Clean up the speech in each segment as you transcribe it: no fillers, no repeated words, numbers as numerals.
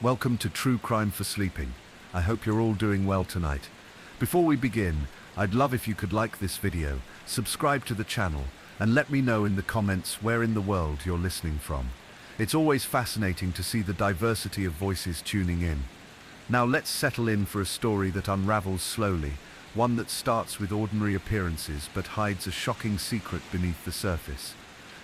Welcome to True Crime for Sleeping. I hope you're all doing well tonight. Before we begin, I'd love if you could like this video, subscribe to the channel, and let me know in the comments where in the world you're listening from. It's always fascinating to see the diversity of voices tuning in. Now let's settle in for a story that unravels slowly, one that starts with ordinary appearances but hides a shocking secret beneath the surface.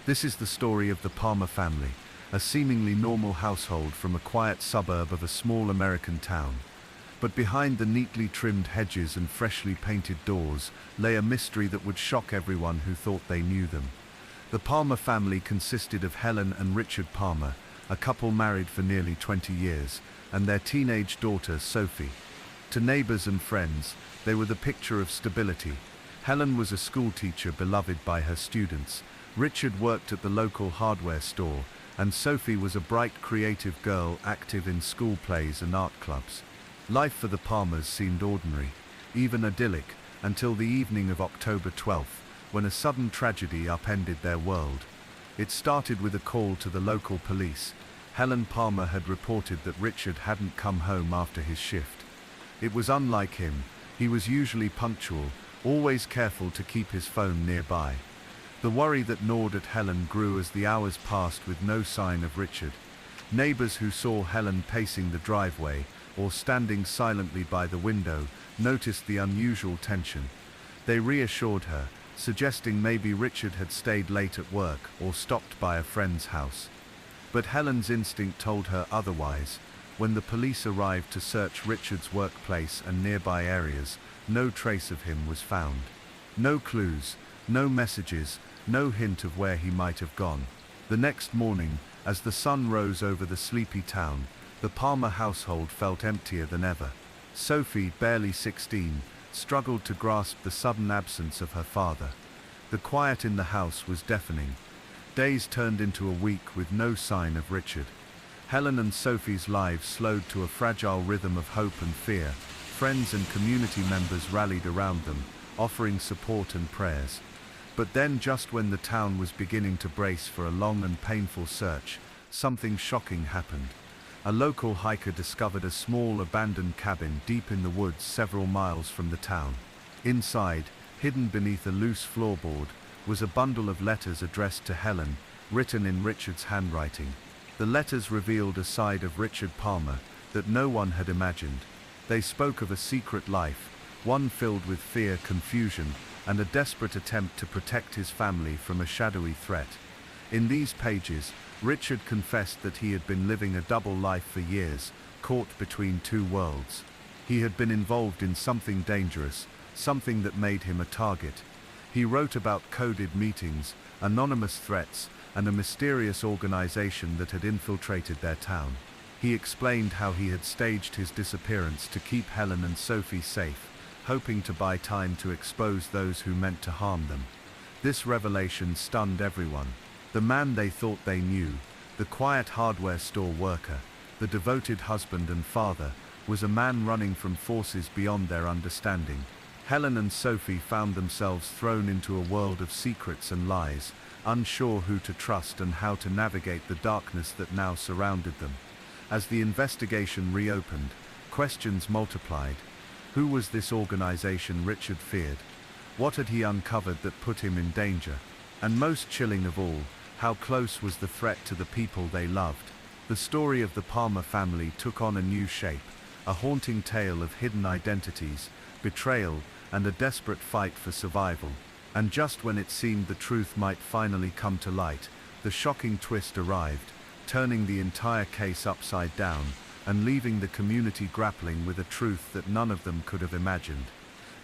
This is the story of the Palmer family, a seemingly normal household from a quiet suburb of a small American town. But behind the neatly trimmed hedges and freshly painted doors lay a mystery that would shock everyone who thought they knew them. The Palmer family consisted of Helen and Richard Palmer, a couple married for nearly 20 years, and their teenage daughter, Sophie. To neighbors and friends, they were the picture of stability. Helen was a schoolteacher beloved by her students, Richard worked at the local hardware store, and Sophie was a bright, creative girl active in school plays and art clubs. Life for the Palmers seemed ordinary, even idyllic, until the evening of October 12th, when a sudden tragedy upended their world. It started with a call to the local police. Helen Palmer had reported that Richard hadn't come home after his shift. It was unlike him. He was usually punctual, always careful to keep his phone nearby. The worry that gnawed at Helen grew as the hours passed with no sign of Richard. Neighbors who saw Helen pacing the driveway or standing silently by the window noticed the unusual tension. They reassured her, suggesting maybe Richard had stayed late at work or stopped by a friend's house. But Helen's instinct told her otherwise. When the police arrived to search Richard's workplace and nearby areas, no trace of him was found. No clues, no messages, no hint of where he might have gone. The next morning, as the sun rose over the sleepy town, the Palmer household felt emptier than ever. Sophie, barely 16, struggled to grasp the sudden absence of her father. The quiet in the house was deafening. Days turned into a week with no sign of Richard. Helen and Sophie's lives slowed to a fragile rhythm of hope and fear. Friends and community members rallied around them, offering support and prayers. But then, just when the town was beginning to brace for a long and painful search, something shocking happened. A local hiker discovered a small abandoned cabin deep in the woods several miles from the town. Inside, hidden beneath a loose floorboard, was a bundle of letters addressed to Helen, written in Richard's handwriting. The letters revealed a side of Richard Palmer that no one had imagined. They spoke of a secret life, one filled with fear, confusion, and a desperate attempt to protect his family from a shadowy threat. In these pages, Richard confessed that he had been living a double life for years, caught between two worlds. He had been involved in something dangerous, something that made him a target. He wrote about coded meetings, anonymous threats, and a mysterious organization that had infiltrated their town. He explained how he had staged his disappearance to keep Helen and Sophie safe, hoping to buy time to expose those who meant to harm them. This revelation stunned everyone. The man they thought they knew, the quiet hardware store worker, the devoted husband and father, was a man running from forces beyond their understanding. Helen and Sophie found themselves thrown into a world of secrets and lies, unsure who to trust and how to navigate the darkness that now surrounded them. As the investigation reopened, questions multiplied. Who was this organization Richard feared? What had he uncovered that put him in danger? And most chilling of all, how close was the threat to the people they loved? The story of the Palmer family took on a new shape, a haunting tale of hidden identities, betrayal, and a desperate fight for survival. And just when it seemed the truth might finally come to light, the shocking twist arrived, turning the entire case upside down, and leaving the community grappling with a truth that none of them could have imagined.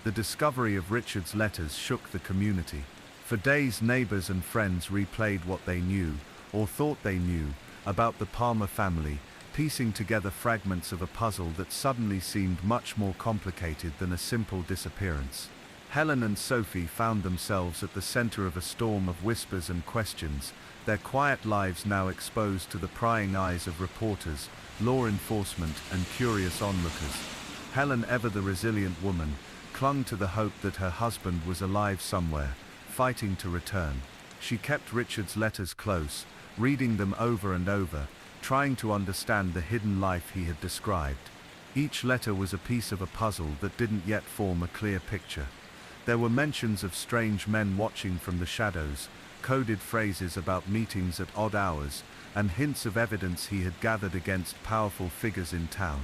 The discovery of Richard's letters shook the community. For days, neighbors and friends replayed what they knew, or thought they knew, about the Palmer family, piecing together fragments of a puzzle that suddenly seemed much more complicated than a simple disappearance. Helen and Sophie found themselves at the center of a storm of whispers and questions, their quiet lives now exposed to the prying eyes of reporters, law enforcement, and curious onlookers. Helen, ever the resilient woman, clung to the hope that her husband was alive somewhere, fighting to return. She kept Richard's letters close, reading them over and over, trying to understand the hidden life he had described. Each letter was a piece of a puzzle that didn't yet form a clear picture. There were mentions of strange men watching from the shadows, coded phrases about meetings at odd hours, and hints of evidence he had gathered against powerful figures in town.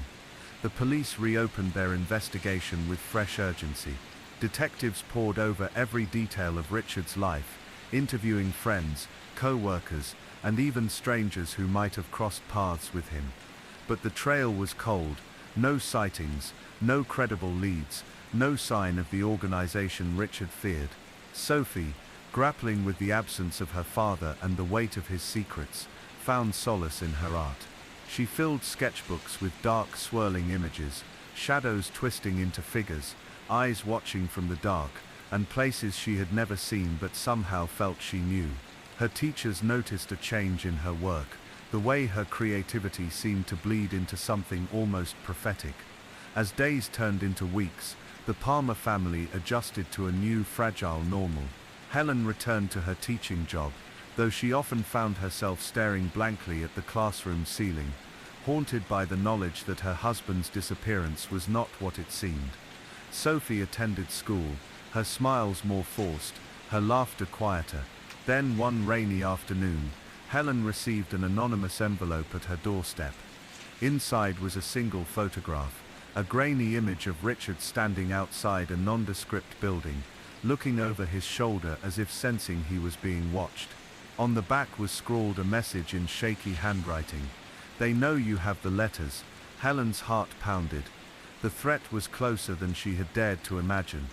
The police reopened their investigation with fresh urgency. Detectives pored over every detail of Richard's life, interviewing friends, co-workers, and even strangers who might have crossed paths with him. But the trail was cold. No sightings, no credible leads, no sign of the organization Richard feared. Sophie, grappling with the absence of her father and the weight of his secrets, found solace in her art. She filled sketchbooks with dark, swirling images, shadows twisting into figures, eyes watching from the dark, and places she had never seen but somehow felt she knew. Her teachers noticed a change in her work. The way her creativity seemed to bleed into something almost prophetic. As days turned into weeks, the Palmer family adjusted to a new, fragile normal. Helen returned to her teaching job, though she often found herself staring blankly at the classroom ceiling, haunted by the knowledge that her husband's disappearance was not what it seemed. Sophie attended school, her smiles more forced, her laughter quieter. Then one rainy afternoon, Helen received an anonymous envelope at her doorstep. Inside was a single photograph, a grainy image of Richard standing outside a nondescript building, looking over his shoulder as if sensing he was being watched. On the back was scrawled a message in shaky handwriting. "They know you have the letters." Helen's heart pounded. The threat was closer than she had dared to imagine.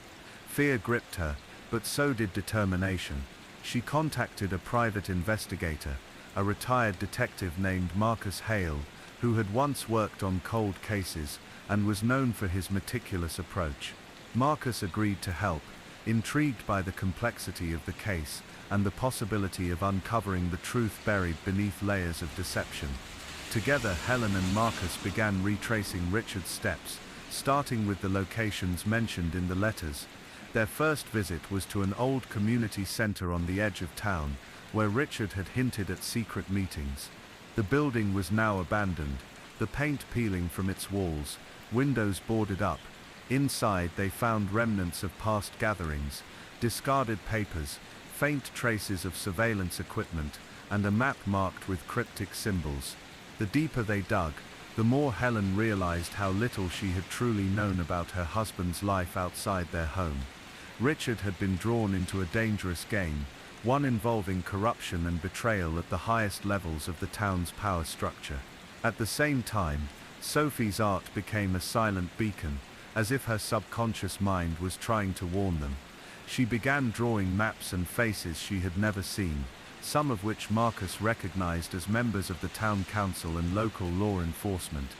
Fear gripped her, but so did determination. She contacted a private investigator, a retired detective named Marcus Hale, who had once worked on cold cases and was known for his meticulous approach. Marcus agreed to help, intrigued by the complexity of the case and the possibility of uncovering the truth buried beneath layers of deception. Together, Helen and Marcus began retracing Richard's steps, starting with the locations mentioned in the letters. Their first visit was to an old community center on the edge of town, where Richard had hinted at secret meetings. The building was now abandoned, the paint peeling from its walls, windows boarded up. Inside they found remnants of past gatherings, discarded papers, faint traces of surveillance equipment, and a map marked with cryptic symbols. The deeper they dug, the more Helen realized how little she had truly known about her husband's life outside their home. Richard had been drawn into a dangerous game, one involving corruption and betrayal at the highest levels of the town's power structure. At the same time, Sophie's art became a silent beacon, as if her subconscious mind was trying to warn them. She began drawing maps and faces she had never seen, some of which Marcus recognized as members of the town council and local law enforcement.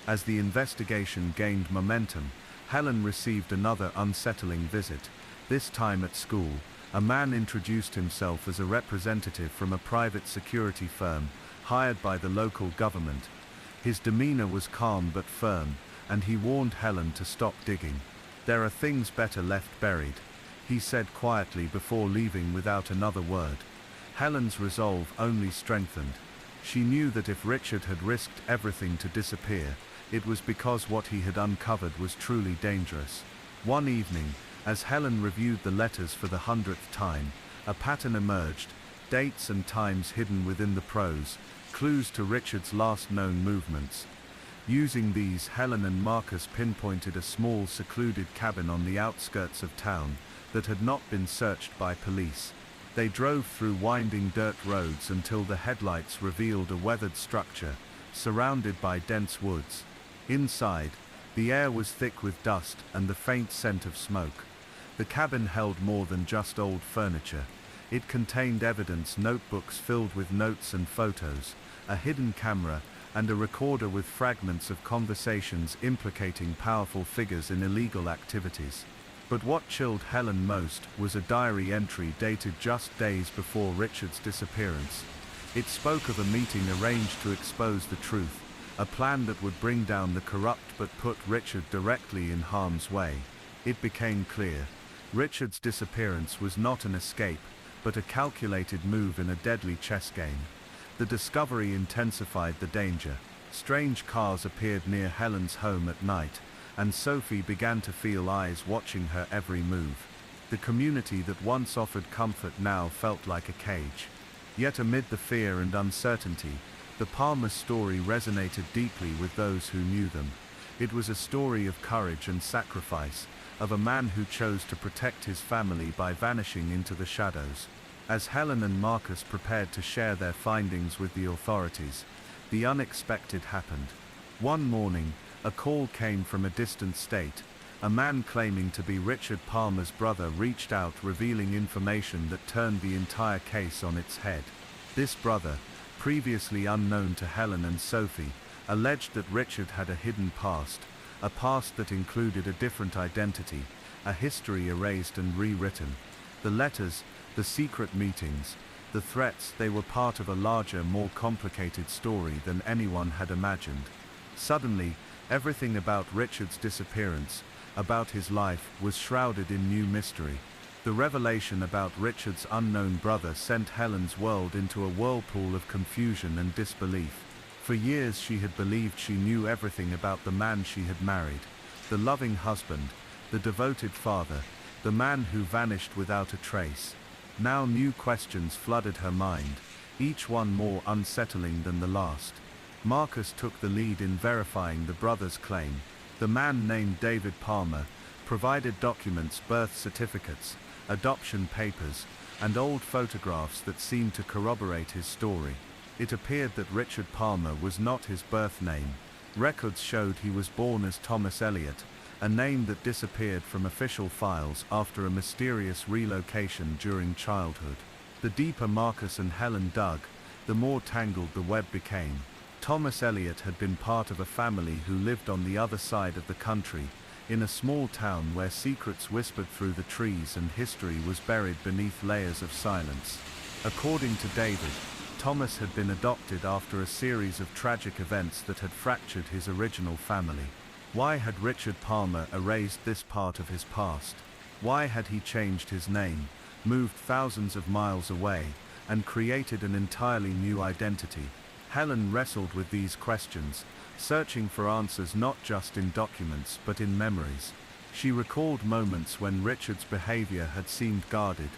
As the investigation gained momentum, Helen received another unsettling visit. This time at school, a man introduced himself as a representative from a private security firm hired by the local government. His demeanor was calm but firm, and he warned Helen to stop digging. "There are things better left buried," he said quietly before leaving without another word. Helen's resolve only strengthened. She knew that if Richard had risked everything to disappear, it was because what he had uncovered was truly dangerous. One evening, as Helen reviewed the letters for the 100th time, a pattern emerged, dates and times hidden within the prose, clues to Richard's last known movements. Using these, Helen and Marcus pinpointed a small secluded cabin on the outskirts of town that had not been searched by police. They drove through winding dirt roads until the headlights revealed a weathered structure, surrounded by dense woods. Inside, the air was thick with dust and the faint scent of smoke. The cabin held more than just old furniture. It contained evidence, notebooks filled with notes and photos, a hidden camera, and a recorder with fragments of conversations implicating powerful figures in illegal activities. But what chilled Helen most was a diary entry dated just days before Richard's disappearance. It spoke of a meeting arranged to expose the truth, a plan that would bring down the corrupt but put Richard directly in harm's way. It became clear. Richard's disappearance was not an escape, but a calculated move in a deadly chess game. The discovery intensified the danger. Strange cars appeared near Helen's home at night, and Sophie began to feel eyes watching her every move. The community that once offered comfort now felt like a cage. Yet amid the fear and uncertainty, the Palmers' story resonated deeply with those who knew them. It was a story of courage and sacrifice, of a man who chose to protect his family by vanishing into the shadows. As Helen and Marcus prepared to share their findings with the authorities, the unexpected happened. One morning, a call came from a distant state. A man claiming to be Richard Palmer's brother reached out, revealing information that turned the entire case on its head. This brother, previously unknown to Helen and Sophie, alleged that Richard had a hidden past, a past that included a different identity, a history erased and rewritten. The letters, the secret meetings, the threats, they were part of a larger, more complicated story than anyone had imagined. Suddenly, everything about Richard's disappearance, about his life, was shrouded in new mystery. The revelation about Richard's unknown brother sent Helen's world into a whirlpool of confusion and disbelief. For years she had believed she knew everything about the man she had married, the loving husband, the devoted father, the man who vanished without a trace. Now new questions flooded her mind, each one more unsettling than the last. Marcus took the lead in verifying the brother's claim. The man named David Palmer provided documents, birth certificates, adoption papers, and old photographs that seemed to corroborate his story. It appeared that Richard Palmer was not his birth name. Records showed he was born as Thomas Elliot, a name that disappeared from official files after a mysterious relocation during childhood. The deeper Marcus and Helen dug, the more tangled the web became. Thomas Elliot had been part of a family who lived on the other side of the country, in a small town where secrets whispered through the trees and history was buried beneath layers of silence. According to David, Thomas had been adopted after a series of tragic events that had fractured his original family. Why had Richard Palmer erased this part of his past? Why had he changed his name, moved thousands of miles away, and created an entirely new identity? Helen wrestled with these questions, searching for answers not just in documents but in memories. She recalled moments when Richard's behavior had seemed guarded,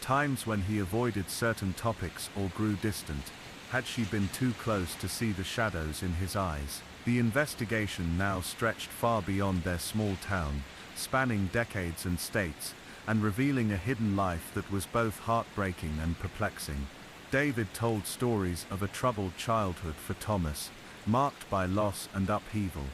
times when he avoided certain topics or grew distant. Had she been too close to see the shadows in his eyes? The investigation now stretched far beyond their small town, spanning decades and states, and revealing a hidden life that was both heartbreaking and perplexing. David told stories of a troubled childhood for Thomas, marked by loss and upheaval.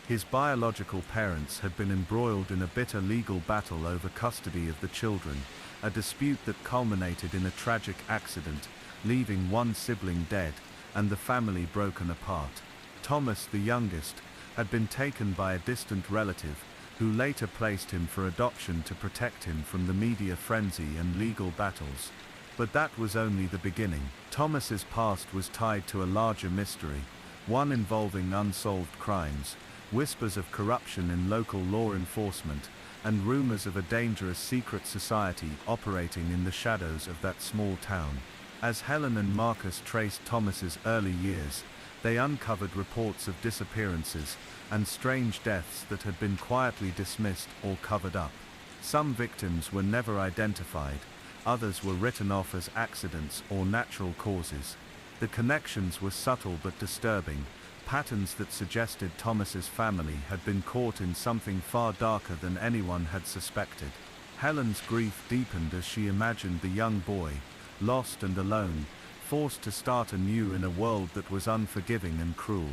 His biological parents had been embroiled in a bitter legal battle over custody of the children, a dispute that culminated in a tragic accident, leaving one sibling dead, and the family broken apart. Thomas, the youngest, had been taken by a distant relative, who later placed him for adoption to protect him from the media frenzy and legal battles. But that was only the beginning. Thomas's past was tied to a larger mystery, one involving unsolved crimes, whispers of corruption in local law enforcement, and rumors of a dangerous secret society operating in the shadows of that small town. As Helen and Marcus traced Thomas's early years, they uncovered reports of disappearances and strange deaths that had been quietly dismissed or covered up. Some victims were never identified, others were written off as accidents or natural causes. The connections were subtle but disturbing, patterns that suggested Thomas's family had been caught in something far darker than anyone had suspected. Helen's grief deepened as she imagined the young boy, lost and alone, forced to start anew in a world that was unforgiving and cruel.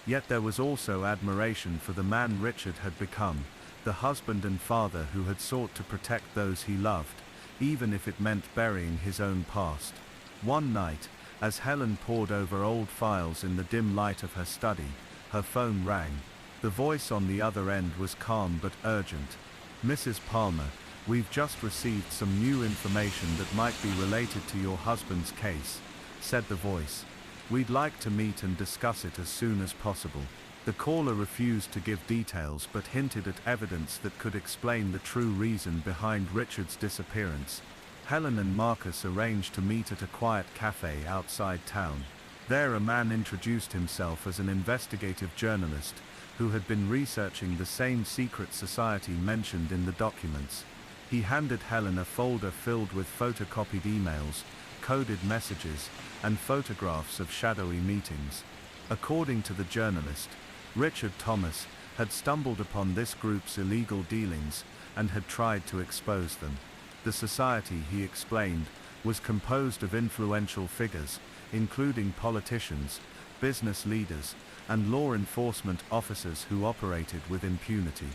Yet there was also admiration for the man Richard had become, the husband and father who had sought to protect those he loved, even if it meant burying his own past. One night, as Helen pored over old files in the dim light of her study, her phone rang. The voice on the other end was calm but urgent. "Mrs. Palmer, we've just received some new information that might be related to your husband's case," said the voice. "We'd like to meet and discuss it as soon as possible." The caller refused to give details but hinted at evidence that could explain the true reason behind Richard's disappearance. Helen and Marcus arranged to meet at a quiet cafe outside town. There a man introduced himself as an investigative journalist who had been researching the same secret society mentioned in the documents. He handed Helen a folder filled with photocopied emails, coded messages, and photographs of shadowy meetings. According to the journalist, Richard Thomas had stumbled upon this group's illegal dealings and had tried to expose them. The society, he explained, was composed of influential figures, including politicians, business leaders, and law enforcement officers who operated with impunity.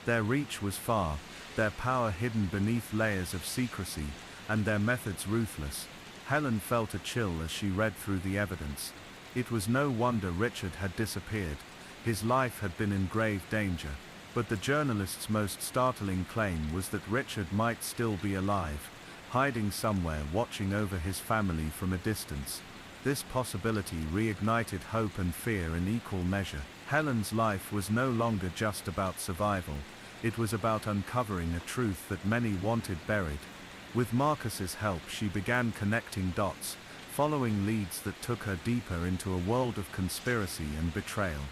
Their reach was far, their power hidden beneath layers of secrecy, and their methods ruthless. Helen felt a chill as she read through the evidence. It was no wonder Richard had disappeared. His life had been in grave danger. But the journalist's most startling claim was that Richard might still be alive, hiding somewhere, watching over his family from a distance. This possibility reignited hope and fear in equal measure. Helen's life was no longer just about survival. It was about uncovering a truth that many wanted buried. With Marcus's help, she began connecting dots, following leads that took her deeper into a world of conspiracy and betrayal.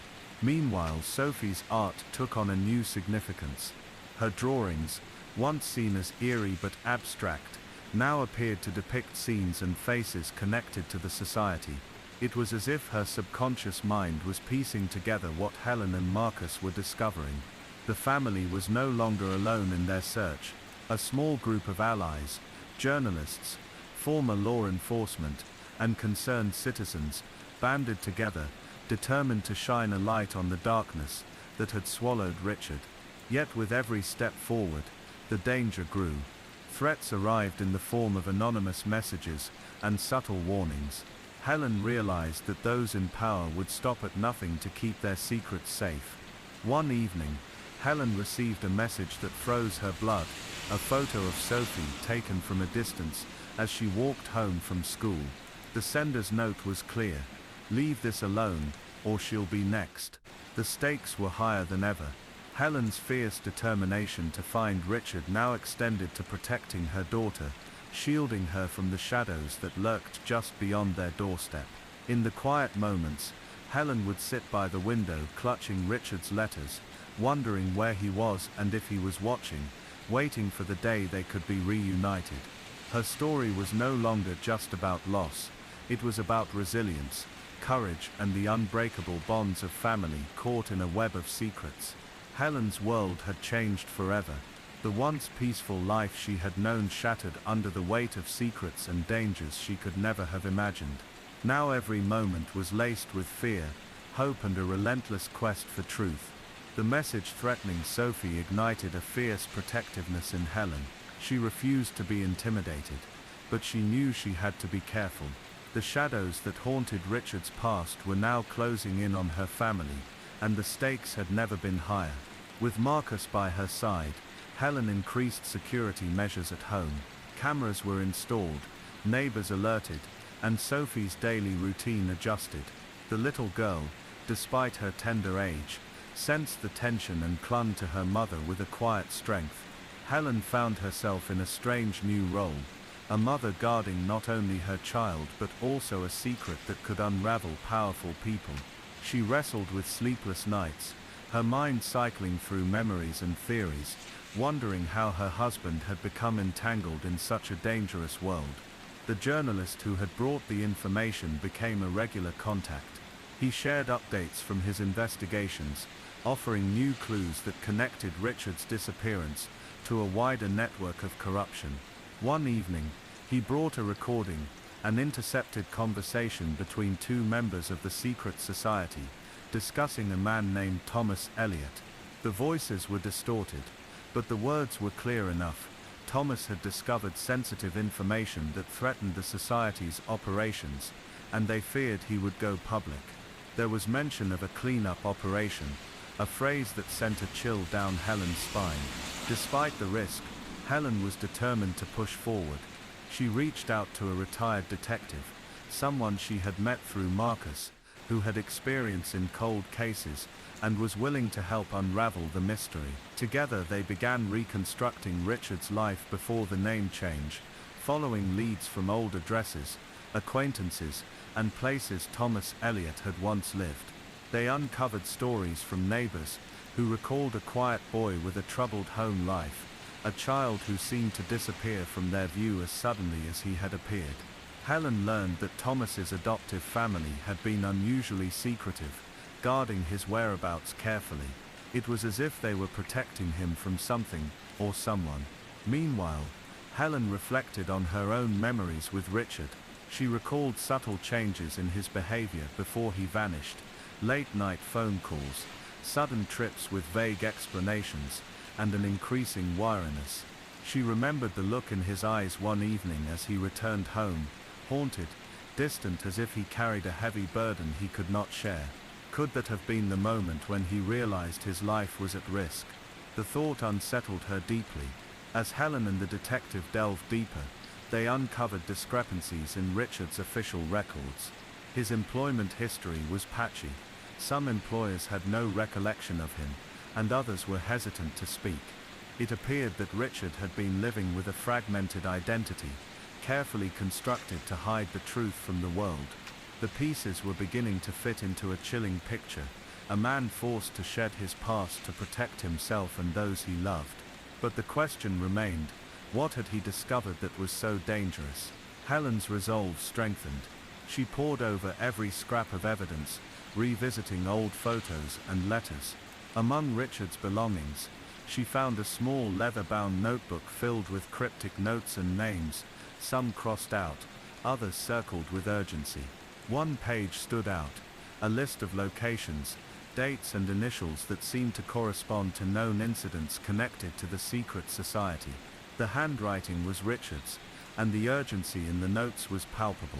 Meanwhile, Sophie's art took on a new significance. Her drawings, once seen as eerie but abstract, now appeared to depict scenes and faces connected to the society. It was as if her subconscious mind was piecing together what Helen and Marcus were discovering. The family was no longer alone in their search. A small group of allies, journalists, former law enforcement, and concerned citizens, banded together, determined to shine a light on the darkness that had swallowed Richard. Yet with every step forward, the danger grew. Threats arrived in the form of anonymous messages and subtle warnings. Helen realized that those in power would stop at nothing to keep their secrets safe. One evening, Helen received a message that froze her blood, a photo of Sophie taken from a distance as she walked home from school. The sender's note was clear: "Leave this alone, or she'll be next." The stakes were higher than ever. Helen's fierce determination to find Richard now extended to protecting her daughter, shielding her from the shadows that lurked just beyond their doorstep. In the quiet moments, Helen would sit by the window clutching Richard's letters, wondering where he was and if he was watching, waiting for the day they could be reunited. Her story was no longer just about loss. It was about resilience, courage, and the unbreakable bonds of family caught in a web of secrets. Helen's world had changed forever. The once peaceful life she had known shattered under the weight of secrets and dangers she could never have imagined. Now every moment was laced with fear, hope, and a relentless quest for truth. The message threatening Sophie ignited a fierce protectiveness in Helen. She refused to be intimidated, but she knew she had to be careful. The shadows that haunted Richard's past were now closing in on her family, and the stakes had never been higher. With Marcus by her side, Helen increased security measures at home. Cameras were installed, neighbors alerted, and Sophie's daily routine adjusted. The little girl, despite her tender age, sensed the tension and clung to her mother with a quiet strength. Helen found herself in a strange new role, a mother guarding not only her child but also a secret that could unravel powerful people. She wrestled with sleepless nights, her mind cycling through memories and theories, wondering how her husband had become entangled in such a dangerous world. The journalist who had brought the information became a regular contact. He shared updates from his investigations, offering new clues that connected Richard's disappearance to a wider network of corruption. One evening, he brought a recording, an intercepted conversation between two members of the secret society, discussing a man named Thomas Elliot. The voices were distorted, but the words were clear enough. Thomas had discovered sensitive information that threatened the society's operations, and they feared he would go public. There was mention of a cleanup operation, a phrase that sent a chill down Helen's spine. Despite the risk, Helen was determined to push forward. She reached out to a retired detective, someone she had met through Marcus, who had experience in cold cases and was willing to help unravel the mystery. Together they began reconstructing Richard's life before the name change, following leads from old addresses, acquaintances, and places Thomas Elliot had once lived. They uncovered stories from neighbors who recalled a quiet boy with a troubled home life, a child who seemed to disappear from their view as suddenly as he had appeared. Helen learned that Thomas's adoptive family had been unusually secretive, guarding his whereabouts carefully. It was as if they were protecting him from something, or someone. Meanwhile, Helen reflected on her own memories with Richard. She recalled subtle changes in his behavior before he vanished, late-night phone calls, sudden trips with vague explanations, and an increasing wariness. She remembered the look in his eyes one evening as he returned home, haunted, distant, as if he carried a heavy burden he could not share. Could that have been the moment when he realized his life was at risk? The thought unsettled her deeply. As Helen and the detective delved deeper, they uncovered discrepancies in Richard's official records. His employment history was patchy. Some employers had no recollection of him, and others were hesitant to speak. It appeared that Richard had been living with a fragmented identity, carefully constructed to hide the truth from the world. The pieces were beginning to fit into a chilling picture, a man forced to shed his past to protect himself and those he loved. But the question remained, what had he discovered that was so dangerous? Helen's resolve strengthened. She pored over every scrap of evidence, revisiting old photos and letters. Among Richard's belongings, she found a small leather-bound notebook filled with cryptic notes and names, some crossed out, others circled with urgency. One page stood out, a list of locations, dates and initials that seemed to correspond to known incidents connected to the secret society. The handwriting was Richard's, and the urgency in the notes was palpable.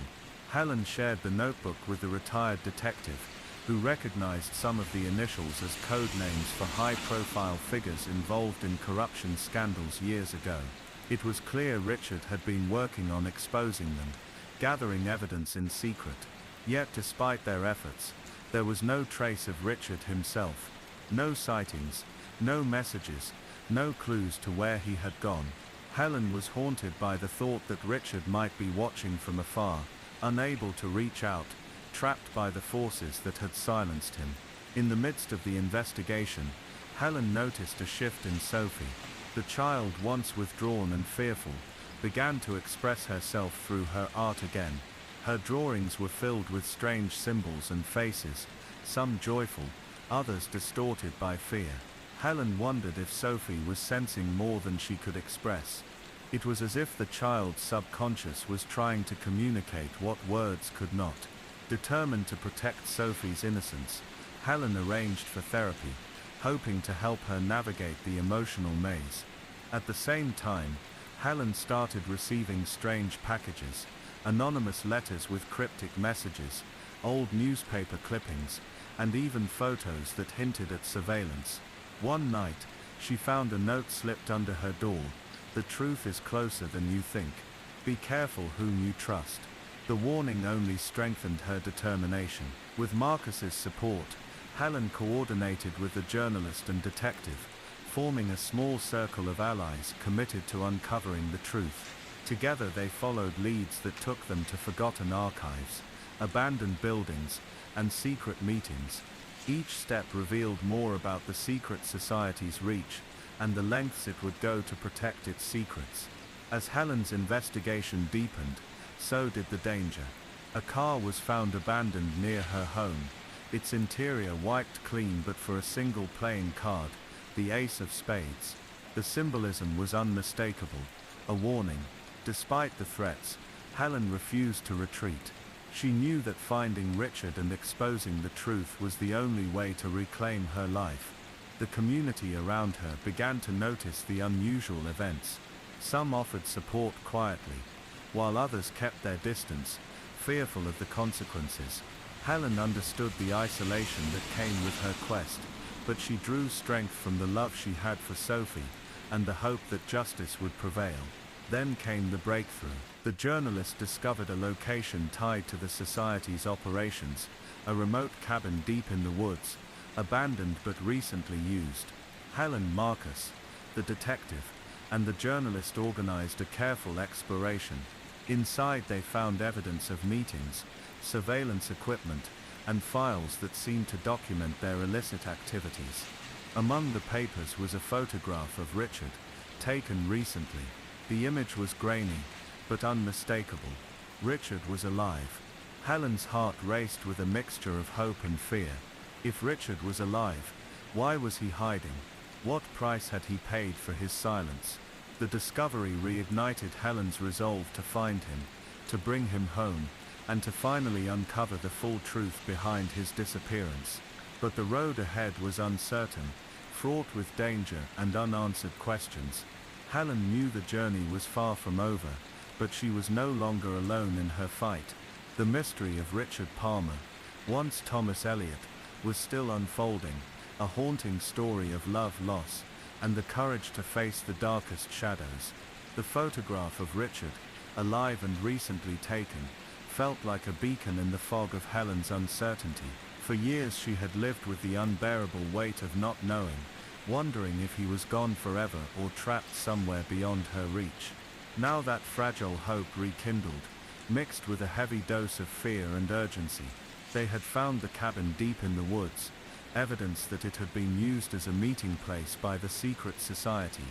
Helen shared the notebook with the retired detective, who recognized some of the initials as code names for high-profile figures involved in corruption scandals years ago. It was clear Richard had been working on exposing them, gathering evidence in secret. Yet despite their efforts, there was no trace of Richard himself. No sightings, no messages, no clues to where he had gone. Helen was haunted by the thought that Richard might be watching from afar, unable to reach out, trapped by the forces that had silenced him. In the midst of the investigation, Helen noticed a shift in Sophie. The child, once withdrawn and fearful, began to express herself through her art again. Her drawings were filled with strange symbols and faces, some joyful, others distorted by fear. Helen wondered if Sophie was sensing more than she could express. It was as if the child's subconscious was trying to communicate what words could not. Determined to protect Sophie's innocence, Helen arranged for therapy, hoping to help her navigate the emotional maze. At the same time, Helen started receiving strange packages, anonymous letters with cryptic messages, old newspaper clippings, and even photos that hinted at surveillance. One night, she found a note slipped under her door. The truth is closer than you think. Be careful whom you trust. The warning only strengthened her determination. With Marcus's support, Helen coordinated with the journalist and detective, forming a small circle of allies committed to uncovering the truth. Together they followed leads that took them to forgotten archives, abandoned buildings, and secret meetings. Each step revealed more about the secret society's reach, and the lengths it would go to protect its secrets. As Helen's investigation deepened, so did the danger. A car was found abandoned near her home, its interior wiped clean but for a single playing card, the ace of spades. The symbolism was unmistakable, a warning. Despite the threats, Helen refused to retreat. She knew that finding Richard and exposing the truth was the only way to reclaim her life. The community around her began to notice the unusual events. Some offered support quietly, while others kept their distance, fearful of the consequences. Helen understood the isolation that came with her quest, but she drew strength from the love she had for Sophie, and the hope that justice would prevail. Then came the breakthrough. The journalist discovered a location tied to the society's operations, a remote cabin deep in the woods, abandoned but recently used. Helen, Marcus, the detective, and the journalist organized a careful exploration. Inside they found evidence of meetings, surveillance equipment, and files that seemed to document their illicit activities. Among the papers was a photograph of Richard, taken recently. The image was grainy, but unmistakable. Richard was alive. Helen's heart raced with a mixture of hope and fear. If Richard was alive, why was he hiding? What price had he paid for his silence? The discovery reignited Helen's resolve to find him, to bring him home, and to finally uncover the full truth behind his disappearance. But the road ahead was uncertain, fraught with danger and unanswered questions. Helen knew the journey was far from over, but she was no longer alone in her fight. The mystery of Richard Palmer, once Thomas Elliot, was still unfolding, a haunting story of love, loss, and the courage to face the darkest shadows. The photograph of Richard, alive and recently taken, felt like a beacon in the fog of Helen's uncertainty. For years she had lived with the unbearable weight of not knowing, wondering if he was gone forever or trapped somewhere beyond her reach. Now that fragile hope rekindled, mixed with a heavy dose of fear and urgency. They had found the cabin deep in the woods, evidence that it had been used as a meeting place by the secret society,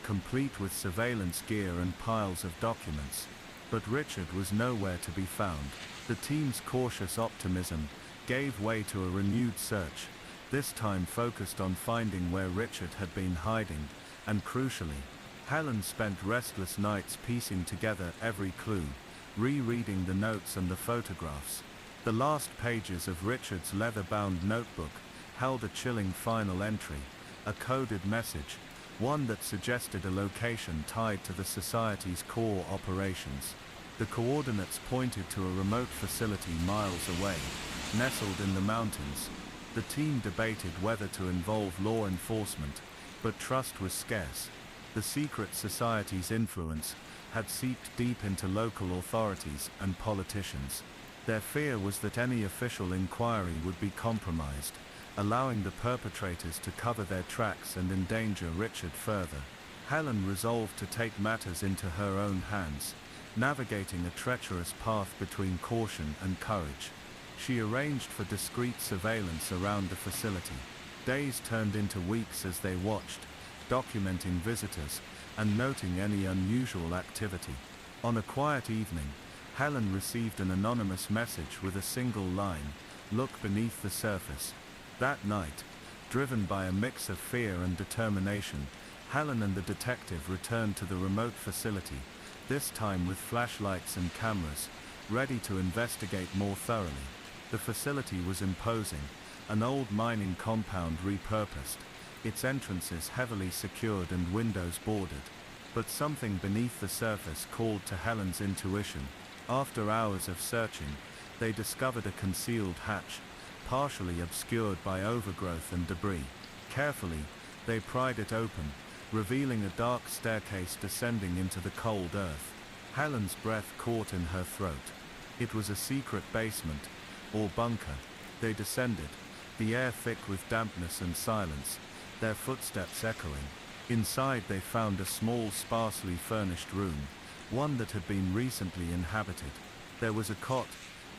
complete with surveillance gear and piles of documents. But Richard was nowhere to be found. The team's cautious optimism gave way to a renewed search, this time focused on finding where Richard had been hiding, and crucially, Helen spent restless nights piecing together every clue, rereading the notes and the photographs. The last pages of Richard's leather-bound notebook held a chilling final entry, a coded message, one that suggested a location tied to the society's core operations. The coordinates pointed to a remote facility miles away, nestled in the mountains. The team debated whether to involve law enforcement, but trust was scarce. The secret society's influence had seeped deep into local authorities and politicians. Their fear was that any official inquiry would be compromised, allowing the perpetrators to cover their tracks and endanger Richard further. Helen resolved to take matters into her own hands, navigating a treacherous path between caution and courage. She arranged for discreet surveillance around the facility. Days turned into weeks as they watched, documenting visitors and noting any unusual activity. On a quiet evening, Helen received an anonymous message with a single line, "Look beneath the surface." That night, driven by a mix of fear and determination, Helen and the detective returned to the remote facility, this time with flashlights and cameras, ready to investigate more thoroughly. The facility was imposing, an old mining compound repurposed, its entrances heavily secured and windows boarded. But something beneath the surface called to Helen's intuition. After hours of searching, they discovered a concealed hatch, partially obscured by overgrowth and debris. Carefully, they pried it open, revealing a dark staircase descending into the cold earth. Helen's breath caught in her throat. It was a secret basement, or bunker. They descended, the air thick with dampness and silence, their footsteps echoing. Inside they found a small, sparsely furnished room, one that had been recently inhabited. There was a cot,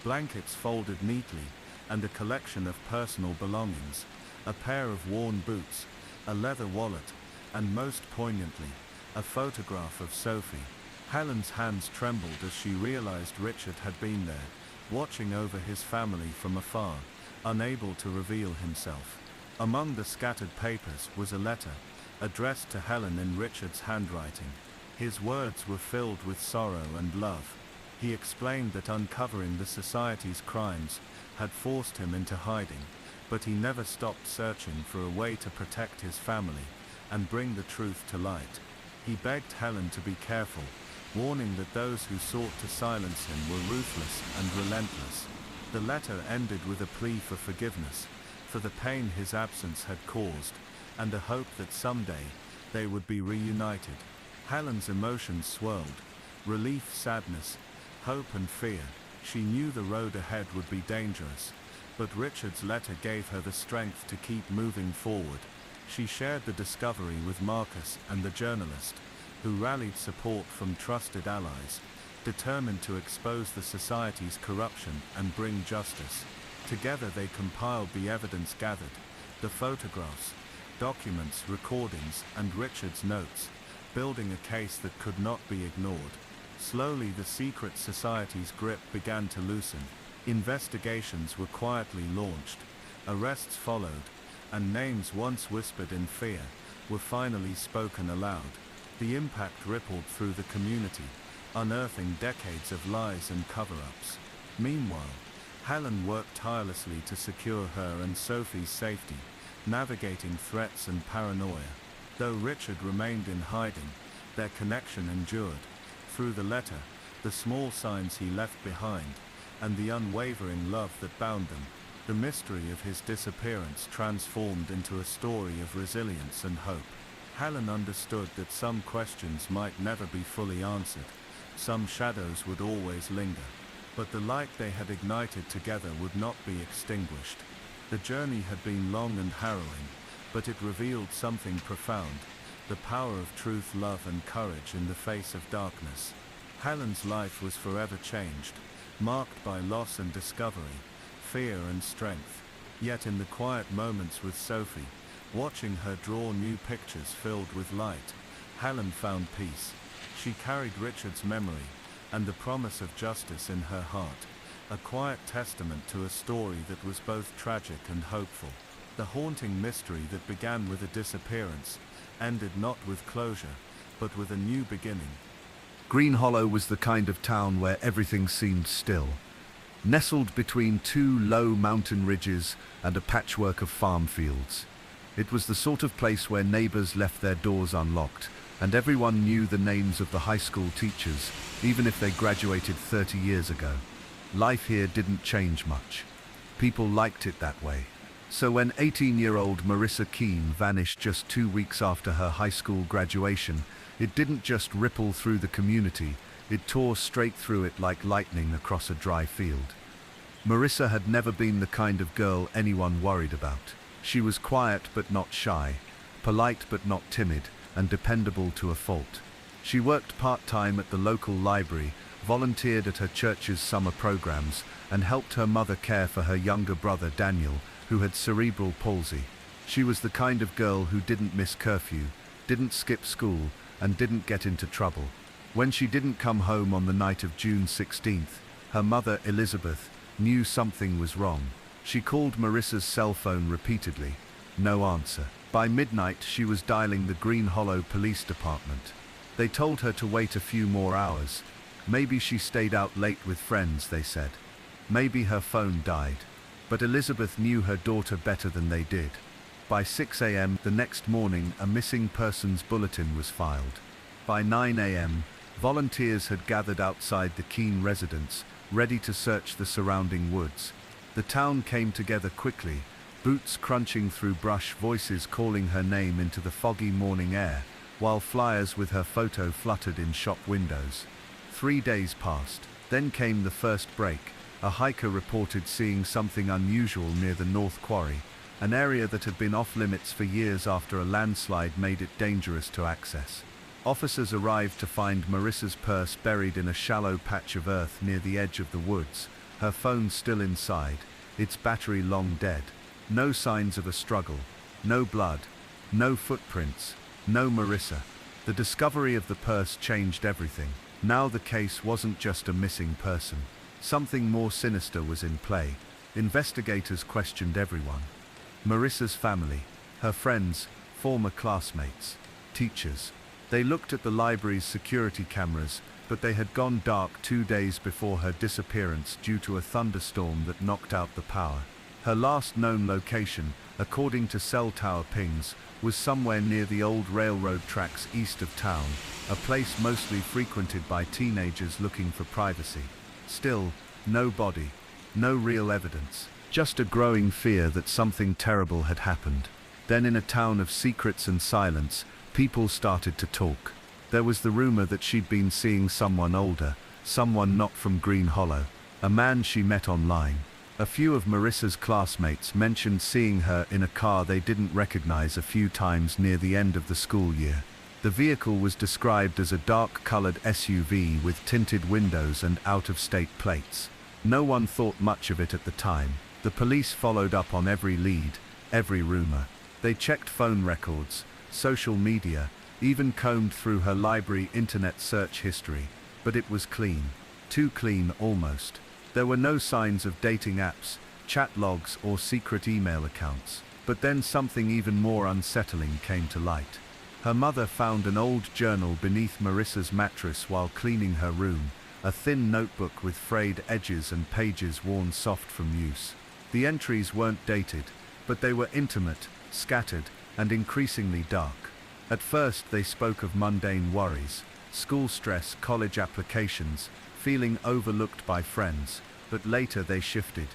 blankets folded neatly, and a collection of personal belongings, a pair of worn boots, a leather wallet, and most poignantly, a photograph of Sophie. Helen's hands trembled as she realized Richard had been there, watching over his family from afar, unable to reveal himself. Among the scattered papers was a letter, addressed to Helen in Richard's handwriting. His words were filled with sorrow and love. He explained that uncovering the society's crimes had forced him into hiding, but he never stopped searching for a way to protect his family and bring the truth to light. He begged Helen to be careful, warning that those who sought to silence him were ruthless and relentless. The letter ended with a plea for forgiveness, for the pain his absence had caused, and a hope that someday they would be reunited. Helen's emotions swirled, relief, sadness, hope and fear. She knew the road ahead would be dangerous, but Richard's letter gave her the strength to keep moving forward. She shared the discovery with Marcus and the journalist, who rallied support from trusted allies. determined to expose the society's corruption and bring justice. Together they compiled the evidence gathered, the photographs, documents, recordings, and Richard's notes, building a case that could not be ignored. Slowly the secret society's grip began to loosen. Investigations were quietly launched, arrests followed, and names once whispered in fear were finally spoken aloud. The impact rippled through the community, unearthing decades of lies and cover-ups. Meanwhile, Helen worked tirelessly to secure her and Sophie's safety, navigating threats and paranoia. Though Richard remained in hiding, their connection endured. Through the letter, the small signs he left behind, and the unwavering love that bound them, the mystery of his disappearance transformed into a story of resilience and hope. Helen understood that some questions might never be fully answered, some shadows would always linger, but the light they had ignited together would not be extinguished. The journey had been long and harrowing, but it revealed something profound, the power of truth, love, and courage in the face of darkness. Helen's life was forever changed, marked by loss and discovery, fear and strength. Yet in the quiet moments with Sophie, watching her draw new pictures filled with light, Helen found peace. She carried Richard's memory and the promise of justice in her heart, a quiet testament to a story that was both tragic and hopeful. The haunting mystery that began with a disappearance ended not with closure, but with a new beginning. Green Hollow was the kind of town where everything seemed still. Nestled between two low mountain ridges and a patchwork of farm fields. It was the sort of place where neighbors left their doors unlocked, and everyone knew the names of the high school teachers, even if they graduated 30 years ago. Life here didn't change much. People liked it that way. So when 18-year-old Marissa Keene vanished just 2 weeks after her high school graduation, it didn't just ripple through the community, it tore straight through it like lightning across a dry field. Marissa had never been the kind of girl anyone worried about. She was quiet but not shy, polite but not timid, and dependable to a fault. She worked part-time at the local library, volunteered at her church's summer programs, and helped her mother care for her younger brother Daniel, who had cerebral palsy. She was the kind of girl who didn't miss curfew, didn't skip school, and didn't get into trouble. When she didn't come home on the night of June 16th, her mother, Elizabeth, knew something was wrong. She called Marissa's cell phone repeatedly. No answer. By midnight, she was dialing the Green Hollow Police Department. They told her to wait a few more hours. Maybe she stayed out late with friends, they said. Maybe her phone died. But Elizabeth knew her daughter better than they did. By 6 a.m. the next morning, a missing persons bulletin was filed. By 9 a.m., volunteers had gathered outside the Keene residence, ready to search the surrounding woods. The town came together quickly, boots crunching through brush, voices calling her name into the foggy morning air, while flyers with her photo fluttered in shop windows. 3 days passed. Then came the first break. A hiker reported seeing something unusual near the North Quarry, an area that had been off-limits for years after a landslide made it dangerous to access. Officers arrived to find Marissa's purse buried in a shallow patch of earth near the edge of the woods, her phone still inside, its battery long dead. No signs of a struggle, no blood, no footprints, no Marissa. The discovery of the purse changed everything. Now the case wasn't just a missing person. Something more sinister was in play. Investigators questioned everyone. Marissa's family, her friends, former classmates, teachers. They looked at the library's security cameras, but they had gone dark 2 days before her disappearance due to a thunderstorm that knocked out the power. Her last known location, according to cell tower pings, was somewhere near the old railroad tracks east of town, a place mostly frequented by teenagers looking for privacy. Still, no body, no real evidence, just a growing fear that something terrible had happened. Then in a town of secrets and silence, people started to talk. There was the rumor that she'd been seeing someone older, someone not from Green Hollow, a man she met online. A few of Marissa's classmates mentioned seeing her in a car they didn't recognize a few times near the end of the school year. The vehicle was described as a dark-colored SUV with tinted windows and out-of-state plates. No one thought much of it at the time. The police followed up on every lead, every rumor. They checked phone records, social media, even combed through her library internet search history. But it was clean. Too clean, almost. There were no signs of dating apps, chat logs, or secret email accounts. But then something even more unsettling came to light. Her mother found an old journal beneath Marissa's mattress while cleaning her room, a thin notebook with frayed edges and pages worn soft from use. The entries weren't dated, but they were intimate, scattered, and increasingly dark. At first they spoke of mundane worries, school stress, college applications, feeling overlooked by friends, but later they shifted.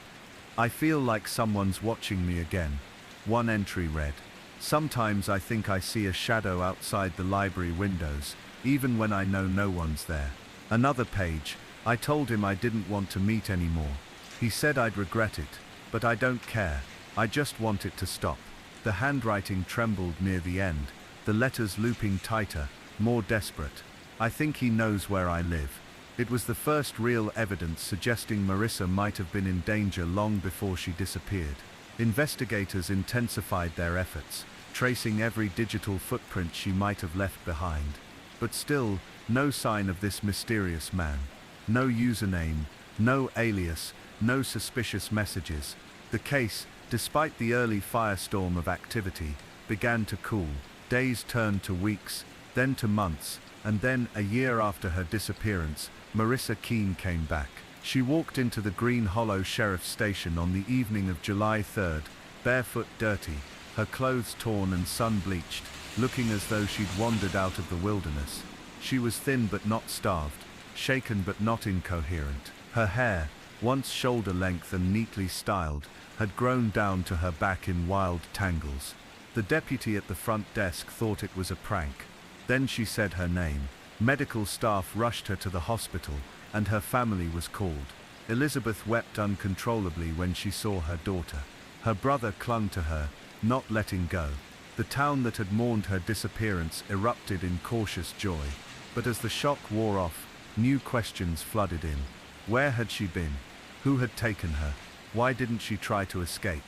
"I feel like someone's watching me again," one entry read. "Sometimes I think I see a shadow outside the library windows, even when I know no one's there." Another page, "I told him I didn't want to meet anymore. He said I'd regret it, but I don't care. I just want it to stop." The handwriting trembled near the end, the letters looping tighter, more desperate. "I think he knows where I live." It was the first real evidence suggesting Marissa might have been in danger long before she disappeared. Investigators intensified their efforts, tracing every digital footprint she might have left behind. But still, no sign of this mysterious man. No username, no alias, no suspicious messages. The case, despite the early firestorm of activity, began to cool. Days turned to weeks, then to months, and then, a year after her disappearance, Marissa Keene came back. She walked into the Green Hollow Sheriff's Station on the evening of July 3rd, barefoot, dirty, her clothes torn and sun-bleached, looking as though she'd wandered out of the wilderness. She was thin but not starved, shaken but not incoherent. Her hair, once shoulder-length and neatly styled, had grown down to her back in wild tangles. The deputy at the front desk thought it was a prank. Then she said her name. Medical staff rushed her to the hospital, and her family was called. Elizabeth wept uncontrollably when she saw her daughter. Her brother clung to her, not letting go. The town that had mourned her disappearance erupted in cautious joy. But as the shock wore off, new questions flooded in. Where had she been? Who had taken her? Why didn't she try to escape?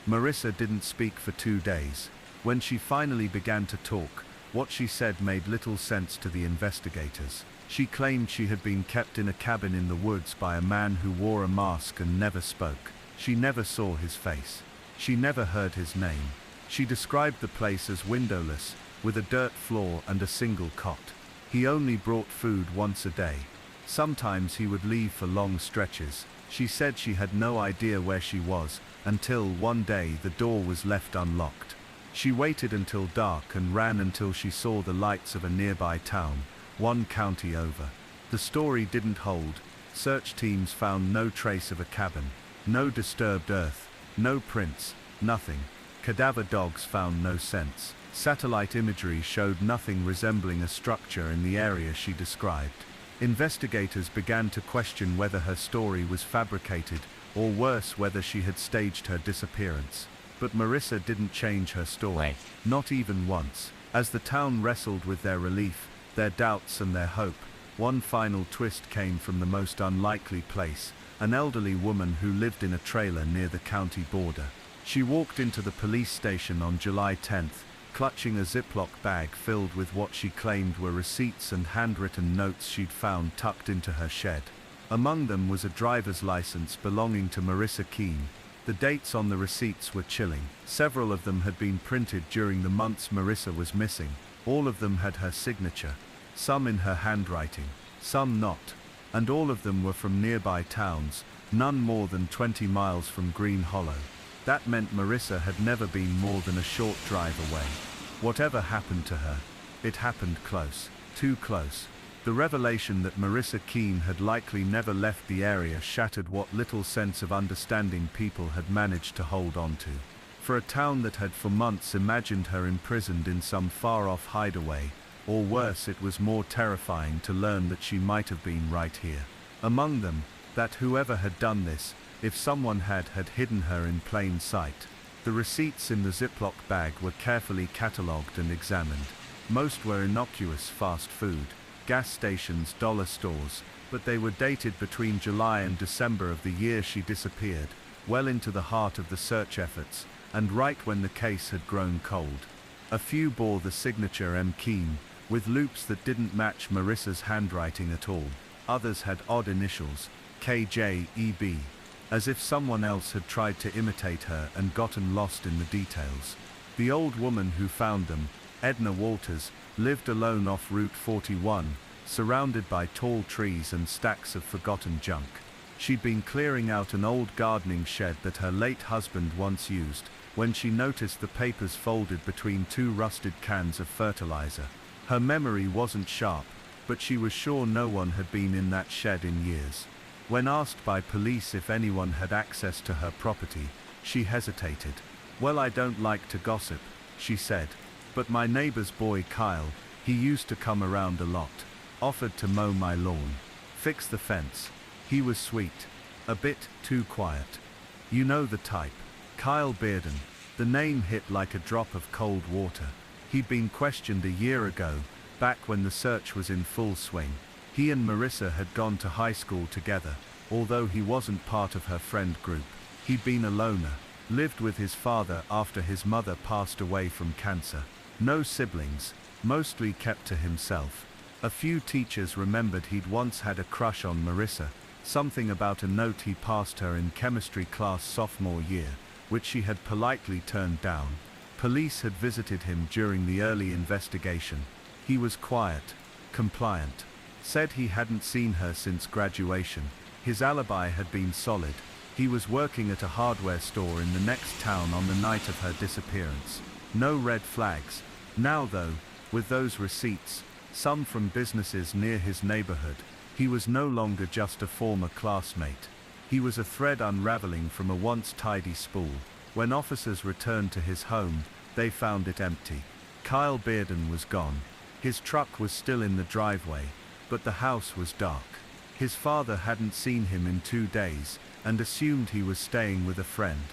Marissa didn't speak for 2 days. When she finally began to talk, what she said made little sense to the investigators. She claimed she had been kept in a cabin in the woods by a man who wore a mask and never spoke. She never saw his face. She never heard his name. She described the place as windowless, with a dirt floor and a single cot. He only brought food once a day. Sometimes he would leave for long stretches. She said she had no idea where she was, until one day the door was left unlocked. She waited until dark and ran until she saw the lights of a nearby town, 1 county over. The story didn't hold. Search teams found no trace of a cabin, no disturbed earth, no prints, nothing. Cadaver dogs found no scents. Satellite imagery showed nothing resembling a structure in the area she described. Investigators began to question whether her story was fabricated, or worse, whether she had staged her disappearance. But Marissa didn't change her story, not even once. As the town wrestled with their relief, their doubts and their hope, one final twist came from the most unlikely place, an elderly woman who lived in a trailer near the county border. She walked into the police station on July 10th, clutching a Ziploc bag filled with what she claimed were receipts and handwritten notes she'd found tucked into her shed. Among them was a driver's license belonging to Marissa Keene. The dates on the receipts were chilling. Several of them had been printed during the months Marissa was missing. All of them had her signature, some in her handwriting, some not, and all of them were from nearby towns, none more than 20 miles from Green Hollow. That meant Marissa had never been more than a short drive away. Whatever happened to her, it happened close, too close. The revelation that Marissa Keene had likely never left the area shattered what little sense of understanding people had managed to hold on to. For a town that had for months imagined her imprisoned in some far-off hideaway, or worse, it was more terrifying to learn that she might have been right here. Among them, that whoever had done this, if someone had hidden her in plain sight. The receipts in the Ziploc bag were carefully catalogued and examined. Most were innocuous fast food, gas stations, dollar stores, but they were dated between July and December of the year she disappeared, well into the heart of the search efforts, and right when the case had grown cold. A few bore the signature M. Keane, with loops that didn't match Marissa's handwriting at all. Others had odd initials, KJEB, as if someone else had tried to imitate her and gotten lost in the details. The old woman who found them, Edna Walters, lived alone off Route 41, surrounded by tall trees and stacks of forgotten junk. She'd been clearing out an old gardening shed that her late husband once used, when she noticed the papers folded between two rusted cans of fertilizer. Her memory wasn't sharp, but she was sure no one had been in that shed in years. When asked by police if anyone had access to her property, she hesitated. "Well, I don't like to gossip," she said, "but my neighbor's boy Kyle, he used to come around a lot. Offered to mow my lawn, fix the fence. He was sweet. A bit too quiet. You know the type." Kyle Bearden. The name hit like a drop of cold water. He'd been questioned a year ago, back when the search was in full swing. He and Marissa had gone to high school together, although he wasn't part of her friend group. He'd been a loner, lived with his father after his mother passed away from cancer. No siblings, mostly kept to himself. A few teachers remembered he'd once had a crush on Marissa, something about a note he passed her in chemistry class sophomore year, which she had politely turned down. Police had visited him during the early investigation. He was quiet, compliant, said he hadn't seen her since graduation. His alibi had been solid. He was working at a hardware store in the next town on the night of her disappearance. No red flags. Now though, with those receipts, some from businesses near his neighborhood, he was no longer just a former classmate. He was a thread unraveling from a once tidy spool. When officers returned to his home, they found it empty. Kyle Bearden was gone. His truck was still in the driveway, but the house was dark. His father hadn't seen him in 2 days, and assumed he was staying with a friend.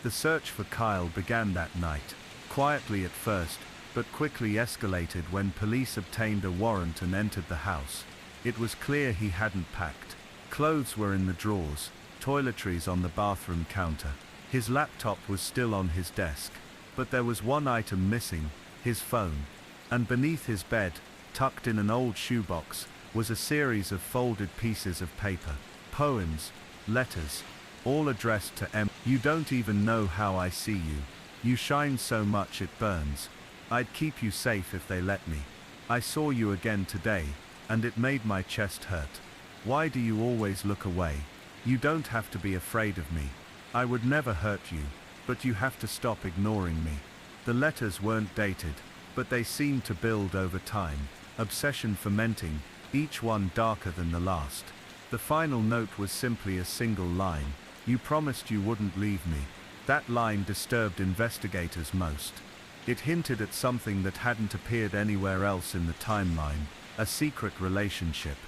The search for Kyle began that night, quietly at first, but quickly escalated when police obtained a warrant and entered the house. It was clear he hadn't packed. Clothes were in the drawers, toiletries on the bathroom counter. His laptop was still on his desk, but there was one item missing, his phone. And beneath his bed, tucked in an old shoebox, was a series of folded pieces of paper. Poems, letters, all addressed to M. "You don't even know how I see you. You shine so much it burns. I'd keep you safe if they let me. I saw you again today, and it made my chest hurt. Why do you always look away? You don't have to be afraid of me. I would never hurt you, but you have to stop ignoring me." The letters weren't dated, but they seemed to build over time, obsession fermenting, each one darker than the last. The final note was simply a single line: "You promised you wouldn't leave me." That line disturbed investigators most. It hinted at something that hadn't appeared anywhere else in the timeline, a secret relationship.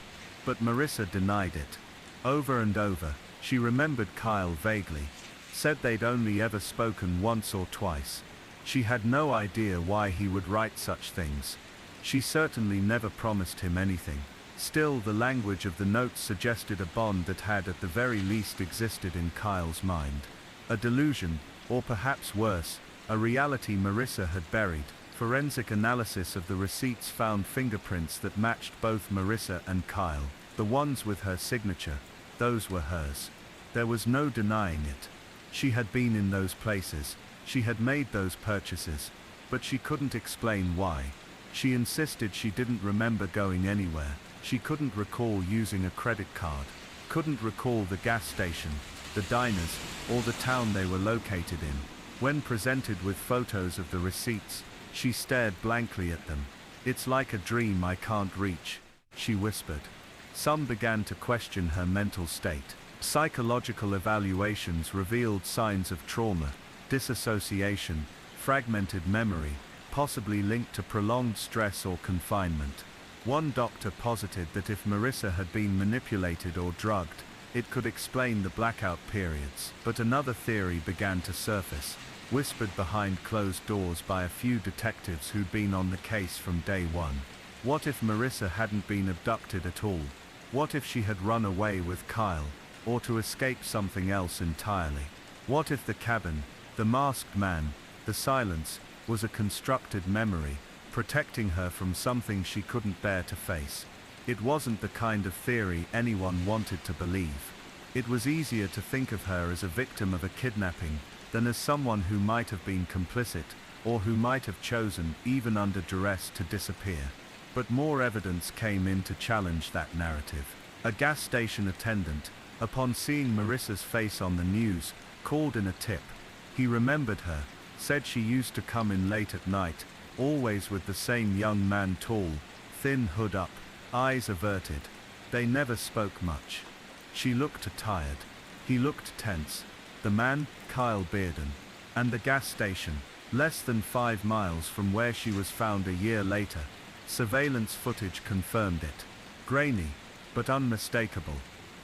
But Marissa denied it. Over and over, she remembered Kyle vaguely, said they'd only ever spoken once or twice. She had no idea why he would write such things. She certainly never promised him anything. Still, the language of the notes suggested a bond that had at the very least existed in Kyle's mind. A delusion, or perhaps worse, a reality Marissa had buried. Forensic analysis of the receipts found fingerprints that matched both Marissa and Kyle. The ones with her signature, those were hers. There was no denying it. She had been in those places. She had made those purchases, but she couldn't explain why. She insisted she didn't remember going anywhere. She couldn't recall using a credit card, couldn't recall the gas station, the diners, or the town they were located in. When presented with photos of the receipts, she stared blankly at them. "It's like a dream I can't reach," she whispered. Some began to question her mental state. Psychological evaluations revealed signs of trauma, disassociation, fragmented memory, possibly linked to prolonged stress or confinement. One doctor posited that if Marissa had been manipulated or drugged, it could explain the blackout periods. But another theory began to surface. whispered behind closed doors by a few detectives who'd been on the case from day one. What if Marissa hadn't been abducted at all? What if she had run away with Kyle, or to escape something else entirely? What if the cabin, the masked man, the silence, was a constructed memory, protecting her from something she couldn't bear to face? It wasn't the kind of theory anyone wanted to believe. It was easier to think of her as a victim of a kidnapping than as someone who might have been complicit, or who might have chosen, even under duress, to disappear. But more evidence came in to challenge that narrative. A gas station attendant, upon seeing Marissa's face on the news, called in a tip. He remembered her, said she used to come in late at night, always with the same young man, tall, thin, hood up, eyes averted. They never spoke much. She looked tired. He looked tense. The man, Kyle Bearden. And the gas station, less than 5 miles from where she was found a year later. Surveillance footage confirmed it. Grainy, but unmistakable.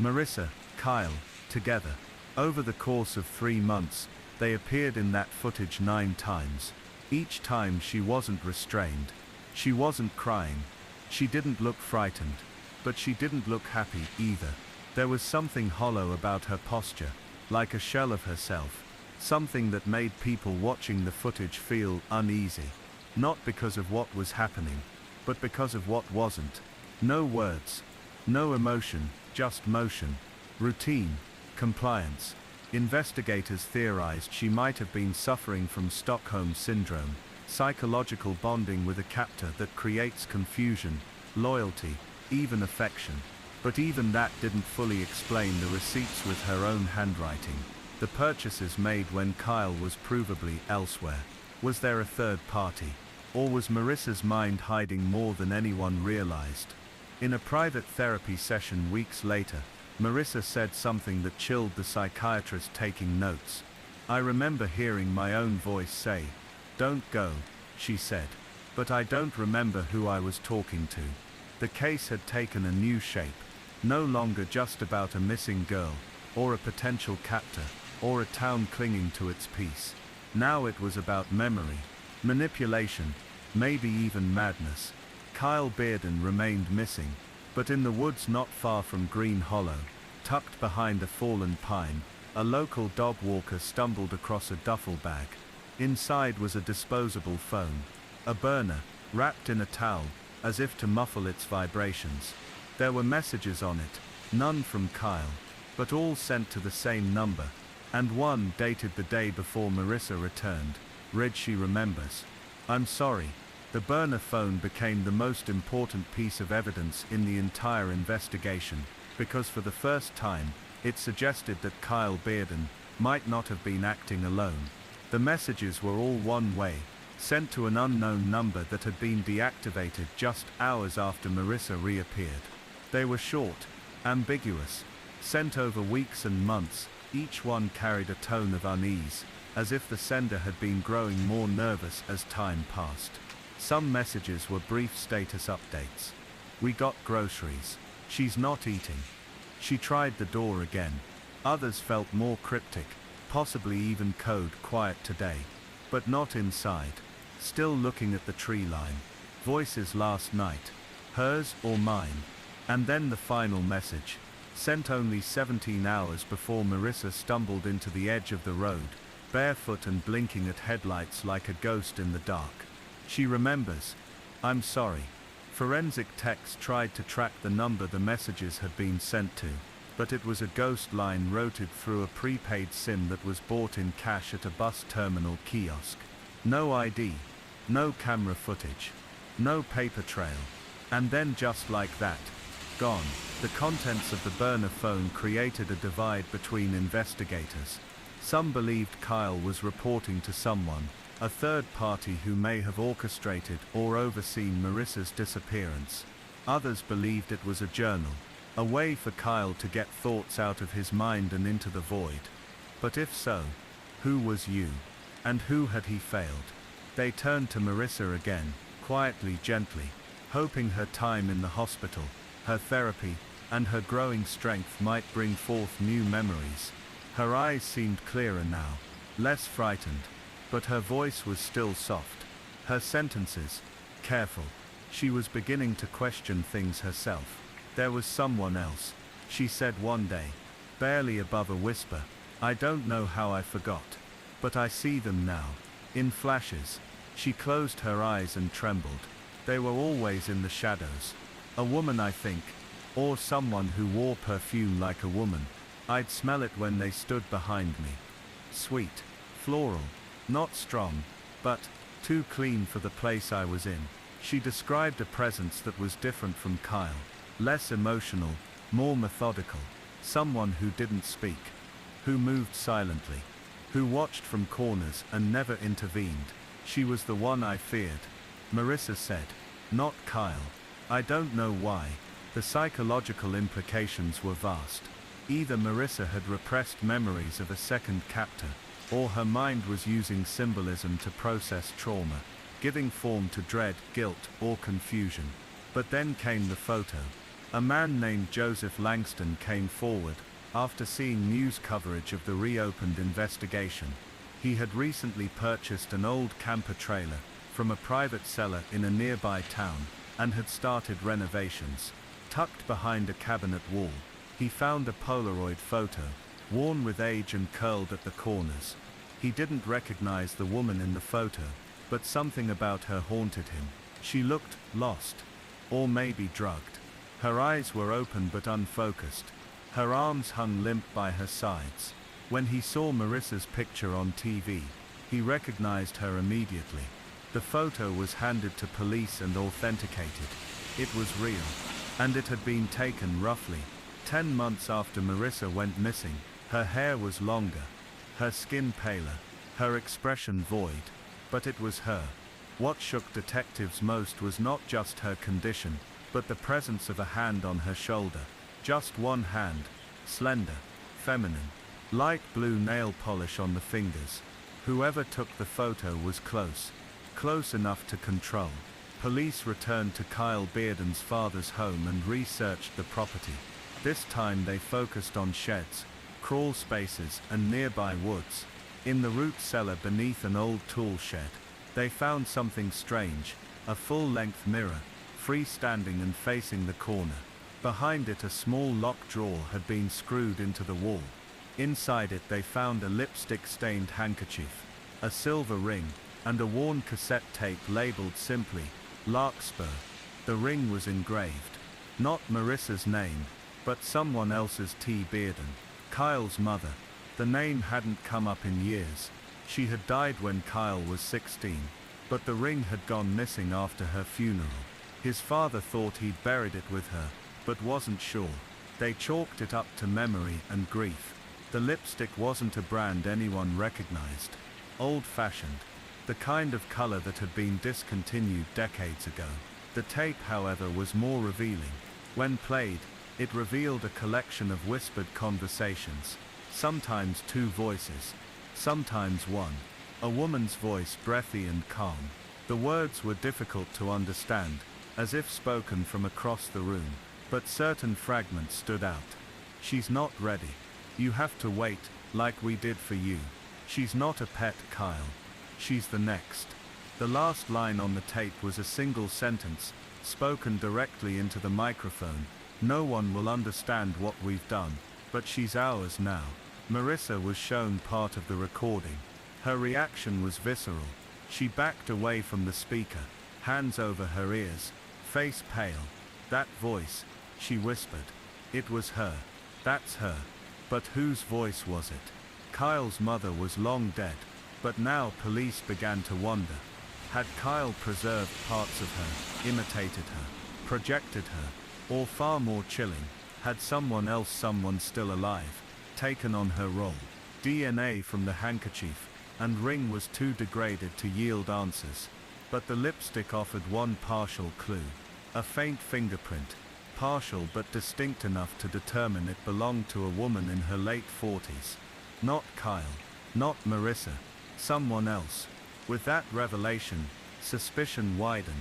Marissa, Kyle, together. Over the course of 3 months, they appeared in that footage 9 times. Each time she wasn't restrained. She wasn't crying. She didn't look frightened. But she didn't look happy either. There was something hollow about her posture, like a shell of herself. Something that made people watching the footage feel uneasy. Not because of what was happening, but because of what wasn't. No words. No emotion, just motion. Routine. Compliance. Investigators theorized she might have been suffering from Stockholm Syndrome, psychological bonding with a captor that creates confusion, loyalty, even affection. But even that didn't fully explain the receipts with her own handwriting, the purchases made when Kyle was provably elsewhere. Was there a third party? Or was Marissa's mind hiding more than anyone realized? In a private therapy session weeks later, Marissa said something that chilled the psychiatrist taking notes. I remember hearing my own voice say, "Don't go," she said. But I don't remember who I was talking to. The case had taken a new shape. No longer just about a missing girl, or a potential captor, or a town clinging to its peace. Now it was about memory, manipulation, maybe even madness. Kyle Bearden remained missing, but in the woods not far from Green Hollow, tucked behind a fallen pine, a local dog walker stumbled across a duffel bag. Inside was a disposable phone, a burner, wrapped in a towel, as if to muffle its vibrations. There were messages on it, none from Kyle, but all sent to the same number, and one dated the day before Marissa returned. Read, she remembers. I'm sorry. The burner phone became the most important piece of evidence in the entire investigation, because for the first time, it suggested that Kyle Bearden might not have been acting alone. The messages were all one way, sent to an unknown number that had been deactivated just hours after Marissa reappeared. They were short, ambiguous, sent over weeks and months. Each one carried a tone of unease, as if the sender had been growing more nervous as time passed. Some messages were brief status updates. We got groceries. She's not eating. She tried the door again. Others felt more cryptic, possibly even code, quiet today. But not inside. Still looking at the tree line. Voices last night. Hers or mine? And then the final message, sent only 17 hours before Marissa stumbled into the edge of the road, barefoot and blinking at headlights like a ghost in the dark. She remembers. I'm sorry. Forensic techs tried to track the number the messages had been sent to, but it was a ghost line routed through a prepaid SIM that was bought in cash at a bus terminal kiosk. No ID, no camera footage, no paper trail. And then just like that, gone. The contents of the burner phone created a divide between investigators. Some believed Kyle was reporting to someone, a third party who may have orchestrated or overseen Marissa's disappearance. Others believed it was a journal, a way for Kyle to get thoughts out of his mind and into the void. But if so, who was you? And who had he failed? They turned to Marissa again, quietly, gently, hoping her time in the hospital, her therapy, and her growing strength might bring forth new memories. Her eyes seemed clearer now, less frightened. but her voice was still soft. Her sentences, careful. She was beginning to question things herself. There was someone else, she said one day, barely above a whisper. I don't know how I forgot. But I see them now. In flashes. She closed her eyes and trembled. They were always in the shadows. A woman, I think. Or someone who wore perfume like a woman. I'd smell it when they stood behind me. Sweet. Floral. Not strong. But too clean for the place I was in. She described a presence that was different from Kyle. Less emotional, more methodical. Someone who didn't speak. Who moved silently. Who watched from corners and never intervened. She was the one I feared. Marissa said. Not Kyle. I don't know why. The psychological implications were vast. Either Marissa had repressed memories of a second captor, or her mind was using symbolism to process trauma, giving form to dread, guilt, or confusion. But then came the photo. A man named Joseph Langston came forward, after seeing news coverage of the reopened investigation. He had recently purchased an old camper trailer from a private seller in a nearby town, and had started renovations. Tucked behind a cabinet wall, he found a Polaroid photo, worn with age and curled at the corners. He didn't recognize the woman in the photo, but something about her haunted him. She looked lost. Or maybe drugged. Her eyes were open but unfocused. Her arms hung limp by her sides. When he saw Marissa's picture on TV, he recognized her immediately. The photo was handed to police and authenticated. It was real. And it had been taken roughly 10 months after Marissa went missing. Her hair was longer, her skin paler, her expression void. But it was her. What shook detectives most was not just her condition, but the presence of a hand on her shoulder. Just one hand, slender, feminine, light blue nail polish on the fingers. Whoever took the photo was close enough to control. Police returned to Kyle Bearden's father's home and researched the property. This time they focused on sheds, crawl spaces, and nearby woods. In the root cellar beneath an old tool shed, they found something strange, a full-length mirror, freestanding and facing the corner. Behind it a small locked drawer had been screwed into the wall. Inside it they found a lipstick-stained handkerchief, a silver ring, and a worn cassette tape labeled simply, Larkspur. The ring was engraved. Not Marissa's name, but someone else's. T. Bearden, Kyle's mother. The name hadn't come up in years. She had died when Kyle was 16, but the ring had gone missing after her funeral. His father thought he'd buried it with her, but wasn't sure. They chalked it up to memory and grief. The lipstick wasn't a brand anyone recognized. Old-fashioned. The kind of color that had been discontinued decades ago. The tape, however, was more revealing. When played, it revealed a collection of whispered conversations. Sometimes two voices. Sometimes one. A woman's voice, breathy and calm. The words were difficult to understand, as if spoken from across the room. But certain fragments stood out. She's not ready. You have to wait, like we did for you. She's not a pet, Kyle. She's the next. The last line on the tape was a single sentence, spoken directly into the microphone. No one will understand what we've done, but she's ours now. Marissa was shown part of the recording. Her reaction was visceral. She backed away from the speaker, hands over her ears, face pale. That voice, she whispered. It was her. That's her. But whose voice was it? Kyle's mother was long dead. But now police began to wonder. Had Kyle preserved parts of her, imitated her, projected her, or far more chilling, had someone else, someone still alive, taken on her role? DNA from the handkerchief and ring was too degraded to yield answers. But the lipstick offered one partial clue. A faint fingerprint, partial but distinct enough to determine it belonged to a woman in her late 40s. Not Kyle. Not Marissa. Someone else. With that revelation, suspicion widened.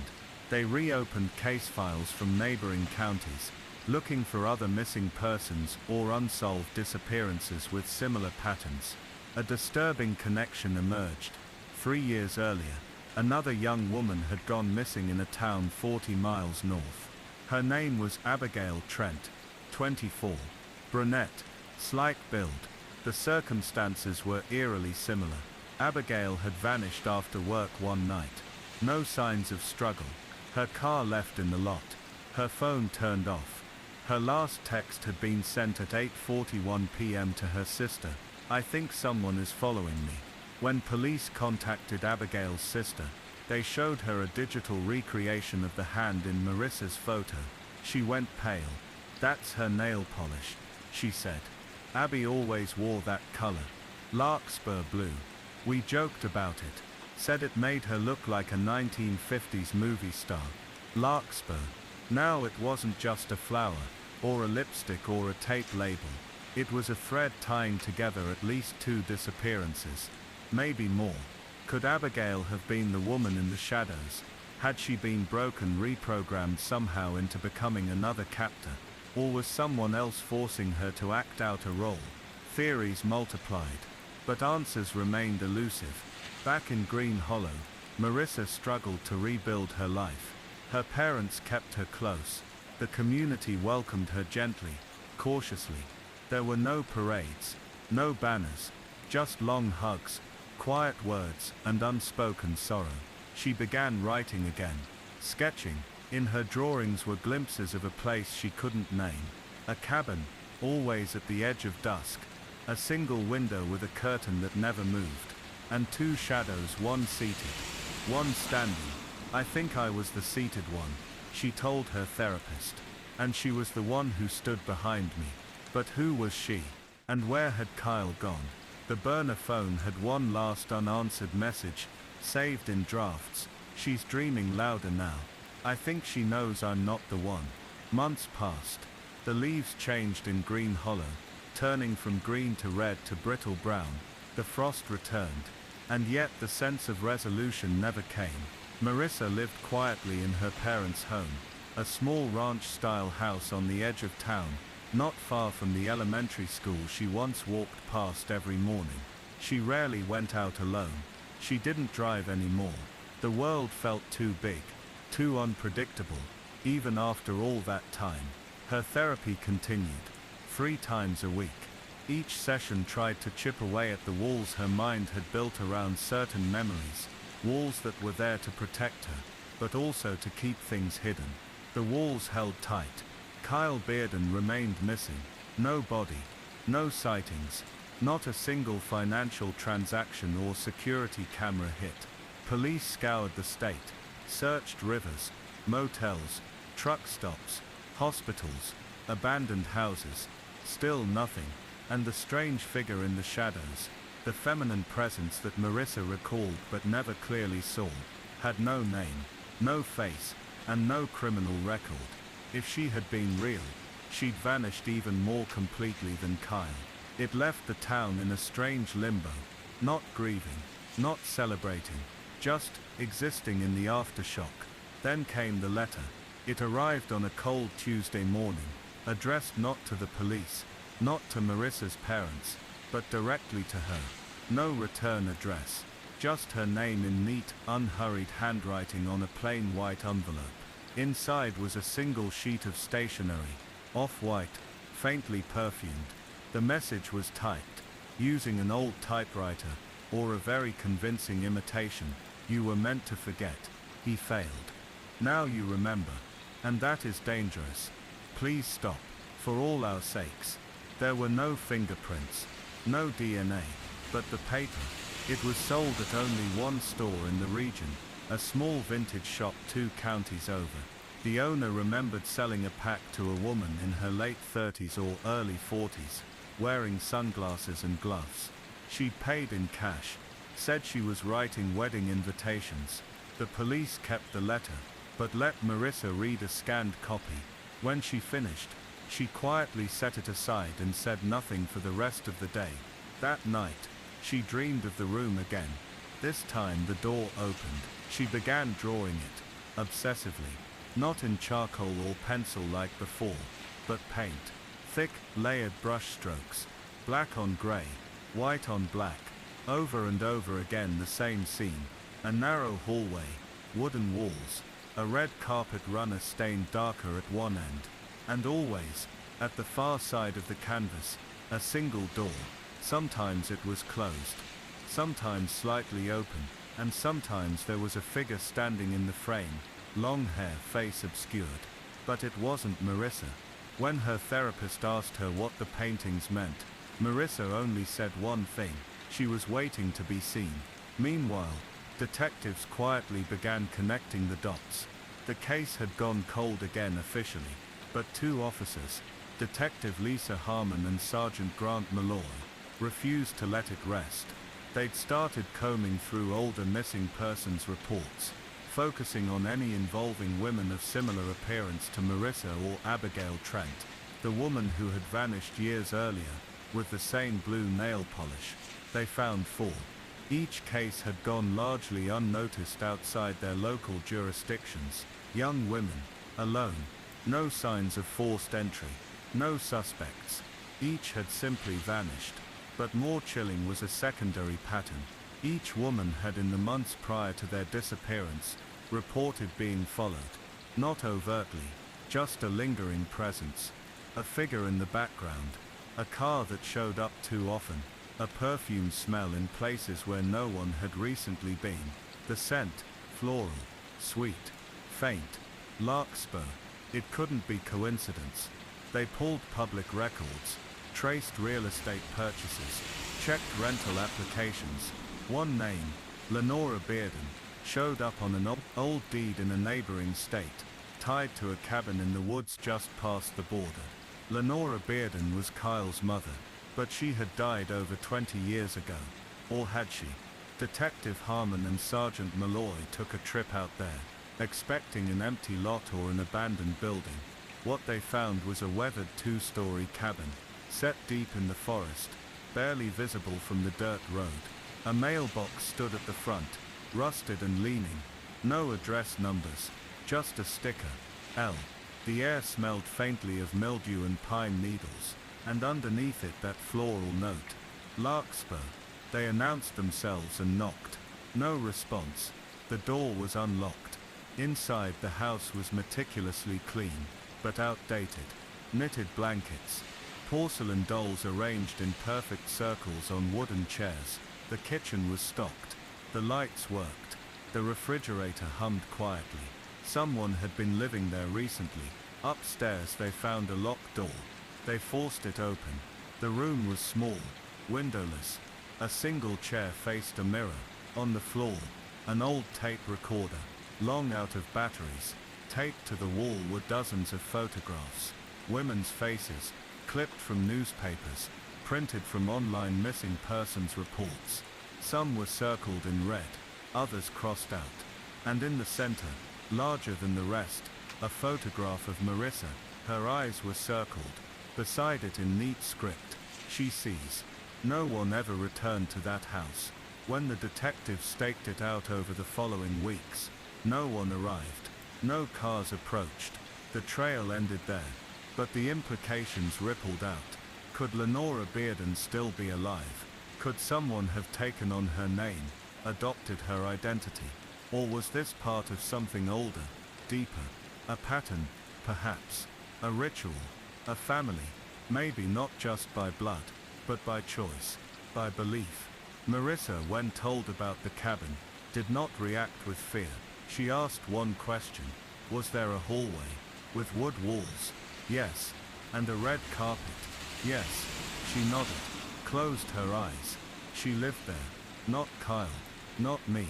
They reopened case files from neighboring counties, looking for other missing persons or unsolved disappearances with similar patterns. A disturbing connection emerged. 3 years earlier, another young woman had gone missing in a town 40 miles north. Her name was Abigail Trent, 24, brunette, slight build. The circumstances were eerily similar. Abigail had vanished after work one night. No signs of struggle. Her car left in the lot. Her phone turned off. Her last text had been sent at 8:41 p.m. to her sister. "I think someone is following me." When police contacted Abigail's sister, they showed her a digital recreation of the hand in Marissa's photo. She went pale. "That's her nail polish," she said. "Abby always wore that color. Larkspur blue. We joked about it. Said it made her look like a 1950s movie star. Larkspur. Now it wasn't just a flower, or a lipstick or a tape label. It was a thread tying together at least 2 disappearances. Maybe more. Could Abigail have been the woman in the shadows? Had she been broken, reprogrammed somehow into becoming another captor? Or was someone else forcing her to act out a role? Theories multiplied, but answers remained elusive. Back in Green Hollow, Marissa struggled to rebuild her life. Her parents kept her close. The community welcomed her gently, cautiously. There were no parades, no banners, just long hugs, quiet words, and unspoken sorrow. She began writing again, sketching. In her drawings were glimpses of a place she couldn't name. A cabin, always at the edge of dusk. A single window with a curtain that never moved. And 2 shadows, one seated, one standing. "I think I was the seated one," she told her therapist. "And she was the one who stood behind me." But who was she? And where had Kyle gone? The burner phone had one last unanswered message, saved in drafts. "She's dreaming louder now. I think she knows I'm not the one." Months passed. The leaves changed in Green Hollow, turning from green to red to brittle brown. The frost returned. And yet the sense of resolution never came. Marissa lived quietly in her parents' home, a small ranch-style house on the edge of town, not far from the elementary school she once walked past every morning. She rarely went out alone. She didn't drive anymore. The world felt too big, too unpredictable. Even after all that time, her therapy continued, 3 times a week. Each session tried to chip away at the walls her mind had built around certain memories, walls that were there to protect her, but also to keep things hidden. The walls held tight. Kyle Bearden remained missing. No body, no sightings, not a single financial transaction or security camera hit. Police scoured the state, searched rivers, motels, truck stops, hospitals, abandoned houses. Still nothing. And the strange figure in the shadows, the feminine presence that Marissa recalled but never clearly saw, had no name, no face, and no criminal record. If she had been real, she'd vanished even more completely than Kyle. It left the town in a strange limbo, not grieving, not celebrating, just existing in the aftershock. Then came the letter. It arrived on a cold Tuesday morning, addressed not to the police, not to Marissa's parents, but directly to her. No return address, just her name in neat, unhurried handwriting on a plain white envelope. Inside was a single sheet of stationery, off-white, faintly perfumed. The message was typed, using an old typewriter, or a very convincing imitation. "You were meant to forget. He failed. Now you remember. And that is dangerous. Please stop. For all our sakes." There were no fingerprints, no DNA, but the paper. It was sold at only one store in the region, a small vintage shop 2 counties over. The owner remembered selling a pack to a woman in her late 30s or early 40s, wearing sunglasses and gloves. She'd paid in cash, said she was writing wedding invitations. The police kept the letter, but let Marissa read a scanned copy. When she finished, she quietly set it aside and said nothing for the rest of the day. That night, she dreamed of the room again. This time the door opened. She began drawing it, obsessively. Not in charcoal or pencil like before, but paint. Thick, layered brush strokes. Black on gray, white on black. Over and over again the same scene. A narrow hallway, wooden walls, a red carpet runner stained darker at one end, and always, at the far side of the canvas, a single door. Sometimes it was closed, sometimes slightly open, and sometimes there was a figure standing in the frame, long hair, face obscured. But it wasn't Marissa. When her therapist asked her what the paintings meant, Marissa only said one thing: she was waiting to be seen. Meanwhile, detectives quietly began connecting the dots. The case had gone cold again officially, but two officers, Detective Lisa Harmon and Sergeant Grant Malloy, refused to let it rest. They'd started combing through older missing persons reports, focusing on any involving women of similar appearance to Marissa or Abigail Trent, the woman who had vanished years earlier, with the same blue nail polish. They found 4. Each case had gone largely unnoticed outside their local jurisdictions. Young women, alone, no signs of forced entry, no suspects. Each had simply vanished. But more chilling was a secondary pattern. Each woman had, in the months prior to their disappearance, reported being followed. Not overtly, just a lingering presence. A figure in the background. A car that showed up too often. A perfume smell in places where no one had recently been. The scent, floral, sweet, faint, larkspur. It couldn't be coincidence. They pulled public records, traced real estate purchases, checked rental applications. One name, Lenora Bearden, showed up on an old deed in a neighboring state, tied to a cabin in the woods just past the border. Lenora Bearden was Kyle's mother, but she had died over 20 years ago. Or had she? Detective Harmon and Sergeant Malloy took a trip out there, expecting an empty lot or an abandoned building. What they found was a weathered 2-story cabin, set deep in the forest, barely visible from the dirt road. A mailbox stood at the front, rusted and leaning. No address numbers, just a sticker, L. The air smelled faintly of mildew and pine needles, and underneath it that floral note, larkspur. They announced themselves and knocked. No response. The door was unlocked. Inside, the house was meticulously clean, but outdated. Knitted blankets, porcelain dolls arranged in perfect circles on wooden chairs. The kitchen was stocked. The lights worked. The refrigerator hummed quietly. Someone had been living there recently. Upstairs they found a locked door. They forced it open. The room was small, windowless. A single chair faced a mirror. On the floor, an old tape recorder, long out of batteries. Taped to the wall were dozens of photographs. Women's faces, clipped from newspapers, printed from online missing persons reports. Some were circled in red, others crossed out. And in the center, larger than the rest, a photograph of Marissa. Her eyes were circled. Beside it in neat script, she sees. No one ever returned to that house. When the detectives staked it out over the following weeks, no one arrived. No cars approached. The trail ended there. But the implications rippled out. Could Lenora Bearden still be alive? Could someone have taken on her name, adopted her identity? Or was this part of something older, deeper? A pattern, perhaps. A ritual. A family. Maybe not just by blood, but by choice, by belief. Marissa, when told about the cabin, did not react with fear. She asked one question. Was there a hallway? With wood walls? Yes. And a red carpet? Yes. She nodded, closed her eyes. She lived there. Not Kyle. Not me.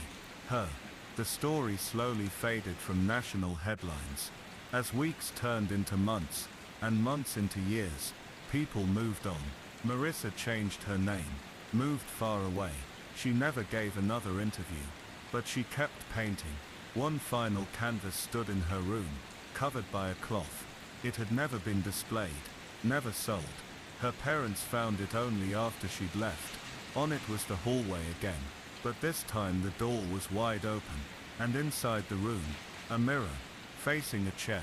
Her. The story slowly faded from national headlines. As weeks turned into months, and months into years, people moved on. Marissa changed her name, moved far away. She never gave another interview, but she kept painting. One final canvas stood in her room, covered by a cloth. It had never been displayed, never sold. Her parents found it only after she'd left. On it was the hallway again, but this time the door was wide open, and inside the room, a mirror, facing a chair,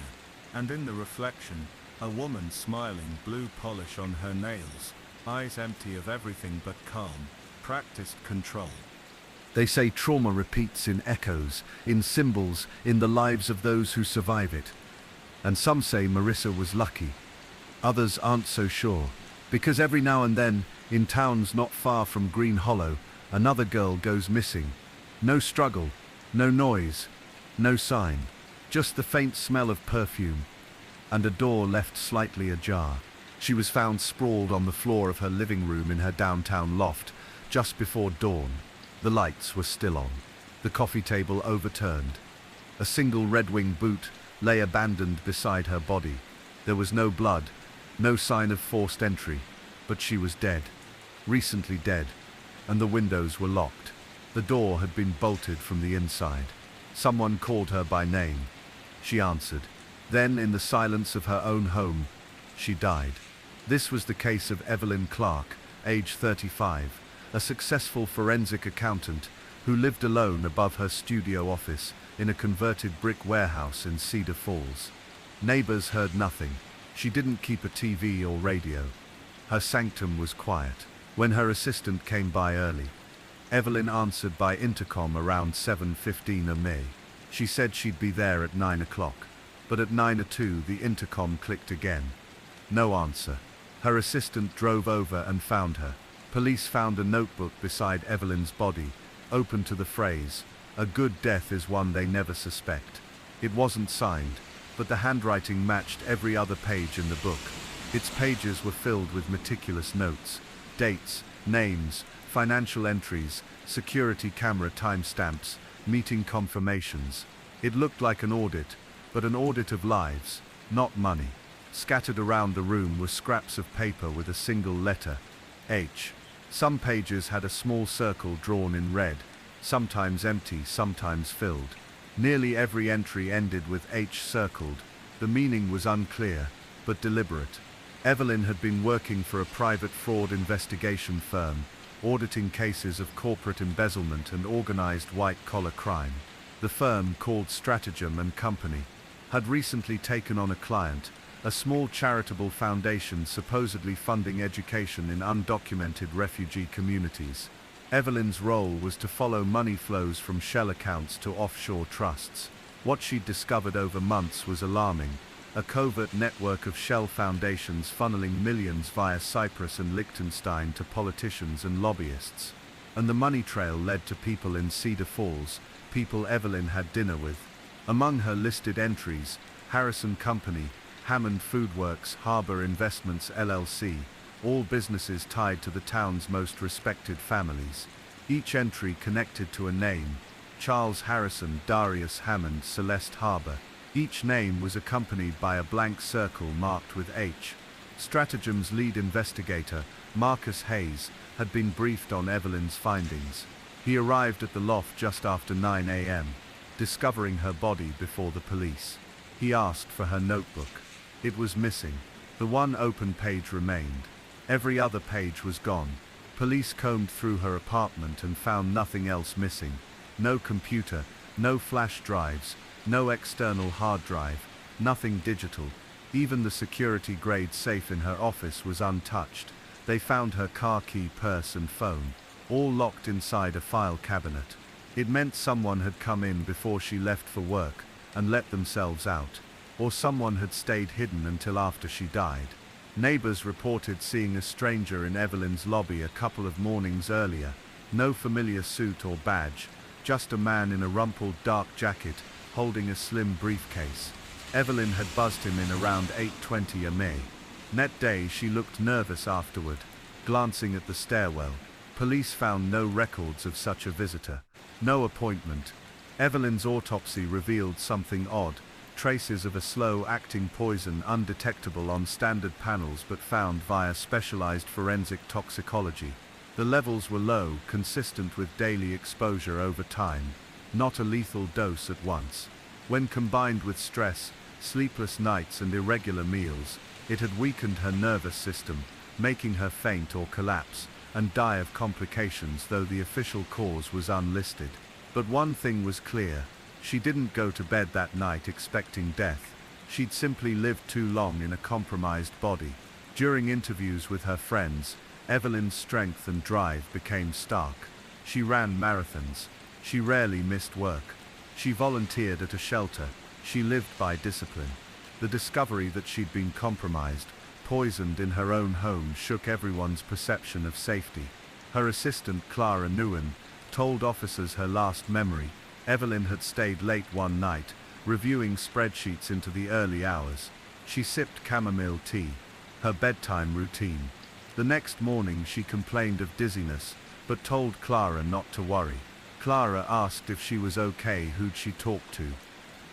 and in the reflection, a woman smiling, blue polish on her nails, eyes empty of everything but calm. practiced control. They say trauma repeats in echoes, in symbols, in the lives of those who survive it. And some say Marissa was lucky. Others aren't so sure, because every now and then, in towns not far from Green Hollow, another girl goes missing. No struggle, no noise, no sign, just the faint smell of perfume, and a door left slightly ajar. She was found sprawled on the floor of her living room in her downtown loft, just before dawn. The lights were still on, the coffee table overturned. A single Red Wing boot lay abandoned beside her body. There was no blood, no sign of forced entry, but she was dead, recently dead, and the windows were locked. The door had been bolted from the inside. Someone called her by name. She answered. Then, in the silence of her own home, she died. This was the case of Evelyn Clark, age 35, a successful forensic accountant who lived alone above her studio office in a converted brick warehouse in Cedar Falls. Neighbors heard nothing. She didn't keep a TV or radio. Her sanctum was quiet. When her assistant came by early, Evelyn answered by intercom around 7:15 am. She said she'd be there at 9 o'clock, but at 9:02 the intercom clicked again. No answer. Her assistant drove over and found her. Police found a notebook beside Evelyn's body, open to the phrase, "A good death is one they never suspect." It wasn't signed, but the handwriting matched every other page in the book. Its pages were filled with meticulous notes, dates, names, financial entries, security camera timestamps, meeting confirmations. It looked like an audit, but an audit of lives, not money. Scattered around the room were scraps of paper with a single letter, H. Some pages had a small circle drawn in red, sometimes empty, sometimes filled. Nearly every entry ended with H circled. The meaning was unclear, but deliberate. Evelyn had been working for a private fraud investigation firm, auditing cases of corporate embezzlement and organized white-collar crime. The firm, called Stratagem and Company, had recently taken on a client, a small charitable foundation supposedly funding education in undocumented refugee communities. Evelyn's role was to follow money flows from shell accounts to offshore trusts. What she'd discovered over months was alarming: a covert network of shell foundations funneling millions via Cyprus and Liechtenstein to politicians and lobbyists. And the money trail led to people in Cedar Falls, people Evelyn had dinner with. Among her listed entries, Harrison Company, Hammond Foodworks, Harbor Investments LLC, all businesses tied to the town's most respected families. Each entry connected to a name: Charles Harrison, Darius Hammond, Celeste Harbor. Each name was accompanied by a blank circle marked with H. Stratagem's lead investigator, Marcus Hayes, had been briefed on Evelyn's findings. He arrived at the loft just after 9 a.m., discovering her body before the police. He asked for her notebook. It was missing. The one open page remained. Every other page was gone. Police combed through her apartment and found nothing else missing. No computer, no flash drives, no external hard drive, nothing digital. Even the security-grade safe in her office was untouched. They found her car key, purse and phone, all locked inside a file cabinet. It meant someone had come in before she left for work and let themselves out, or someone had stayed hidden until after she died. Neighbors reported seeing a stranger in Evelyn's lobby a couple of mornings earlier. No familiar suit or badge, just a man in a rumpled dark jacket holding a slim briefcase. Evelyn had buzzed him in around 8:20 am. That day she looked nervous afterward, glancing at the stairwell. Police found no records of such a visitor, no appointment. Evelyn's autopsy revealed something odd: traces of a slow-acting poison undetectable on standard panels but found via specialized forensic toxicology. The levels were low, consistent with daily exposure over time, not a lethal dose at once. When combined with stress, sleepless nights and irregular meals, it had weakened her nervous system, making her faint or collapse and die of complications, though the official cause was unlisted. But one thing was clear: she didn't go to bed that night expecting death. She'd simply lived too long in a compromised body. During interviews with her friends, Evelyn's strength and drive became stark. She ran marathons. She rarely missed work. She volunteered at a shelter. She lived by discipline. The discovery that she'd been compromised, poisoned in her own home, shook everyone's perception of safety. Her assistant, Clara Nguyen, told officers her last memory. Evelyn had stayed late one night, reviewing spreadsheets into the early hours. She sipped chamomile tea, her bedtime routine. The next morning she complained of dizziness, but told Clara not to worry. Clara asked if she was okay. Who'd she talk to?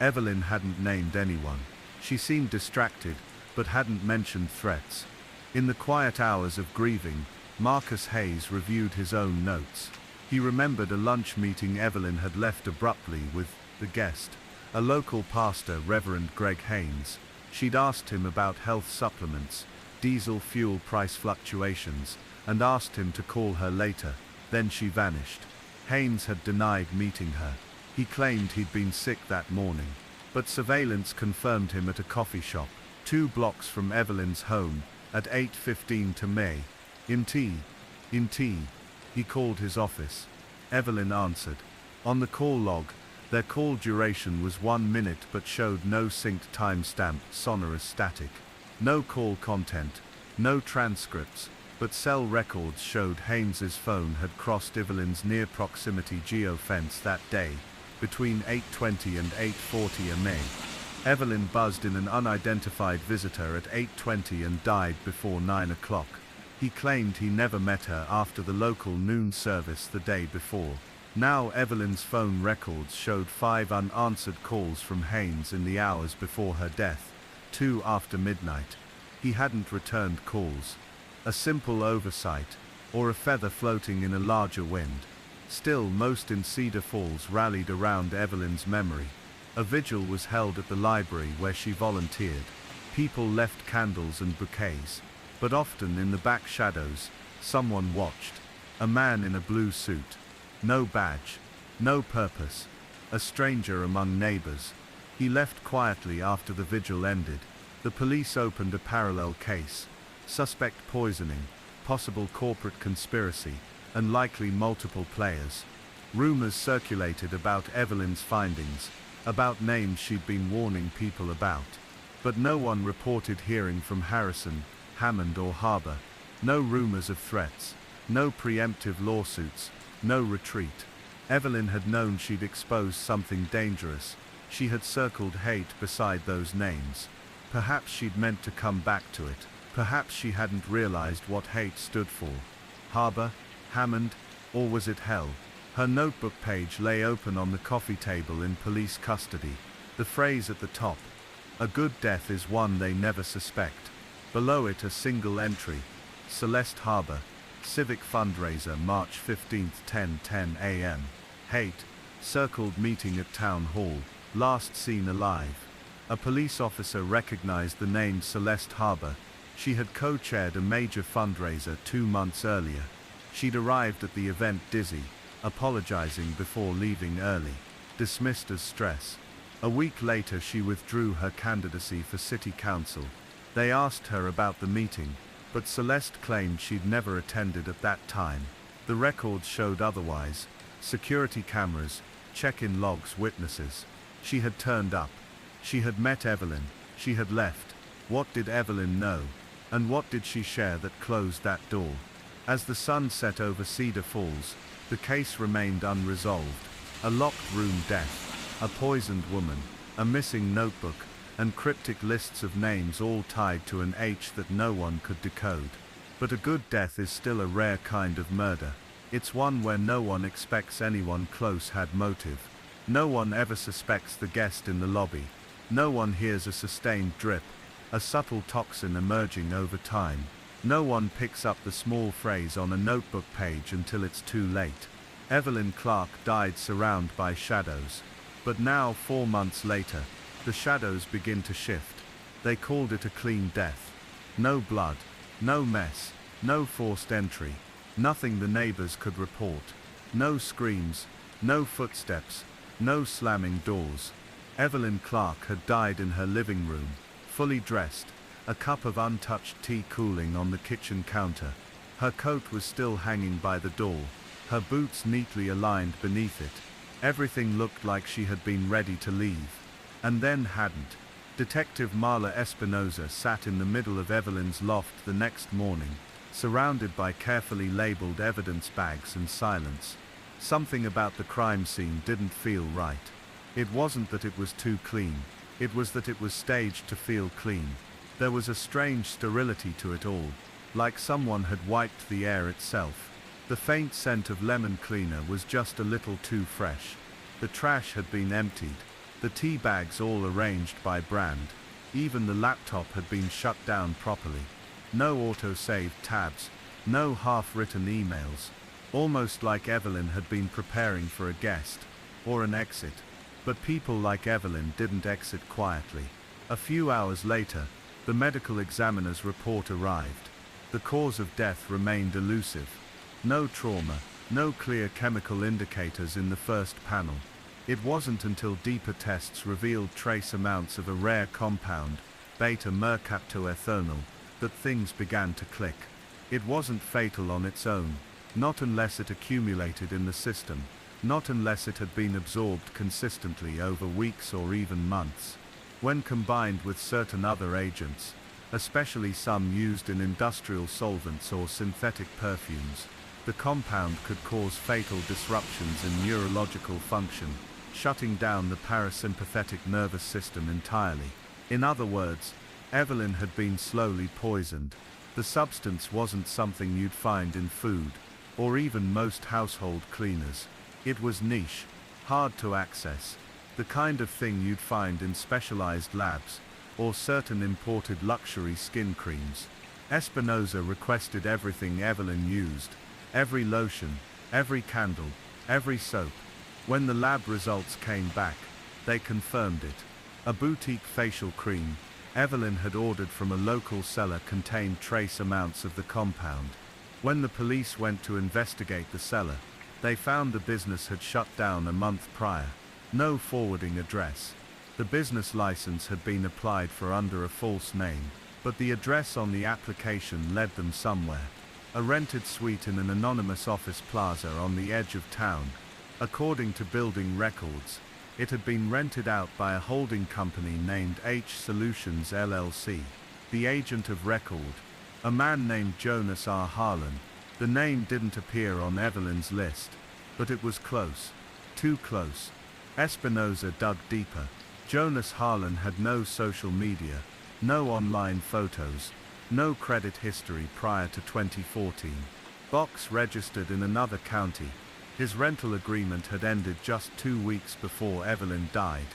Evelyn hadn't named anyone. She seemed distracted, but hadn't mentioned threats. In the quiet hours of grieving, Marcus Hayes reviewed his own notes. He remembered a lunch meeting Evelyn had left abruptly with the guest, a local pastor, Reverend Greg Haynes. She'd asked him about health supplements, diesel fuel price fluctuations, and asked him to call her later. Then she vanished. Haynes had denied meeting her. He claimed he'd been sick that morning, but surveillance confirmed him at a coffee shop, 2 blocks from Evelyn's home, at 8:15 to May. In tea. He called his office. Evelyn answered. On the call log, their call duration was 1 minute but showed no synced timestamp, sonorous static. No call content, no transcripts, but cell records showed Haynes's phone had crossed Evelyn's near proximity geofence that day, between 8:20 and 8:40 am. Evelyn buzzed in an unidentified visitor at 8:20 and died before 9 o'clock. He claimed he never met her after the local noon service the day before. Now Evelyn's phone records showed 5 unanswered calls from Haynes in the hours before her death, 2 after midnight. He hadn't returned calls. A simple oversight, or a feather floating in a larger wind. Still, most in Cedar Falls rallied around Evelyn's memory. A vigil was held at the library where she volunteered. People left candles and bouquets, but often in the back shadows, someone watched. A man in a blue suit. No badge, no purpose. A stranger among neighbors. He left quietly after the vigil ended. The police opened a parallel case. Suspect poisoning, possible corporate conspiracy, and likely multiple players. Rumors circulated about Evelyn's findings, about names she'd been warning people about. But no one reported hearing from Harrison, Hammond or Harbour. No rumors of threats, no preemptive lawsuits, no retreat. Evelyn had known she'd exposed something dangerous. She had circled hate beside those names. Perhaps she'd meant to come back to it. Perhaps she hadn't realized what hate stood for. Harbour, Hammond, or was it hell? Her notebook page lay open on the coffee table in police custody. The phrase at the top, "A good death is one they never suspect." Below it a single entry, Celeste Harbour, Civic Fundraiser, March 15, 10:10 a.m. Hate, circled meeting at Town Hall, last seen alive. A police officer recognized the name Celeste Harbour. She had co-chaired a major fundraiser 2 months earlier. She'd arrived at the event dizzy, apologizing before leaving early, dismissed as stress. A week later she withdrew her candidacy for city council. They asked her about the meeting, but Celeste claimed she'd never attended at that time. The records showed otherwise. Security cameras, check-in logs, witnesses. She had turned up. She had met Evelyn. She had left. What did Evelyn know? And what did she share that closed that door? As the sun set over Cedar Falls, the case remained unresolved. A locked room death, a poisoned woman, a missing notebook, and cryptic lists of names all tied to an H that no one could decode. But a good death is still a rare kind of murder. It's one where no one expects anyone close had motive. No one ever suspects the guest in the lobby. No one hears a sustained drip, a subtle toxin emerging over time. No one picks up the small phrase on a notebook page until it's too late. Evelyn Clark died surrounded by shadows. But now, 4 months later, the shadows begin to shift. They called it a clean death. No blood, no mess, no forced entry, nothing the neighbors could report. No screams, no footsteps, no slamming doors. Evelyn Clark had died in her living room, fully dressed, a cup of untouched tea cooling on the kitchen counter. Her coat was still hanging by the door, her boots neatly aligned beneath it. Everything looked like she had been ready to leave. And then hadn't. Detective Marla Espinosa sat in the middle of Evelyn's loft the next morning, surrounded by carefully labeled evidence bags and silence. Something about the crime scene didn't feel right. It wasn't that it was too clean, it was that it was staged to feel clean. There was a strange sterility to it all, like someone had wiped the air itself. The faint scent of lemon cleaner was just a little too fresh. The trash had been emptied, the tea bags all arranged by brand. Even the laptop had been shut down properly. No auto-saved tabs, no half-written emails. Almost like Evelyn had been preparing for a guest, or an exit. But people like Evelyn didn't exit quietly. A few hours later, the medical examiner's report arrived. The cause of death remained elusive. No trauma, no clear chemical indicators in the first panel. It wasn't until deeper tests revealed trace amounts of a rare compound, beta-mercaptoethanol, that things began to click. It wasn't fatal on its own, not unless it accumulated in the system, not unless it had been absorbed consistently over weeks or even months. When combined with certain other agents, especially some used in industrial solvents or synthetic perfumes, the compound could cause fatal disruptions in neurological function, shutting down the parasympathetic nervous system entirely. In other words, Evelyn had been slowly poisoned. The substance wasn't something you'd find in food, or even most household cleaners. It was niche, hard to access, the kind of thing you'd find in specialized labs, or certain imported luxury skin creams. Espinosa requested everything Evelyn used, every lotion, every candle, every soap. When the lab results came back, they confirmed it. A boutique facial cream Evelyn had ordered from a local seller contained trace amounts of the compound. When the police went to investigate the seller, they found the business had shut down a month prior. No forwarding address. The business license had been applied for under a false name, but the address on the application led them somewhere. A rented suite in an anonymous office plaza on the edge of town. According to building records, it had been rented out by a holding company named H Solutions LLC. The agent of record, a man named Jonas R. Harlan. The name didn't appear on Evelyn's list, but it was close. Too close. Espinosa dug deeper. Jonas Harlan had no social media, no online photos, no credit history prior to 2014. Box registered in another county. His rental agreement had ended just 2 weeks before Evelyn died.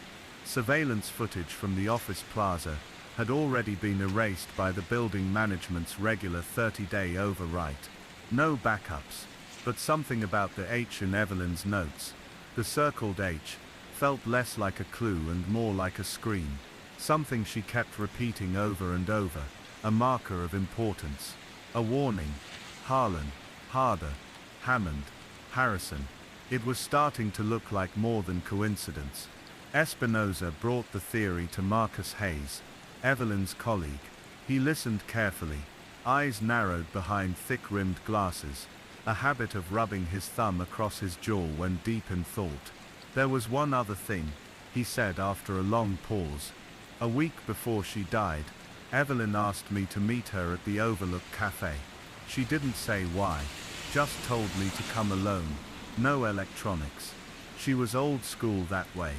Surveillance footage from the office plaza had already been erased by the building management's regular 30-day overwrite. No backups, but something about the H in Evelyn's notes, the circled H, felt less like a clue and more like a scream. Something she kept repeating over and over, a marker of importance. A warning. Harlan, Harder, Hammond, Harrison. It was starting to look like more than coincidence. Espinosa brought the theory to Marcus Hayes, Evelyn's colleague. He listened carefully, eyes narrowed behind thick-rimmed glasses, a habit of rubbing his thumb across his jaw when deep in thought. There was one other thing, he said after a long pause. A week before she died, Evelyn asked me to meet her at the Overlook Cafe. She didn't say why, just told me to come alone, no electronics. She was old school that way,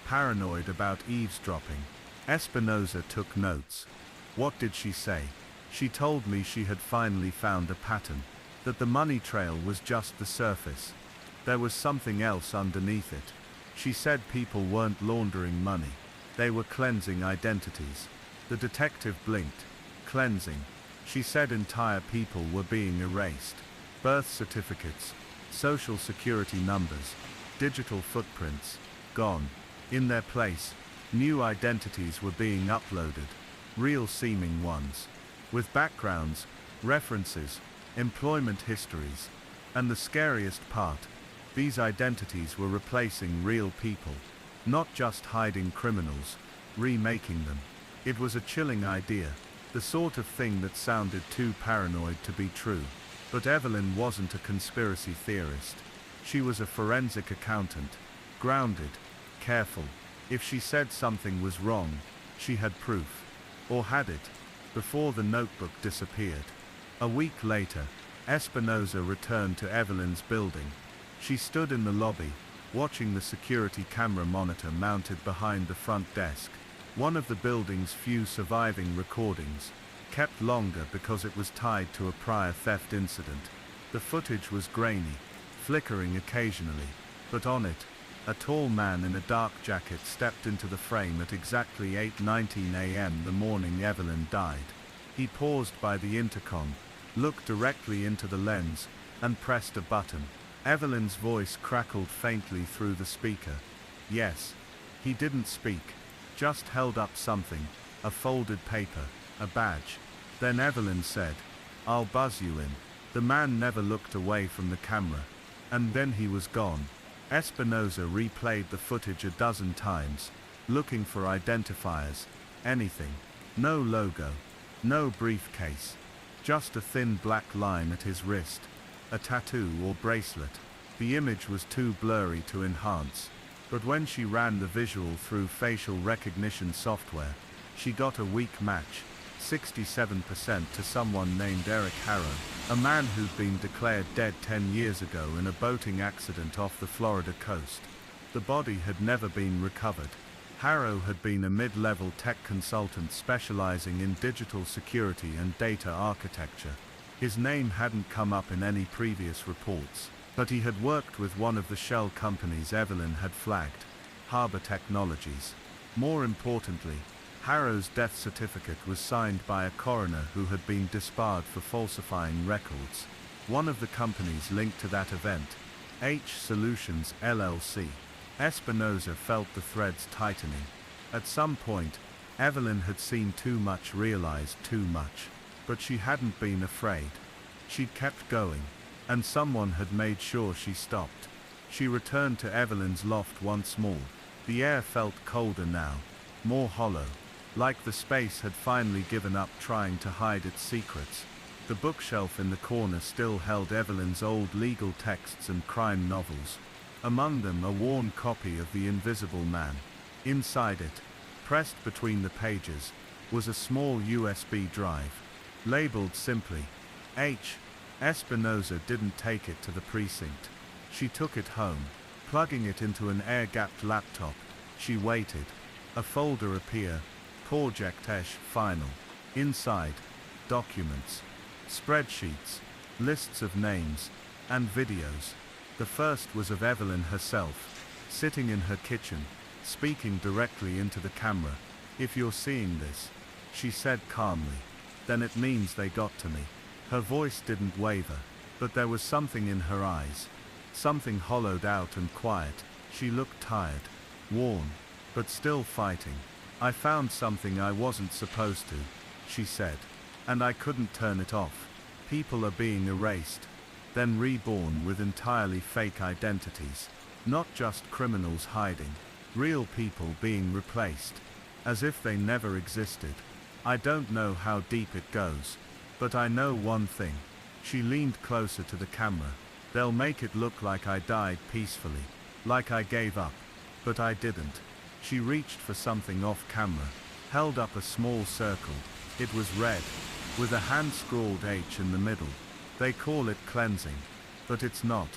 paranoid about eavesdropping. Espinosa took notes. What did she say? She told me she had finally found a pattern, that the money trail was just the surface. There was something else underneath it. She said people weren't laundering money. They were cleansing identities. The detective blinked. Cleansing. She said entire people were being erased. Birth certificates, social security numbers, digital footprints, gone. In their place, new identities were being uploaded, real-seeming ones, with backgrounds, references, employment histories, and the scariest part, these identities were replacing real people, not just hiding criminals, remaking them. It was a chilling idea, the sort of thing that sounded too paranoid to be true. But Evelyn wasn't a conspiracy theorist. She was a forensic accountant, grounded, careful. If she said something was wrong, she had proof. Or had it, before the notebook disappeared. A week later, Espinosa returned to Evelyn's building. She stood in the lobby, watching the security camera monitor mounted behind the front desk. One of the building's few surviving recordings, kept longer because it was tied to a prior theft incident. The footage was grainy, flickering occasionally, but on it, a tall man in a dark jacket stepped into the frame at exactly 8:19 a.m. the morning Evelyn died. He paused by the intercom, looked directly into the lens, and pressed a button. Evelyn's voice crackled faintly through the speaker. Yes. He didn't speak, just held up something, a folded paper, a badge. Then Evelyn said, "I'll buzz you in." The man never looked away from the camera. And then he was gone. Espinosa replayed the footage a dozen times, looking for identifiers, anything. No logo, no briefcase, just a thin black line at his wrist, a tattoo or bracelet. The image was too blurry to enhance, but when she ran the visual through facial recognition software, she got a weak match, 67% to someone named Eric Harrow, a man who'd been declared dead 10 years ago in a boating accident off the Florida coast. The body had never been recovered. Harrow had been a mid-level tech consultant specializing in digital security and data architecture. His name hadn't come up in any previous reports, but he had worked with one of the shell companies Evelyn had flagged, Harbor Technologies. More importantly, Harrow's death certificate was signed by a coroner who had been disbarred for falsifying records. One of the companies linked to that event, H Solutions LLC. Espinosa felt the threads tightening. At some point, Evelyn had seen too much, realized too much. But she hadn't been afraid. She'd kept going, and someone had made sure she stopped. She returned to Evelyn's loft once more. The air felt colder now, more hollow, like the space had finally given up trying to hide its secrets. The bookshelf in the corner still held Evelyn's old legal texts and crime novels. Among them a worn copy of The Invisible Man. Inside it, pressed between the pages, was a small USB drive, labeled simply H. Espinosa didn't take it to the precinct. She took it home, plugging it into an air-gapped laptop. She waited. A folder appeared. Project Final. Inside, documents, spreadsheets, lists of names, and videos. The first was of Evelyn herself, sitting in her kitchen, speaking directly into the camera. "If you're seeing this," she said calmly, "then it means they got to me." Her voice didn't waver, but there was something in her eyes, something hollowed out and quiet. She looked tired, worn, but still fighting. "I found something I wasn't supposed to," she said, "and I couldn't turn it off. People are being erased, then reborn with entirely fake identities. Not just criminals hiding, real people being replaced, as if they never existed. I don't know how deep it goes, but I know one thing." She leaned closer to the camera. "They'll make it look like I died peacefully, like I gave up, but I didn't." She reached for something off camera, held up a small circle. It was red, with a hand-scrawled H in the middle. "They call it cleansing, but it's not.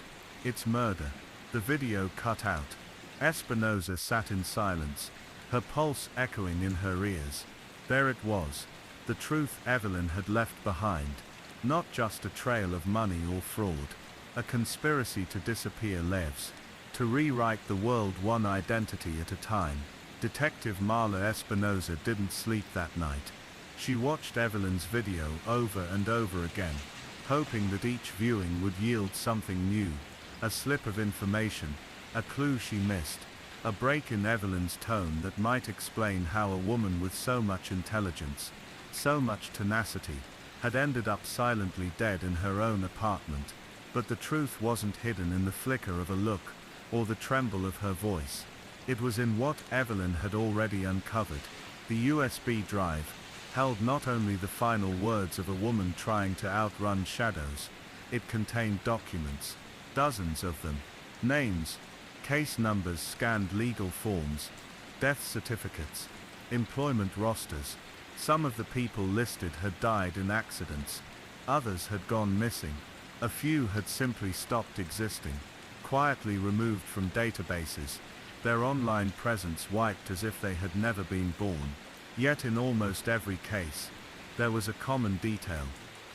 It's murder." The video cut out. Espinosa sat in silence, her pulse echoing in her ears. There it was, the truth Evelyn had left behind. Not just a trail of money or fraud, a conspiracy to disappear lives, to rewrite the world one identity at a time. Detective Marla Espinosa didn't sleep that night. She watched Evelyn's video over and over again, hoping that each viewing would yield something new, a slip of information, a clue she missed, a break in Evelyn's tone that might explain how a woman with so much intelligence, so much tenacity, had ended up silently dead in her own apartment. But the truth wasn't hidden in the flicker of a look, or the tremble of her voice. It was in what Evelyn had already uncovered. The USB drive held not only the final words of a woman trying to outrun shadows, It contained documents, dozens of them, names, case numbers, scanned legal forms, death certificates, employment rosters. Some of the people listed had died in accidents, others had gone missing, a few had simply stopped existing, quietly removed from databases, their online presence wiped as if they had never been born. Yet in almost every case, there was a common detail.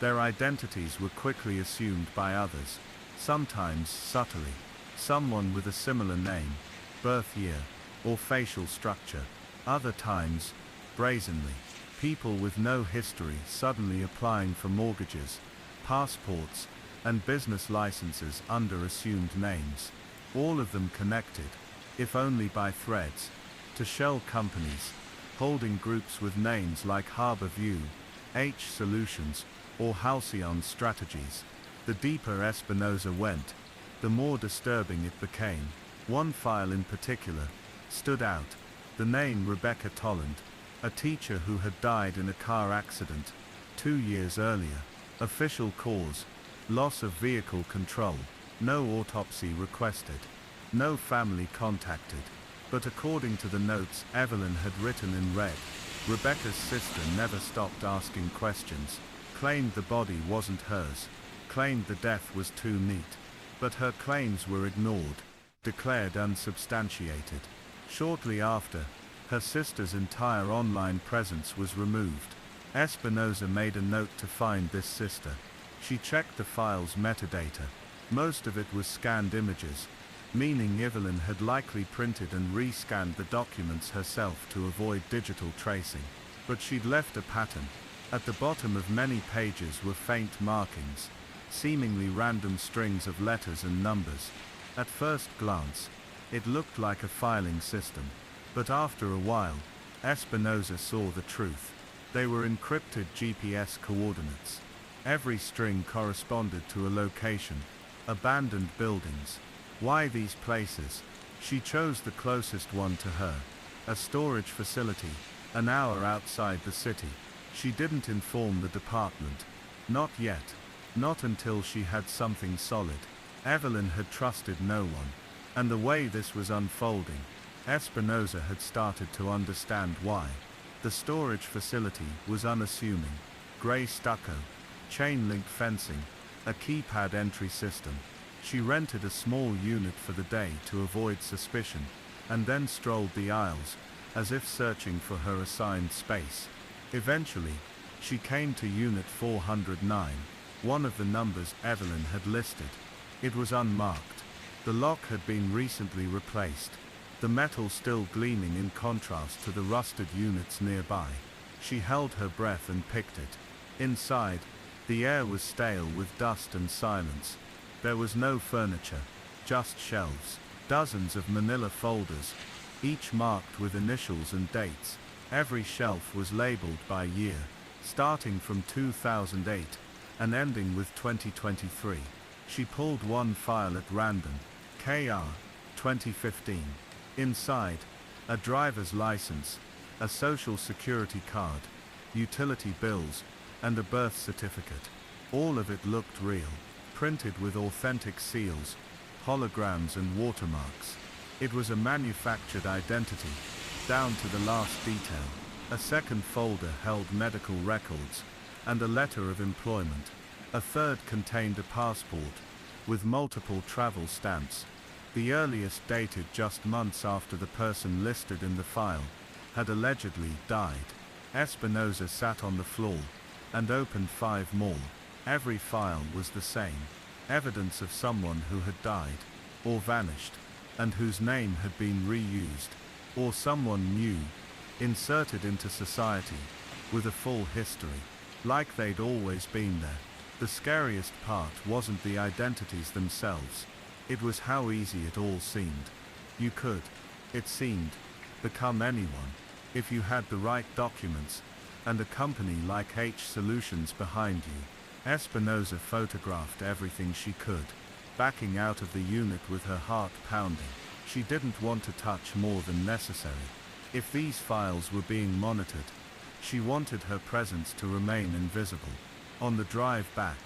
Their identities were quickly assumed by others, sometimes subtly. Someone with a similar name, birth year, or facial structure. Other times, brazenly. People with no history suddenly applying for mortgages, passports, and business licenses under assumed names. All of them connected, if only by threads, to shell companies, holding groups with names like Harbor View, H Solutions, or Halcyon Strategies. The deeper Espinosa went, the more disturbing it became. One file in particular stood out, the name Rebecca Tolland, a teacher who had died in a car accident 2 years earlier. Official cause, loss of vehicle control, no autopsy requested, no family contacted. But according to the notes Evelyn had written in red, Rebecca's sister never stopped asking questions, claimed the body wasn't hers, claimed the death was too neat. But her claims were ignored, declared unsubstantiated. Shortly after, her sister's entire online presence was removed. Espinosa made a note to find this sister. She checked the file's metadata. Most of it was scanned images, meaning Evelyn had likely printed and re-scanned the documents herself to avoid digital tracing. But she'd left a pattern. At the bottom of many pages were faint markings, seemingly random strings of letters and numbers. At first glance, it looked like a filing system. But after a while, Espinosa saw the truth. They were encrypted GPS coordinates. Every string corresponded to a location, abandoned buildings. Why these places? She chose the closest one to her, a storage facility, an hour outside the city. She didn't inform the department. Not yet. Not until she had something solid. Evelyn had trusted no one. And the way this was unfolding, Espinosa had started to understand why. The storage facility was unassuming. Grey stucco, chain-link fencing, a keypad entry system. She rented a small unit for the day to avoid suspicion, and then strolled the aisles, as if searching for her assigned space. Eventually, she came to Unit 409, one of the numbers Evelyn had listed. It was unmarked. The lock had been recently replaced, the metal still gleaming in contrast to the rusted units nearby. She held her breath and picked it. Inside, the air was stale with dust and silence. There was no furniture, just shelves, dozens of manila folders, each marked with initials and dates. Every shelf was labeled by year, starting from 2008 and ending with 2023. She pulled one file at random, KR 2015. Inside, a driver's license, a social security card, utility bills, and a birth certificate. All of it looked real, printed with authentic seals, holograms and watermarks. It was a manufactured identity, down to the last detail. A second folder held medical records, and a letter of employment. A third contained a passport, with multiple travel stamps. The earliest dated just months after the person listed in the file had allegedly died. Espinosa sat on the floor, and opened 5 more. Every file was the same. Evidence of someone who had died, or vanished, and whose name had been reused, or someone new, inserted into society, with a full history, like they'd always been there. The scariest part wasn't the identities themselves, it was how easy it all seemed. You could, it seemed, become anyone, if you had the right documents, and a company like H Solutions behind you. Espinosa photographed everything she could, backing out of the unit with her heart pounding. She didn't want to touch more than necessary. If these files were being monitored, she wanted her presence to remain invisible. On the drive back,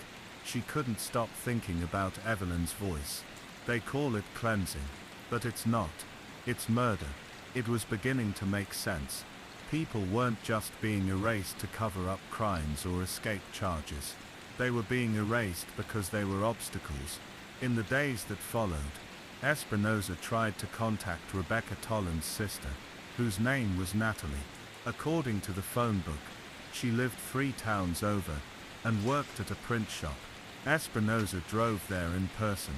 She couldn't stop thinking about Evelyn's voice. They call it cleansing. But it's not. It's murder. It was beginning to make sense. People weren't just being erased to cover up crimes or escape charges. They were being erased because they were obstacles. In the days that followed, Espinosa tried to contact Rebecca Tolan's sister, whose name was Natalie. According to the phone book, she lived 3 towns over, and worked at a print shop. Espinosa drove there in person,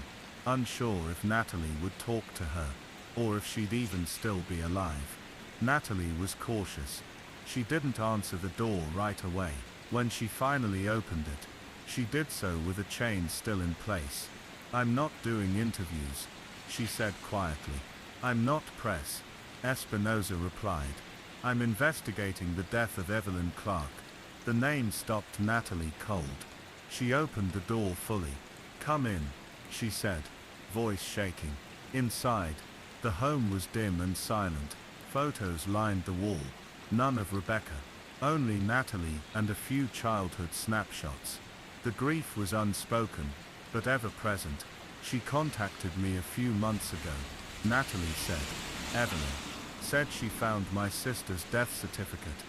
unsure if Natalie would talk to her, or if she'd even still be alive. Natalie was cautious. She didn't answer the door right away. When she finally opened it, she did so with a chain still in place. "I'm not doing interviews," she said quietly. "I'm not press," Espinosa replied. "I'm investigating the death of Evelyn Clark." The name stopped Natalie cold. She opened the door fully. "Come in," she said, voice shaking. Inside, the home was dim and silent. Photos lined the wall. None of Rebecca. Only Natalie and a few childhood snapshots. The grief was unspoken, but ever present. "She contacted me a few months ago," Natalie said. "Evelyn said she found my sister's death certificate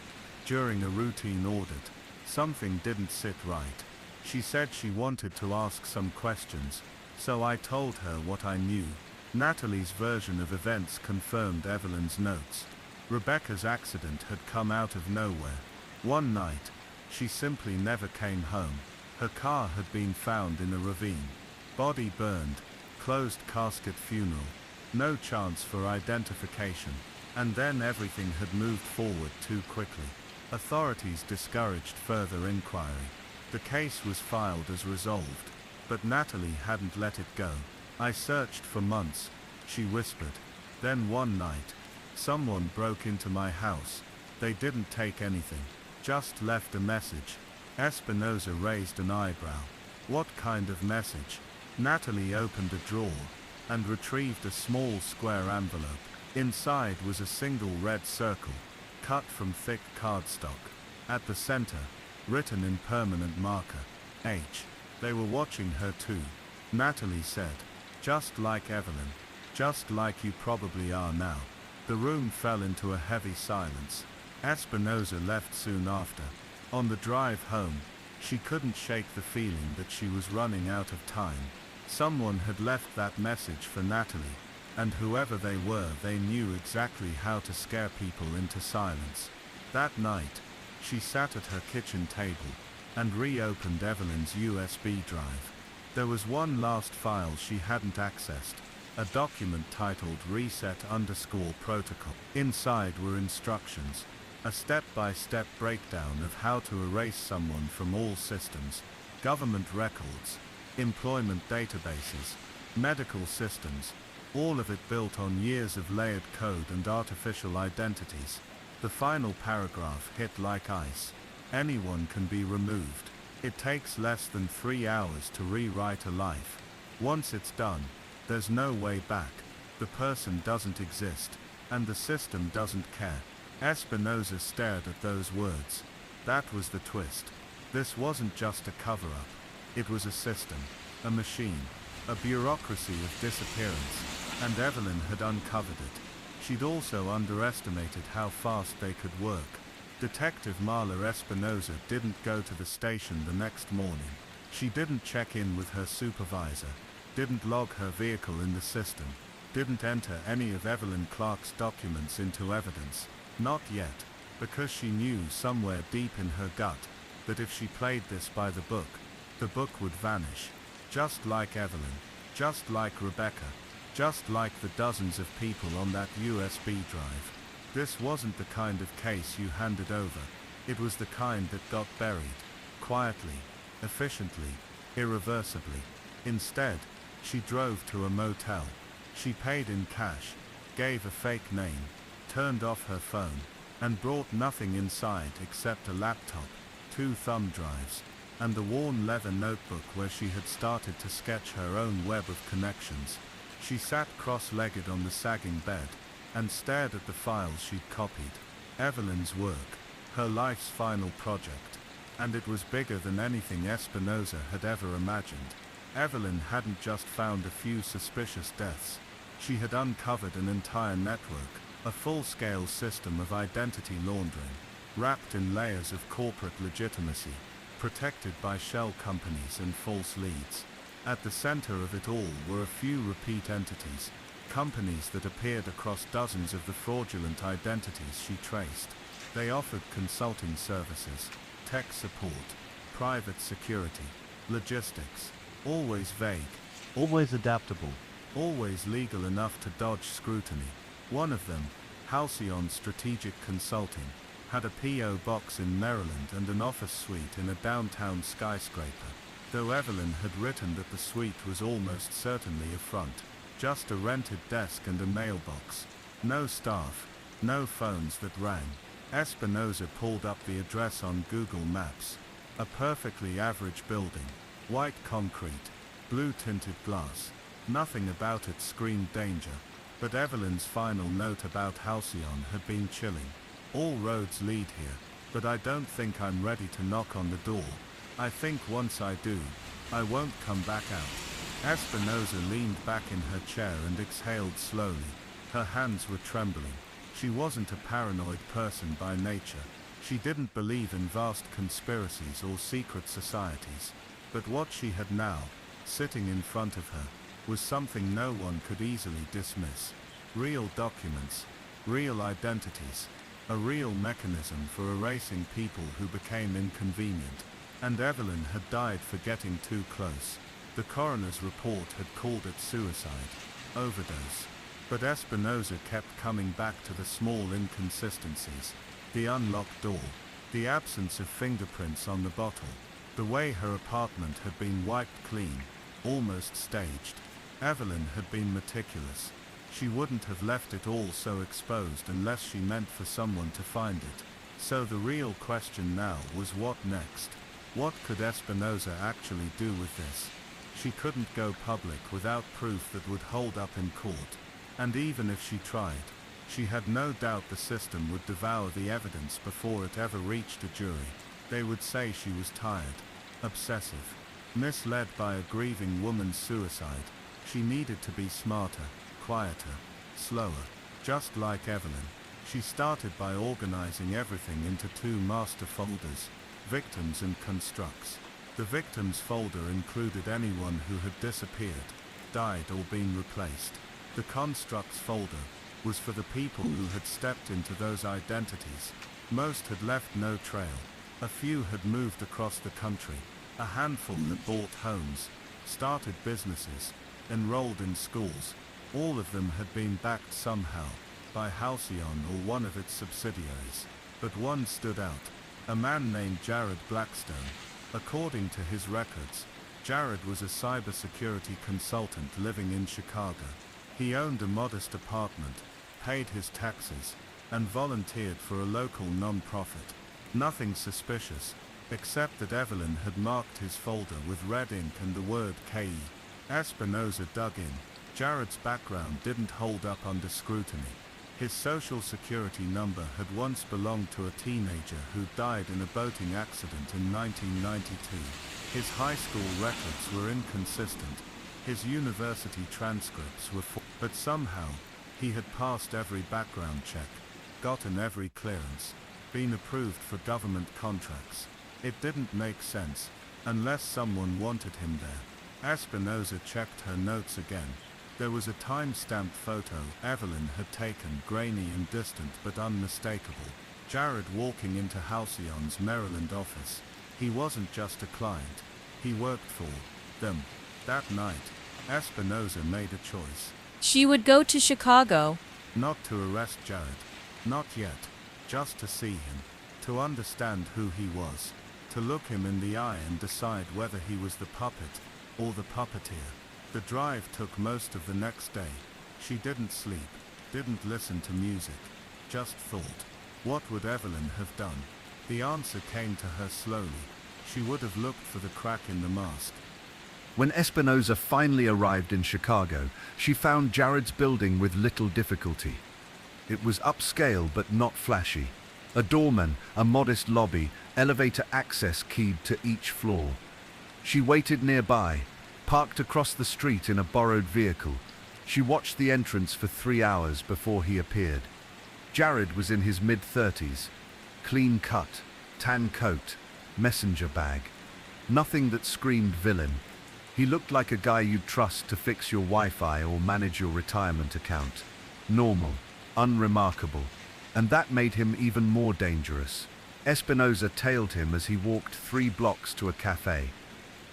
during a routine audit. Something didn't sit right. She said she wanted to ask some questions, so I told her what I knew." Natalie's version of events confirmed Evelyn's notes. Rebecca's accident had come out of nowhere. One night, she simply never came home. Her car had been found in a ravine. Body burned, closed casket funeral, no chance for identification. And then everything had moved forward too quickly. Authorities discouraged further inquiry. The case was filed as resolved, but Natalie hadn't let it go. "I searched for months," she whispered. "Then one night, someone broke into my house. They didn't take anything, just left a message." Espinosa raised an eyebrow. "What kind of message?" Natalie opened a drawer and retrieved a small square envelope. Inside was a single red circle, cut from thick cardstock. At the center, written in permanent marker, H. "They were watching her too," Natalie said. "Just like Evelyn. Just like you probably are now." The room fell into a heavy silence. Espinosa left soon after. On the drive home, she couldn't shake the feeling that she was running out of time. Someone had left that message for Natalie, and whoever they were, they knew exactly how to scare people into silence. That night, she sat at her kitchen table and reopened Evelyn's USB drive. There was one last file she hadn't accessed, a document titled Reset_Protocol. Inside were instructions, a step-by-step breakdown of how to erase someone from all systems, government records, employment databases, medical systems, all of it built on years of layered code and artificial identities. The final paragraph hit like ice. Anyone can be removed. It takes less than 3 hours to rewrite a life. Once it's done, there's no way back. The person doesn't exist, and the system doesn't care. Espinosa stared at those words. That was the twist. This wasn't just a cover-up. It was a system, a machine, a bureaucracy of disappearance, and Evelyn had uncovered it. She'd also underestimated how fast they could work. Detective Marla Espinosa didn't go to the station the next morning. She didn't check in with her supervisor, didn't log her vehicle in the system, didn't enter any of Evelyn Clark's documents into evidence. Not yet, because she knew somewhere deep in her gut that if she played this by the book would vanish. Just like Evelyn, just like Rebecca, just like the dozens of people on that USB drive. This wasn't the kind of case you handed over. It was the kind that got buried. Quietly, efficiently, irreversibly. Instead, she drove to a motel. She paid in cash, gave a fake name, turned off her phone, and brought nothing inside except a laptop, 2 thumb drives, and the worn leather notebook where she had started to sketch her own web of connections. She sat cross-legged on the sagging bed, and stared at the files she'd copied. Evelyn's work, her life's final project. and it was bigger than anything Espinosa had ever imagined. Evelyn hadn't just found a few suspicious deaths. She had uncovered an entire network, a full-scale system of identity laundering, wrapped in layers of corporate legitimacy, protected by shell companies and false leads. At the center of it all were a few repeat entities, companies that appeared across dozens of the fraudulent identities she traced. They offered consulting services, tech support, private security, logistics, always vague, Always adaptable. always legal enough to dodge scrutiny. One of them, Halcyon Strategic Consulting, had a P.O. box in Maryland and an office suite in a downtown skyscraper, though Evelyn had written that the suite was almost certainly a front. Just a rented desk and a mailbox. No staff, no phones that rang. Espinosa pulled up the address on Google Maps. A perfectly average building. White concrete, blue-tinted glass. Nothing about it screamed danger. But Evelyn's final note about Halcyon had been chilling. All roads lead here, but I don't think I'm ready to knock on the door. I think once I do, I won't come back out. Espinosa leaned back in her chair and exhaled slowly. Her hands were trembling. She wasn't a paranoid person by nature. She didn't believe in vast conspiracies or secret societies. But what she had now, sitting in front of her, was something no one could easily dismiss. Real documents, real identities, a real mechanism for erasing people who became inconvenient. And Evelyn had died for getting too close. The coroner's report had called it suicide, overdose. But Espinosa kept coming back to the small inconsistencies. The unlocked door, the absence of fingerprints on the bottle, the way her apartment had been wiped clean, almost staged. Evelyn had been meticulous. She wouldn't have left it all so exposed unless she meant for someone to find it. So the real question now was what next? What could Espinosa actually do with this? She couldn't go public without proof that would hold up in court. And even if she tried, she had no doubt the system would devour the evidence before it ever reached a jury. They would say she was tired, obsessive, misled by a grieving woman's suicide. She needed to be smarter, quieter, slower. Just like Evelyn, she started by organizing everything into two master folders, victims and constructs. The victims folder included anyone who had disappeared, died or been replaced. The constructs folder was for the people who had stepped into those identities. Most had left no trail. A few had moved across the country. A handful had bought homes, started businesses, enrolled in schools. All of them had been backed somehow, by Halcyon or one of its subsidiaries. But one stood out. A man named Jared Blackstone. According to his records, Jared was a cybersecurity consultant living in Chicago. He owned a modest apartment, paid his taxes, and volunteered for a local non-profit. Nothing suspicious, except that Evelyn had marked his folder with red ink and the word KE. Espinosa dug in. Jared's background didn't hold up under scrutiny. His social security number had once belonged to a teenager who died in a boating accident in 1992. His high school records were inconsistent. His university transcripts were but somehow, he had passed every background check, gotten every clearance, been approved for government contracts. It didn't make sense, unless someone wanted him there. Espinosa checked her notes again. There was a time-stamped photo Evelyn had taken, grainy and distant but unmistakable. Jared walking into Halcyon's Maryland office. He wasn't just a client. He worked for them. That night, Espinosa made a choice. She would go to Chicago. Not to arrest Jared. Not yet. Just to see him. To understand who he was. To look him in the eye and decide whether he was the puppet or the puppeteer. The drive took most of the next day. She didn't sleep, didn't listen to music, just thought. What would Evelyn have done? The answer came to her slowly. She would have looked for the crack in the mask. When Espinosa finally arrived in Chicago, she found Jared's building with little difficulty. It was upscale but not flashy. A doorman, a modest lobby, elevator access keyed to each floor. She waited nearby, parked across the street in a borrowed vehicle. She watched the entrance for 3 hours before he appeared. Jared was in his mid-30s, clean cut, tan coat, messenger bag. Nothing that screamed villain. He looked like a guy you'd trust to fix your Wi-Fi or manage your retirement account. Normal, unremarkable. And that made him even more dangerous. Espinosa tailed him as he walked 3 blocks to a cafe.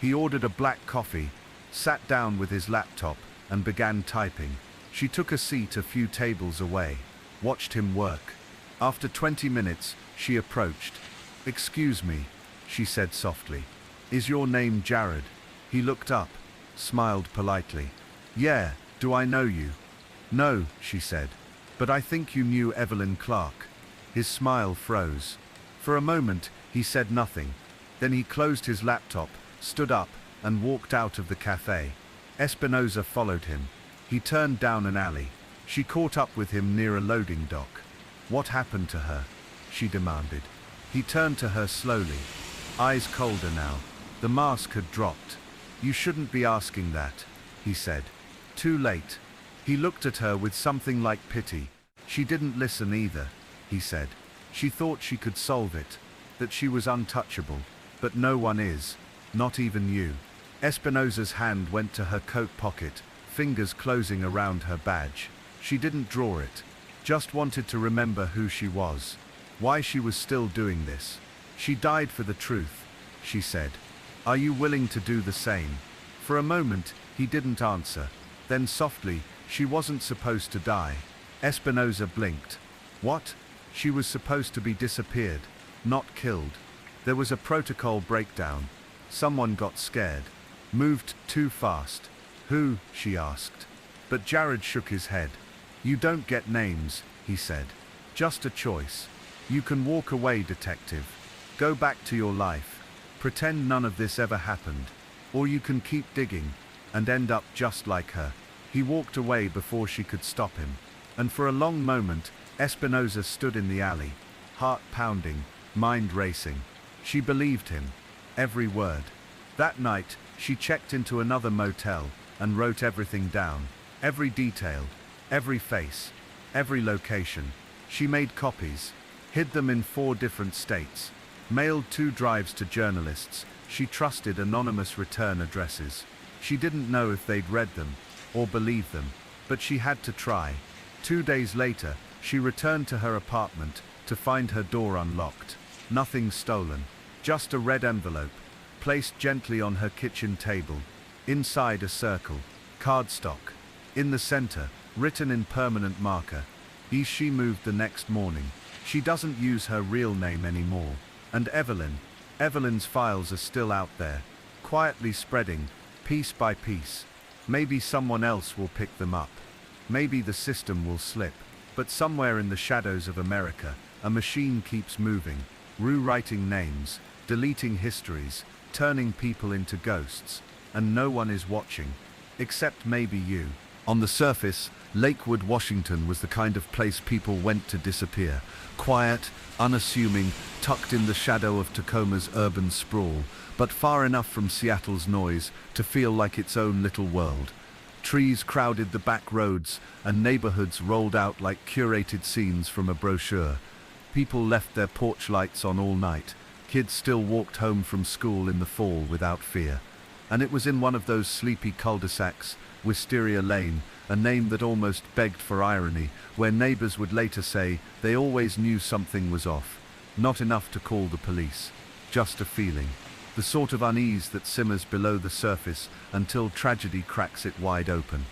He ordered a black coffee, sat down with his laptop, and began typing. She took a seat a few tables away, watched him work. After 20 minutes, she approached. "Excuse me," she said softly. "Is your name Jared?" He looked up, smiled politely. "Yeah, do I know you?" "No," she said. "But I think you knew Evelyn Clark." His smile froze. For a moment, he said nothing. Then he closed his laptop, stood up, and walked out of the cafe. Espinosa followed him. He turned down an alley. She caught up with him near a loading dock. "What happened to her?" she demanded. He turned to her slowly, eyes colder now. The mask had dropped. "You shouldn't be asking that," he said. "Too late." He looked at her with something like pity. "She didn't listen either," he said. "She thought she could solve it, that she was untouchable. But no one is, not even you." Espinosa's hand went to her coat pocket, fingers closing around her badge. She didn't draw it, just wanted to remember who she was, why she was still doing this. "She died for the truth," she said. "Are you willing to do the same?" For a moment, he didn't answer. Then softly, "She wasn't supposed to die." Espinosa blinked. "What?" "She was supposed to be disappeared, not killed. There was a protocol breakdown. Someone got scared. Moved too fast." "Who?" she asked. But Jared shook his head. "You don't get names," he said. "Just a choice. You can walk away, detective. Go back to your life. Pretend none of this ever happened. Or you can keep digging and end up just like her." He walked away before she could stop him. And for a long moment, Espinosa stood in the alley, heart pounding, mind racing. She believed him, every word. That night, she checked into another motel and wrote everything down, every detail, every face, every location. She made copies, hid them in 4 different states, mailed 2 drives to journalists she trusted, anonymous return addresses. She didn't know if they'd read them or believed them, but she had to try. 2 days later, she returned to her apartment to find her door unlocked. Nothing stolen, just a red envelope, placed gently on her kitchen table. Inside a circle, cardstock. In the center, written in permanent marker, she moved the next morning. She doesn't use her real name anymore. And Evelyn's files are still out there, quietly spreading, piece by piece. Maybe someone else will pick them up. Maybe the system will slip. But somewhere in the shadows of America, a machine keeps moving, rewriting names, deleting histories, turning people into ghosts. And no one is watching, except maybe you. On the surface, Lakewood, Washington was the kind of place people went to disappear. Quiet, unassuming, tucked in the shadow of Tacoma's urban sprawl, but far enough from Seattle's noise to feel like its own little world. Trees crowded the back roads, and neighborhoods rolled out like curated scenes from a brochure. People left their porch lights on all night. Kids still walked home from school in the fall without fear. And it was in one of those sleepy cul-de-sacs, Wisteria Lane, a name that almost begged for irony, where neighbors would later say they always knew something was off. Not enough to call the police. Just a feeling. The sort of unease that simmers below the surface until tragedy cracks it wide open.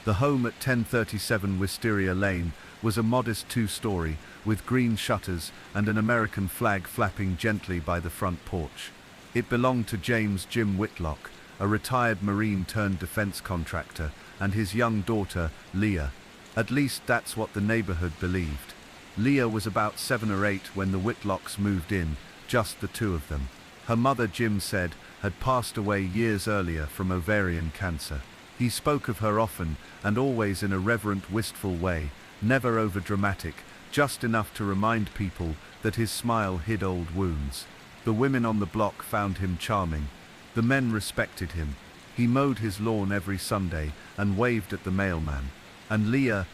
The home at 1037 Wisteria Lane was a modest 2-story, with green shutters and an American flag flapping gently by the front porch. It belonged to James Jim Whitlock, a retired Marine turned defense contractor, and his young daughter, Leah. At least that's what the neighborhood believed. Leah was about 7 or 8 when the Whitlocks moved in, just the 2 of them. Her mother, Jim said, had passed away years earlier from ovarian cancer. He spoke of her often, and always in a reverent, wistful way, never overdramatic, just enough to remind people that his smile hid old wounds. The women on the block found him charming. The men respected him. He mowed his lawn every Sunday and waved at the mailman. And Leah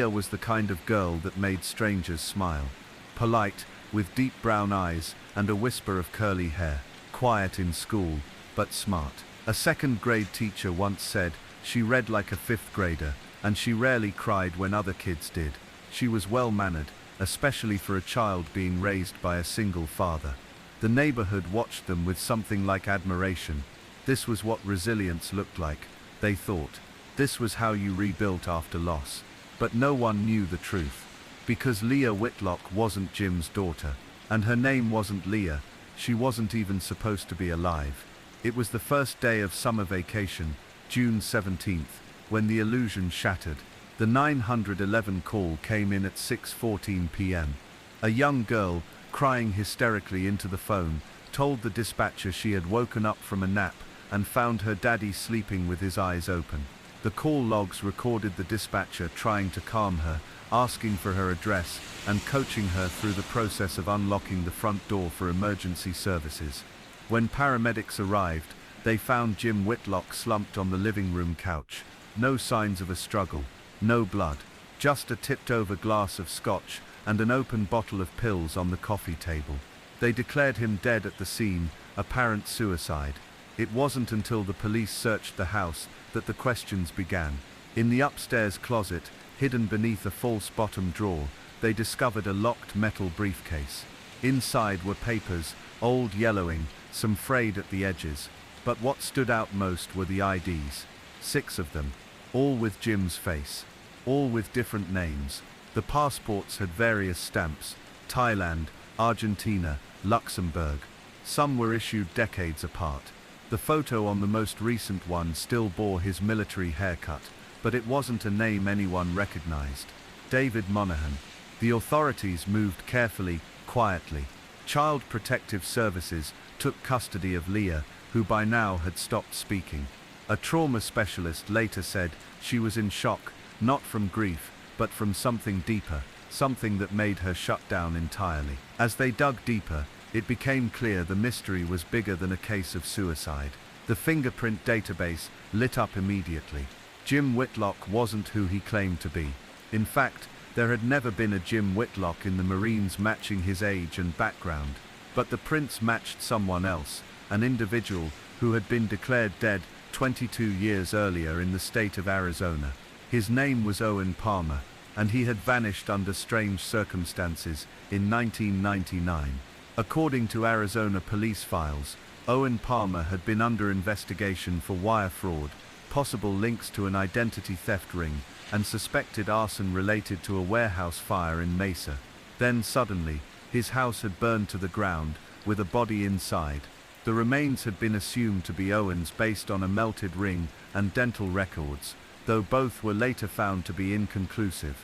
was the kind of girl that made strangers smile. Polite, with deep brown eyes and a whisper of curly hair. Quiet in school, but smart. A second-grade teacher once said she read like a fifth grader, and she rarely cried when other kids did. She was well-mannered, especially for a child being raised by a single father. The neighborhood watched them with something like admiration. This was what resilience looked like, they thought. This was how you rebuilt after loss. But no one knew the truth. Because Leah Whitlock wasn't Jim's daughter, and her name wasn't Leah, she wasn't even supposed to be alive. It was the first day of summer vacation, June 17th, when the illusion shattered. The 911 call came in at 6:14 p.m. A young girl, crying hysterically into the phone, told the dispatcher she had woken up from a nap and found her daddy sleeping with his eyes open. The call logs recorded the dispatcher trying to calm her, asking for her address, and coaching her through the process of unlocking the front door for emergency services. When paramedics arrived, they found Jim Whitlock slumped on the living room couch. No signs of a struggle, no blood, just a tipped-over glass of scotch and an open bottle of pills on the coffee table. They declared him dead at the scene, apparent suicide. It wasn't until the police searched the house that the questions began. In the upstairs closet, hidden beneath a false bottom drawer, they discovered a locked metal briefcase. Inside were papers, old yellowing, some frayed at the edges. But what stood out most were the IDs. 6 of them, all with Jim's face, all with different names. The passports had various stamps: Thailand, Argentina, Luxembourg. Some were issued decades apart. The photo on the most recent one still bore his military haircut, but it wasn't a name anyone recognized. David Monahan. The authorities moved carefully, quietly. Child Protective Services took custody of Leah, who by now had stopped speaking. A trauma specialist later said she was in shock, not from grief, but from something deeper, something that made her shut down entirely. As they dug deeper, it became clear the mystery was bigger than a case of suicide. The fingerprint database lit up immediately. Jim Whitlock wasn't who he claimed to be. In fact, there had never been a Jim Whitlock in the Marines matching his age and background. But the prints matched someone else, an individual who had been declared dead 22 years earlier in the state of Arizona. His name was Owen Palmer, and he had vanished under strange circumstances in 1999. According to Arizona police files, Owen Palmer had been under investigation for wire fraud, possible links to an identity theft ring, and suspected arson related to a warehouse fire in Mesa. Then suddenly, his house had burned to the ground, with a body inside. The remains had been assumed to be Owen's based on a melted ring and dental records, though both were later found to be inconclusive.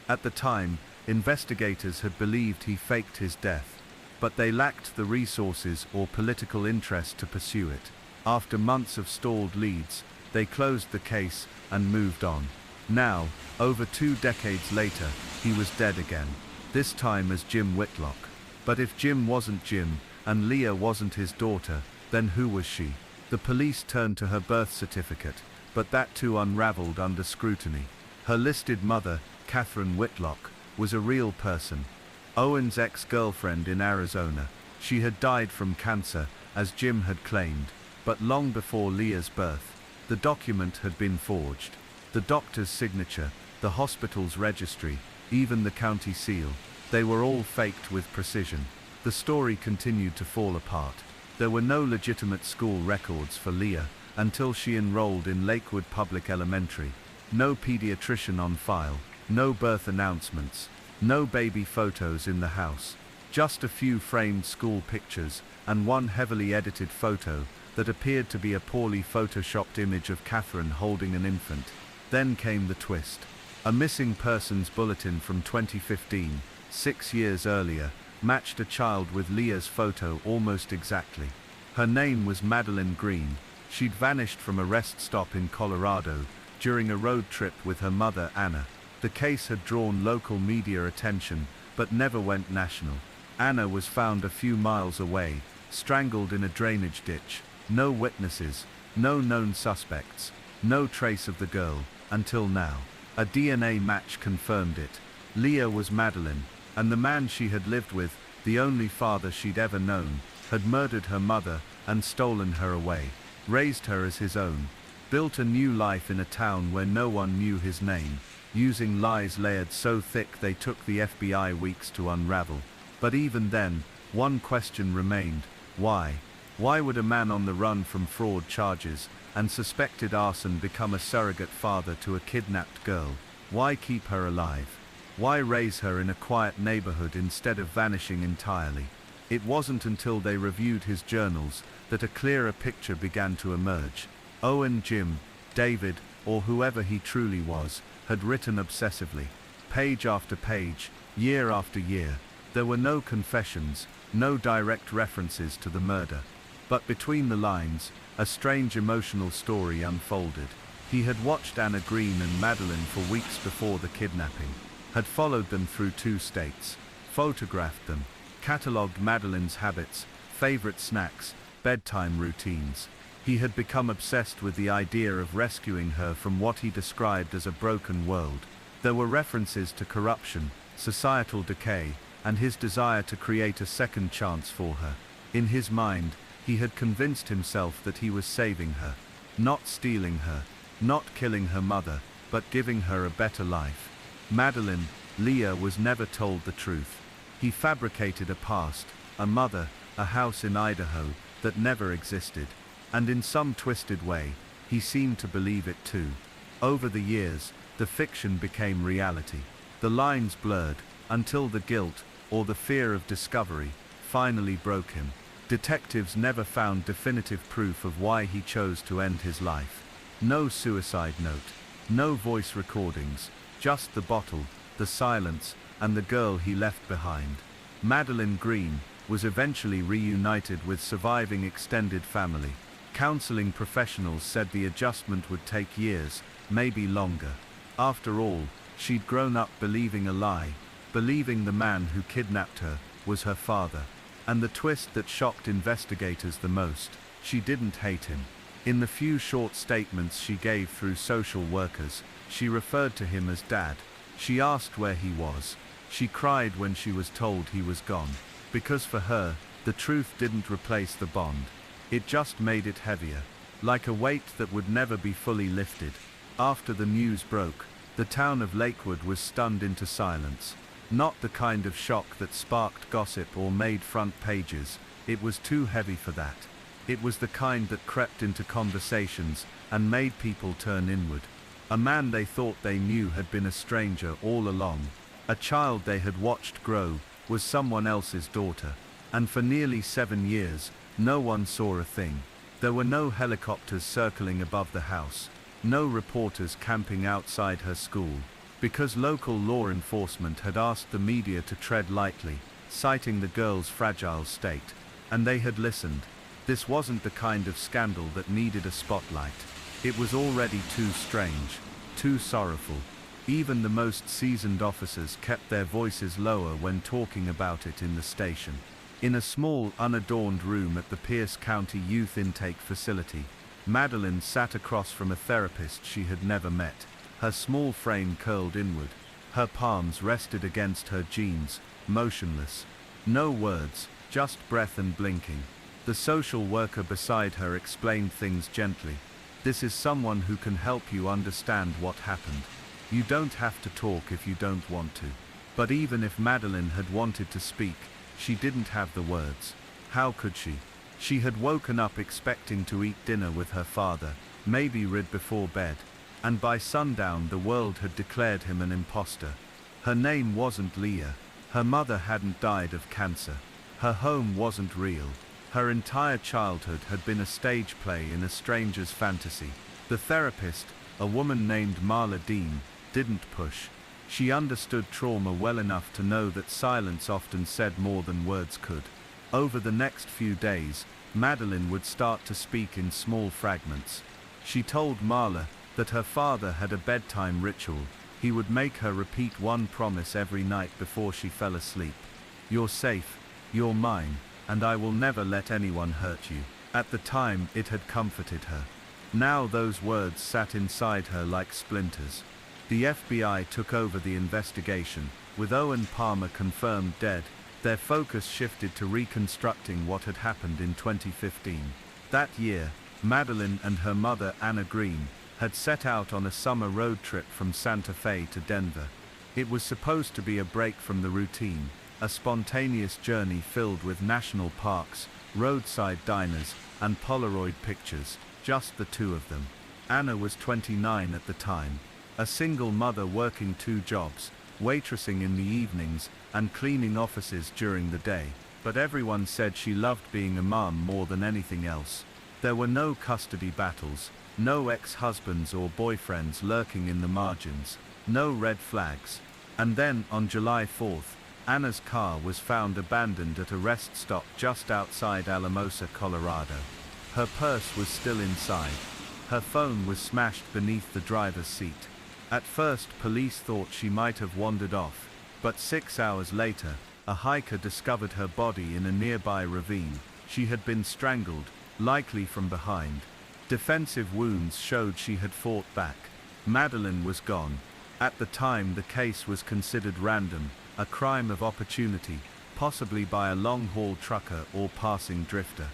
At the time, investigators had believed he faked his death, but they lacked the resources or political interest to pursue it. After months of stalled leads, they closed the case and moved on. Now, over 2 decades later, he was dead again, this time as Jim Whitlock. But if Jim wasn't Jim, and Leah wasn't his daughter, then who was she? The police turned to her birth certificate, but that too unraveled under scrutiny. Her listed mother, Catherine Whitlock, was a real person. Owen's ex-girlfriend in Arizona. She had died from cancer, as Jim had claimed, but long before Leah's birth. The document had been forged. The doctor's signature, the hospital's registry, even the county seal, they were all faked with precision. The story continued to fall apart. There were no legitimate school records for Leah until she enrolled in Lakewood Public Elementary. No pediatrician on file, no birth announcements, no baby photos in the house. Just a few framed school pictures and one heavily edited photo that appeared to be a poorly photoshopped image of Catherine holding an infant. Then came the twist. A missing persons bulletin from 2015, 6 years earlier, matched a child with Leah's photo almost exactly. Her name was Madeline Green. She'd vanished from a rest stop in Colorado during a road trip with her mother, Anna. The case had drawn local media attention, but never went national. Anna was found a few miles away, strangled in a drainage ditch. No witnesses, no known suspects, no trace of the girl, until now. A DNA match confirmed it. Leah was Madeline, and the man she had lived with, the only father she'd ever known, had murdered her mother and stolen her away, raised her as his own, built a new life in a town where no one knew his name, using lies layered so thick they took the FBI weeks to unravel. But even then, one question remained: why? Why would a man on the run from fraud charges and suspected arson become a surrogate father to a kidnapped girl? Why keep her alive? Why raise her in a quiet neighborhood instead of vanishing entirely? It wasn't until they reviewed his journals that a clearer picture began to emerge. Owen, Jim, David, or whoever he truly was, had written obsessively, page after page, year after year. There were no confessions, no direct references to the murder. But between the lines, a strange emotional story unfolded. He had watched Anna Green and Madeline for weeks before the kidnapping, had followed them through 2 states, photographed them, catalogued Madeline's habits, favorite snacks, bedtime routines. He had become obsessed with the idea of rescuing her from what he described as a broken world. There were references to corruption, societal decay, and his desire to create a second chance for her. In his mind, he had convinced himself that he was saving her, not stealing her, not killing her mother, but giving her a better life. Madeline, Leah, was never told the truth. He fabricated a past, a mother, a house in Idaho, that never existed. And in some twisted way, he seemed to believe it too. Over the years, the fiction became reality. The lines blurred, until the guilt, or the fear of discovery, finally broke him. Detectives never found definitive proof of why he chose to end his life. No suicide note, no voice recordings, just the bottle, the silence, and the girl he left behind. Madeline Green was eventually reunited with surviving extended family. Counseling professionals said the adjustment would take years, maybe longer. After all, she'd grown up believing a lie, believing the man who kidnapped her was her father. And the twist that shocked investigators the most: she didn't hate him. In the few short statements she gave through social workers, she referred to him as Dad. She asked where he was. She cried when she was told he was gone. Because for her, the truth didn't replace the bond. It just made it heavier, like a weight that would never be fully lifted. After the news broke, the town of Lakewood was stunned into silence. Not the kind of shock that sparked gossip or made front pages. It was too heavy for that. It was the kind that crept into conversations and made people turn inward. A man they thought they knew had been a stranger all along. A child they had watched grow was someone else's daughter. And for nearly 7 years, no one saw a thing. There were no helicopters circling above the house, no reporters camping outside her school, because local law enforcement had asked the media to tread lightly, citing the girl's fragile state. And they had listened. This wasn't the kind of scandal that needed a spotlight. It was already too strange, too sorrowful. Even the most seasoned officers kept their voices lower when talking about it in the station. In a small, unadorned room at the Pierce County Youth Intake Facility, Madeline sat across from a therapist she had never met. Her small frame curled inward. Her palms rested against her jeans, motionless. No words, just breath and blinking. The social worker beside her explained things gently. This is someone who can help you understand what happened. You don't have to talk if you don't want to. But even if Madeline had wanted to speak, she didn't have the words. How could she? She had woken up expecting to eat dinner with her father, maybe read before bed. And by sundown the world had declared him an imposter. Her name wasn't Leah. Her mother hadn't died of cancer. Her home wasn't real. Her entire childhood had been a stage play in a stranger's fantasy. The therapist, a woman named Marla Dean, didn't push. She understood trauma well enough to know that silence often said more than words could. Over the next few days, Madeline would start to speak in small fragments. She told Marla that her father had a bedtime ritual. He would make her repeat one promise every night before she fell asleep. "You're safe, "You're mine, and I will never let anyone hurt you." At the time, it had comforted her. Now those words sat inside her like splinters. The FBI took over the investigation. With Owen Palmer confirmed dead, their focus shifted to reconstructing what had happened in 2015. That year, Madeline and her mother, Anna Green, had set out on a summer road trip from Santa Fe to Denver. It was supposed to be a break from the routine, a spontaneous journey filled with national parks, roadside diners, and Polaroid pictures, just the two of them. Anna was 29 at the time, a single mother working 2 jobs, waitressing in the evenings and cleaning offices during the day, but everyone said she loved being a mom more than anything else. There were no custody battles, no ex-husbands or boyfriends lurking in the margins, no red flags. And then, on July 4th, Anna's car was found abandoned at a rest stop just outside Alamosa, Colorado. Her purse was still inside. Her phone was smashed beneath the driver's seat. At first, police thought she might have wandered off, but 6 hours later, a hiker discovered her body in a nearby ravine. She had been strangled, likely from behind. Defensive wounds showed she had fought back. Madeline was gone. At the time, the case was considered random, a crime of opportunity, possibly by a long-haul trucker or passing drifter.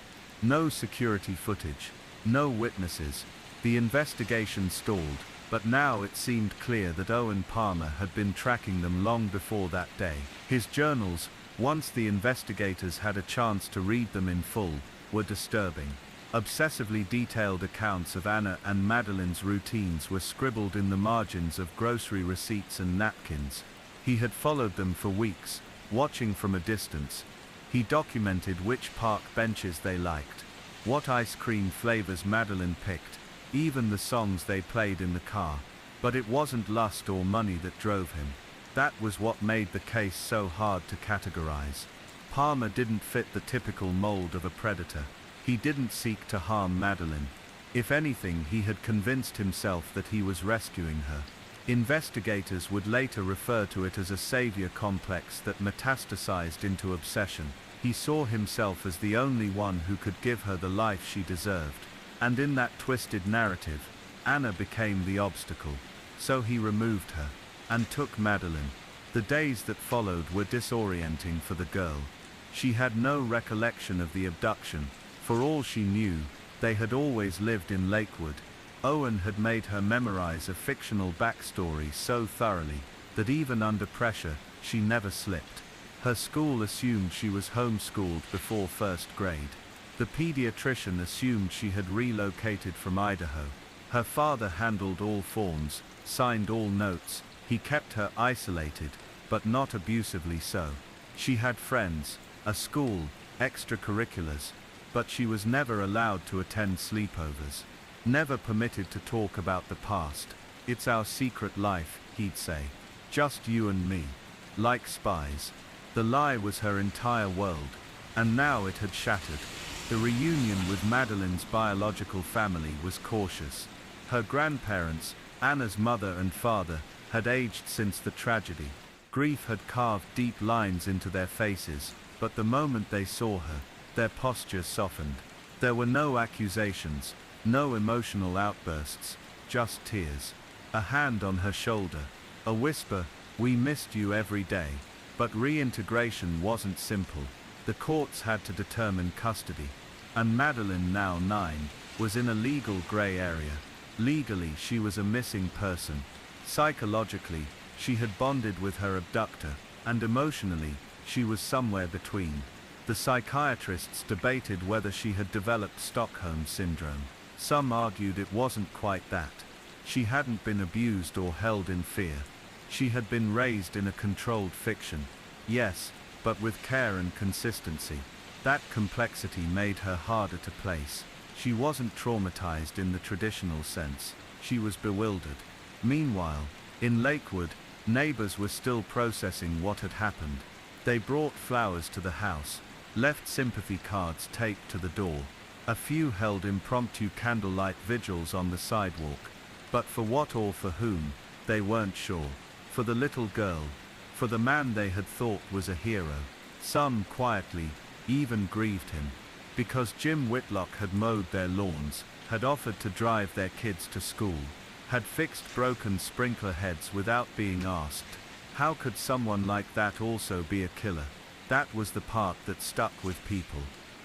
No security footage, no witnesses. The investigation stalled, but now it seemed clear that Owen Palmer had been tracking them long before that day. His journals, once the investigators had a chance to read them in full, were disturbing. Obsessively detailed accounts of Anna and Madeline's routines were scribbled in the margins of grocery receipts and napkins. He had followed them for weeks, watching from a distance. He documented which park benches they liked, what ice cream flavors Madeline picked, even the songs they played in the car. But it wasn't lust or money that drove him. That was what made the case so hard to categorize. Palmer didn't fit the typical mold of a predator. He didn't seek to harm Madeline. If anything, he had convinced himself that he was rescuing her. Investigators would later refer to it as a savior complex that metastasized into obsession. He saw himself as the only one who could give her the life she deserved. And in that twisted narrative, Anna became the obstacle. So he removed her and took Madeline. The days that followed were disorienting for the girl. She had no recollection of the abduction. For all she knew, they had always lived in Lakewood. Owen had made her memorize a fictional backstory so thoroughly that even under pressure, she never slipped. Her school assumed she was homeschooled before 1st grade. The pediatrician assumed she had relocated from Idaho. Her father handled all forms, signed all notes. He kept her isolated, but not abusively so. She had friends, a school, extracurriculars, but she was never allowed to attend sleepovers. Never permitted to talk about the past. "It's our secret life," he'd say. "Just you and me." Like spies. The lie was her entire world, and now it had shattered. The reunion with Madeline's biological family was cautious. Her grandparents, Anna's mother and father, had aged since the tragedy. Grief had carved deep lines into their faces, but the moment they saw her, their posture softened. There were no accusations, no emotional outbursts, just tears. A hand on her shoulder, a whisper, "We missed you every day." But reintegration wasn't simple. The courts had to determine custody. And Madeline, now 9, was in a legal gray area. Legally, she was a missing person. Psychologically, she had bonded with her abductor, and emotionally, she was somewhere between. The psychiatrists debated whether she had developed Stockholm Syndrome. Some argued it wasn't quite that. She hadn't been abused or held in fear. She had been raised in a controlled fiction. Yes, but with care and consistency. That complexity made her harder to place. She wasn't traumatized in the traditional sense. She was bewildered. Meanwhile, in Lakewood, neighbors were still processing what had happened. They brought flowers to the house, left sympathy cards taped to the door. A few held impromptu candlelight vigils on the sidewalk. But for what or for whom, they weren't sure. For the little girl, for the man they had thought was a hero. Some quietly, even grieved him. Because Jim Whitlock had mowed their lawns, had offered to drive their kids to school, had fixed broken sprinkler heads without being asked. How could someone like that also be a killer? That was the part that stuck with people.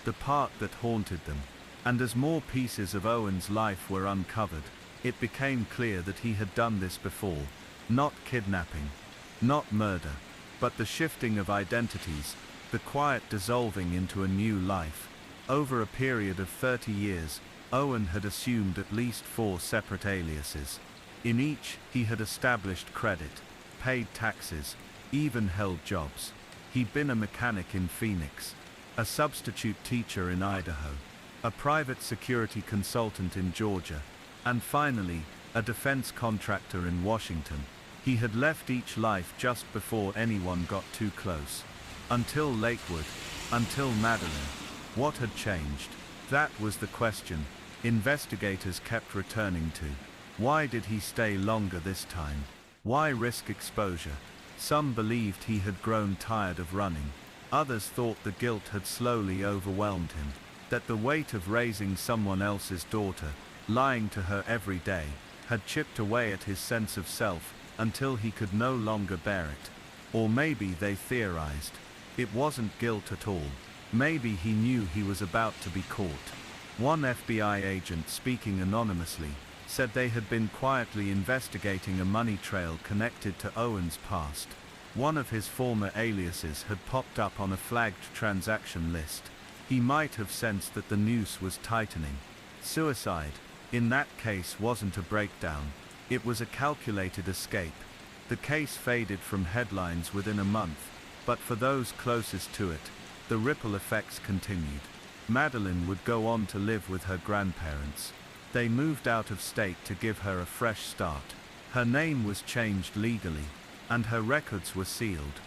The part that haunted them. And as more pieces of Owen's life were uncovered, it became clear that he had done this before. Not kidnapping, not murder, but the shifting of identities, the quiet dissolving into a new life. Over a period of 30 years, Owen had assumed at least 4 separate aliases. In each, he had established credit, paid taxes, even held jobs. He'd been a mechanic in Phoenix, a substitute teacher in Idaho, a private security consultant in Georgia, and finally, a defense contractor in Washington. He had left each life just before anyone got too close. Until Lakewood, until Madeline. What had changed? That was the question investigators kept returning to. Why did he stay longer this time? Why risk exposure? Some believed he had grown tired of running. Others thought the guilt had slowly overwhelmed him. That the weight of raising someone else's daughter, lying to her every day, had chipped away at his sense of self until he could no longer bear it. Or maybe they theorized, it wasn't guilt at all. Maybe he knew he was about to be caught. One FBI agent, speaking anonymously, said they had been quietly investigating a money trail connected to Owen's past. One of his former aliases had popped up on a flagged transaction list. He might have sensed that the noose was tightening. Suicide, in that case, wasn't a breakdown. It was a calculated escape. The case faded from headlines within a month, but for those closest to it, the ripple effects continued. Madeline would go on to live with her grandparents. They moved out of state to give her a fresh start. Her name was changed legally, and her records were sealed.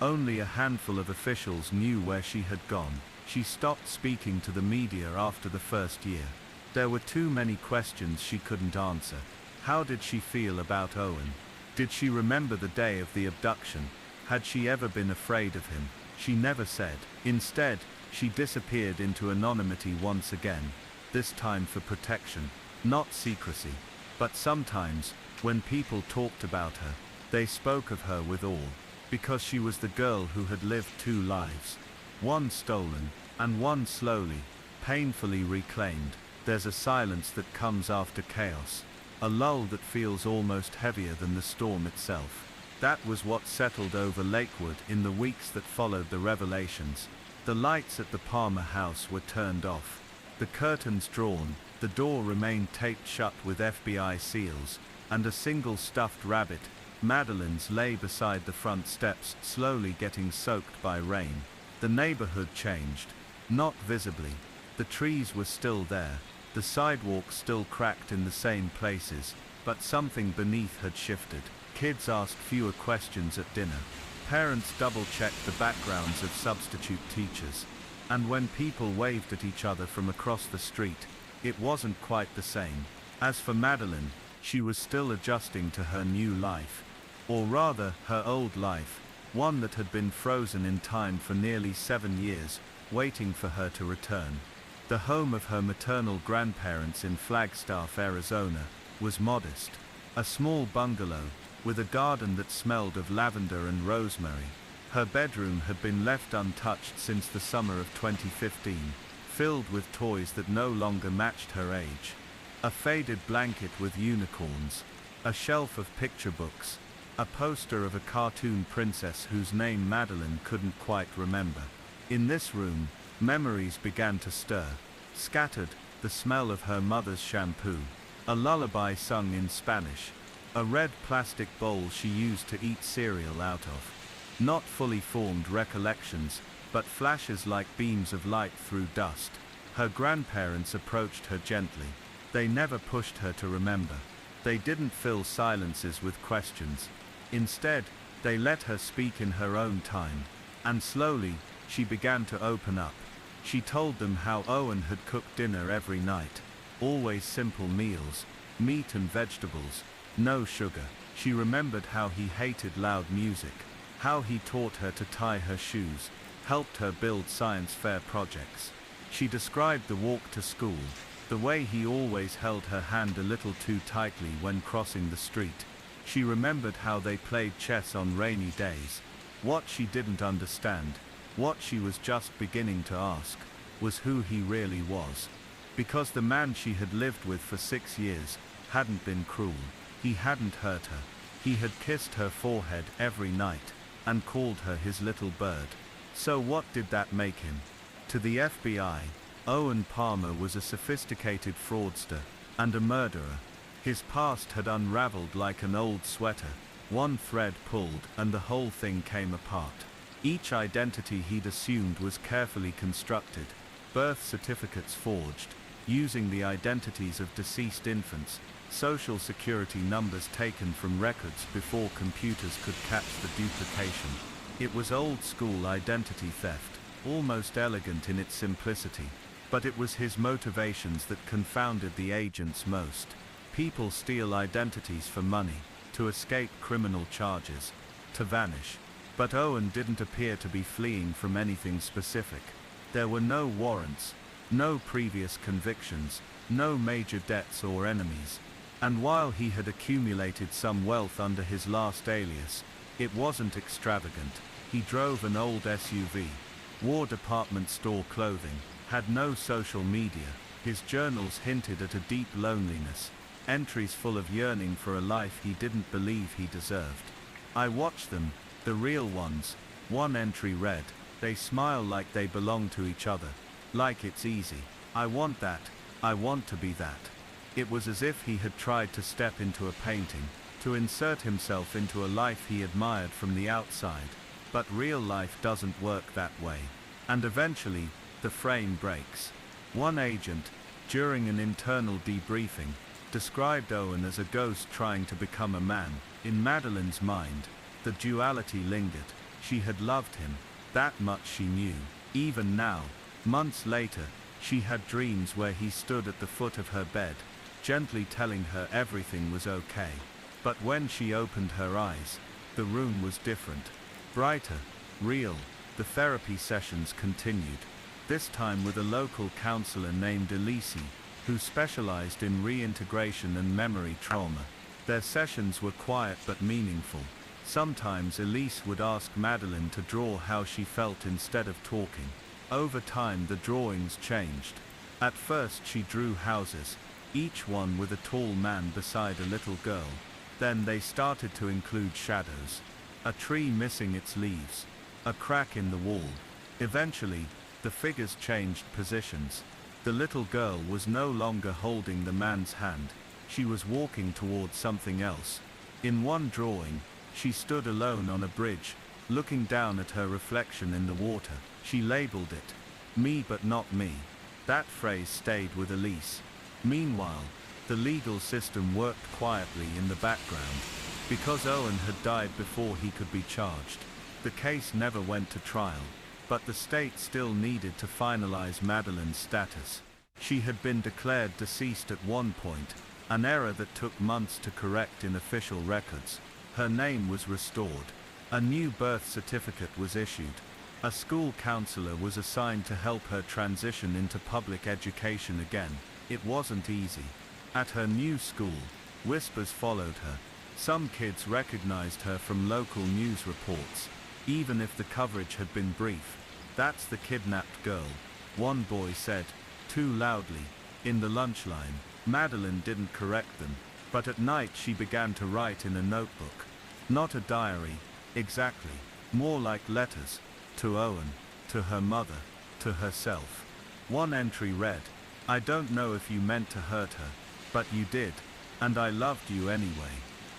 Only a handful of officials knew where she had gone. She stopped speaking to the media after the first year. There were too many questions she couldn't answer. How did she feel about Owen? Did she remember the day of the abduction? Had she ever been afraid of him? She never said. Instead, she disappeared into anonymity once again, this time for protection, not secrecy. But sometimes, when people talked about her, they spoke of her with awe, because she was the girl who had lived 2 lives. One stolen, and one slowly, painfully reclaimed. There's a silence that comes after chaos, a lull that feels almost heavier than the storm itself. That was what settled over Lakewood in the weeks that followed the revelations. The lights at the Palmer house were turned off, the curtains drawn, the door remained taped shut with FBI seals, and a single stuffed rabbit, Madeline's, lay beside the front steps, slowly getting soaked by rain. The neighborhood changed, not visibly. The trees were still there, the sidewalks still cracked in the same places, but something beneath had shifted. Kids asked fewer questions at dinner. Parents double-checked the backgrounds of substitute teachers. And when people waved at each other from across the street, it wasn't quite the same. As for Madeline, she was still adjusting to her new life. Or rather, her old life, one that had been frozen in time for nearly 7 years, waiting for her to return. The home of her maternal grandparents in Flagstaff, Arizona, was modest. A small bungalow, with a garden that smelled of lavender and rosemary. Her bedroom had been left untouched since the summer of 2015, filled with toys that no longer matched her age. A faded blanket with unicorns, a shelf of picture books, a poster of a cartoon princess whose name Madeline couldn't quite remember. In this room, memories began to stir. Scattered, the smell of her mother's shampoo, a lullaby sung in Spanish, a red plastic bowl she used to eat cereal out of. Not fully formed recollections, but flashes like beams of light through dust. Her grandparents approached her gently. They never pushed her to remember. They didn't fill silences with questions. Instead, they let her speak in her own time. And slowly, she began to open up. She told them how Owen had cooked dinner every night. Always simple meals, meat and vegetables, no sugar. She remembered how he hated loud music, how he taught her to tie her shoes, helped her build science fair projects. She described the walk to school, the way he always held her hand a little too tightly when crossing the street. She remembered how they played chess on rainy days. What she didn't understand, what she was just beginning to ask, was who he really was. Because the man she had lived with for 6 years hadn't been cruel. He hadn't hurt her. He had kissed her forehead every night and called her his little bird. So what did that make him? To the FBI, Owen Palmer was a sophisticated fraudster and a murderer. His past had unraveled like an old sweater. One thread pulled and the whole thing came apart. Each identity he'd assumed was carefully constructed, birth certificates forged, using the identities of deceased infants, social security numbers taken from records before computers could catch the duplication. It was old-school identity theft, almost elegant in its simplicity, but it was his motivations that confounded the agents most. People steal identities for money, to escape criminal charges, to vanish. But Owen didn't appear to be fleeing from anything specific. There were no warrants, no previous convictions, no major debts or enemies. And while he had accumulated some wealth under his last alias, it wasn't extravagant. He drove an old SUV, wore department store clothing, had no social media. His journals hinted at a deep loneliness, entries full of yearning for a life he didn't believe he deserved. I watched them, the real ones. One entry read, "They smile like they belong to each other. Like it's easy. I want that. I want to be that." It was as if he had tried to step into a painting, to insert himself into a life he admired from the outside. But real life doesn't work that way. And eventually, the frame breaks. One agent, during an internal debriefing, described Owen as a ghost trying to become a man. In Madeline's mind, the duality lingered. She had loved him, that much she knew. Even now, months later, she had dreams where he stood at the foot of her bed, gently telling her everything was okay. But when she opened her eyes, the room was different. Brighter, real. The therapy sessions continued, this time with a local counselor named Elise, who specialized in reintegration and memory trauma. Their sessions were quiet but meaningful. Sometimes Elise would ask Madeline to draw how she felt instead of talking. Over time the drawings changed. At first she drew houses, each one with a tall man beside a little girl. Then they started to include shadows. A tree missing its leaves. A crack in the wall. Eventually, the figures changed positions. The little girl was no longer holding the man's hand. She was walking towards something else. In one drawing, she stood alone on a bridge, looking down at her reflection in the water. She labeled it, "Me but not me." That phrase stayed with Elise. Meanwhile, the legal system worked quietly in the background. Because Owen had died before he could be charged, the case never went to trial. But the state still needed to finalize Madeline's status. She had been declared deceased at one point, an error that took months to correct in official records. Her name was restored. A new birth certificate was issued. A school counselor was assigned to help her transition into public education again. It wasn't easy. At her new school, whispers followed her. Some kids recognized her from local news reports, even if the coverage had been brief. "That's the kidnapped girl," one boy said, too loudly, in the lunch line. Madeline didn't correct them, but at night she began to write in a notebook. Not a diary, exactly, more like letters, to Owen, to her mother, to herself. One entry read, "I don't know if you meant to hurt her, but you did, and I loved you anyway."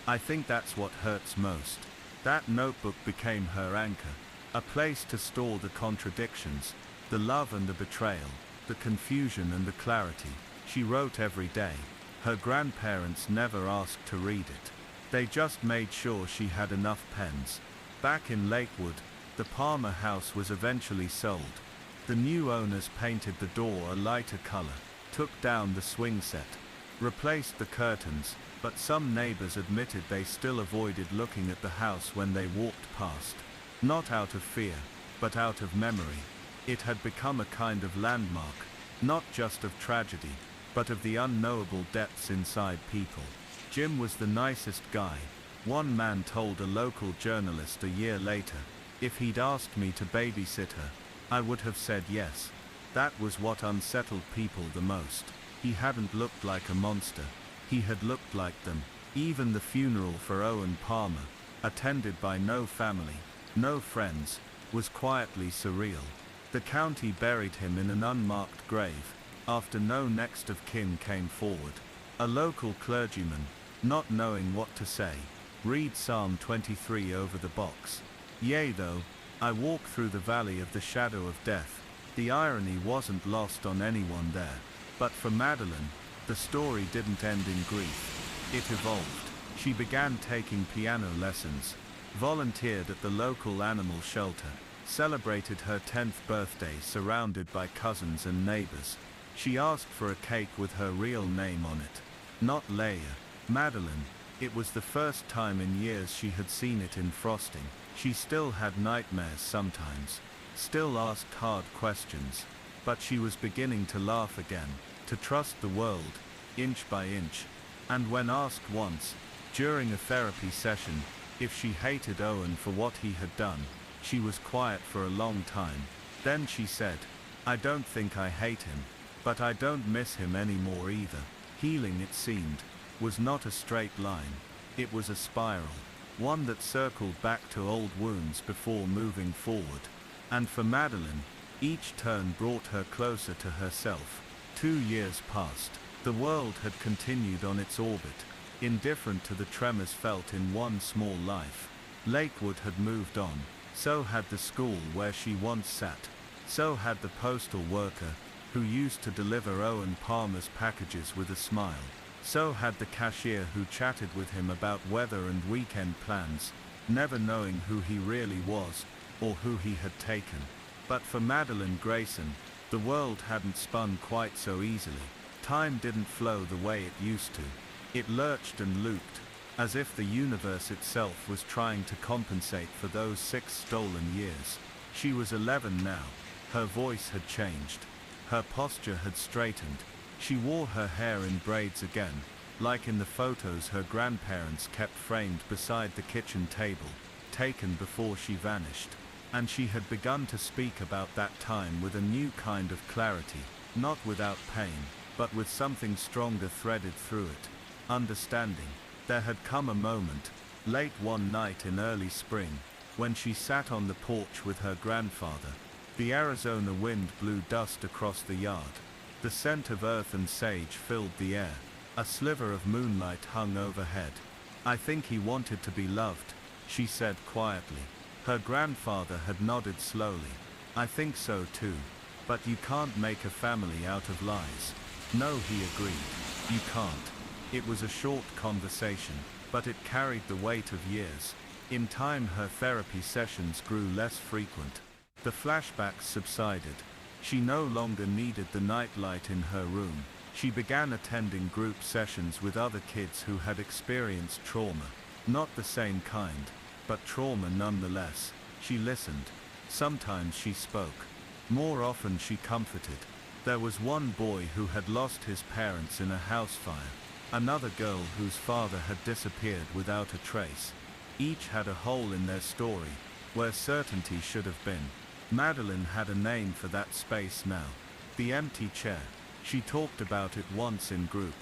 I think that's what hurts most. That notebook became her anchor, a place to store the contradictions, the love and the betrayal, the confusion and the clarity. She wrote every day. Her grandparents never asked to read it. They just made sure she had enough pens. Back in Lakewood, the Palmer house was eventually sold. The new owners painted the door a lighter color, took down the swing set, replaced the curtains, but some neighbors admitted they still avoided looking at the house when they walked past. Not out of fear, but out of memory. It had become a kind of landmark, not just of tragedy, but of the unknowable depths inside people. Jim was the nicest guy, one man told a local journalist a year later. If he'd asked me to babysit her, I would have said yes. That was what unsettled people the most. He hadn't looked like a monster. He had looked like them. Even the funeral for Owen Palmer, attended by no family, no friends, was quietly surreal. The county buried him in an unmarked grave, after no next of kin came forward. A local clergyman, not knowing what to say, read Psalm 23 over the box. Yea though, I walk through the valley of the shadow of death. The irony wasn't lost on anyone there. But for Madeline, the story didn't end in grief. It evolved. She began taking piano lessons, volunteered at the local animal shelter, celebrated her 10th birthday surrounded by cousins and neighbors. She asked for a cake with her real name on it. Not Leia, Madeline. It was the first time in years she had seen it in frosting. She still had nightmares sometimes, still asked hard questions, but she was beginning to laugh again, to trust the world, inch by inch. And when asked once, during a therapy session, if she hated Owen for what he had done, she was quiet for a long time. Then she said, I don't think I hate him, but I don't miss him anymore either. Healing, it seemed, was not a straight line. It was a spiral, one that circled back to old wounds before moving forward. And for Madeline, each turn brought her closer to herself. 2 years passed. The world had continued on its orbit, indifferent to the tremors felt in one small life. Lakewood had moved on, so had the school where she once sat, so had the postal worker, who used to deliver Owen Palmer's packages with a smile, so had the cashier who chatted with him about weather and weekend plans, never knowing who he really was, or who he had taken. But for Madeline Grayson, the world hadn't spun quite so easily. Time didn't flow the way it used to. It lurched and looped, as if the universe itself was trying to compensate for those 6 stolen years. She was 11 now. Her voice had changed. Her posture had straightened. She wore her hair in braids again, like in the photos her grandparents kept framed beside the kitchen table, taken before she vanished. And she had begun to speak about that time with a new kind of clarity, not without pain, but with something stronger threaded through it. Understanding. There had come a moment, late one night in early spring, when she sat on the porch with her grandfather. The Arizona wind blew dust across the yard. The scent of earth and sage filled the air. A sliver of moonlight hung overhead. I think he wanted to be loved, she said quietly. Her grandfather had nodded slowly. I think so too. But you can't make a family out of lies. No, he agreed. You can't. It was a short conversation, but it carried the weight of years. In time her therapy sessions grew less frequent. The flashbacks subsided. She no longer needed the nightlight in her room. She began attending group sessions with other kids who had experienced trauma. Not the same kind, but trauma nonetheless. She listened. Sometimes she spoke. More often she comforted. There was one boy who had lost his parents in a house fire. Another girl whose father had disappeared without a trace. Each had a hole in their story, where certainty should have been. Madeline had a name for that space now. The empty chair. She talked about it once in group.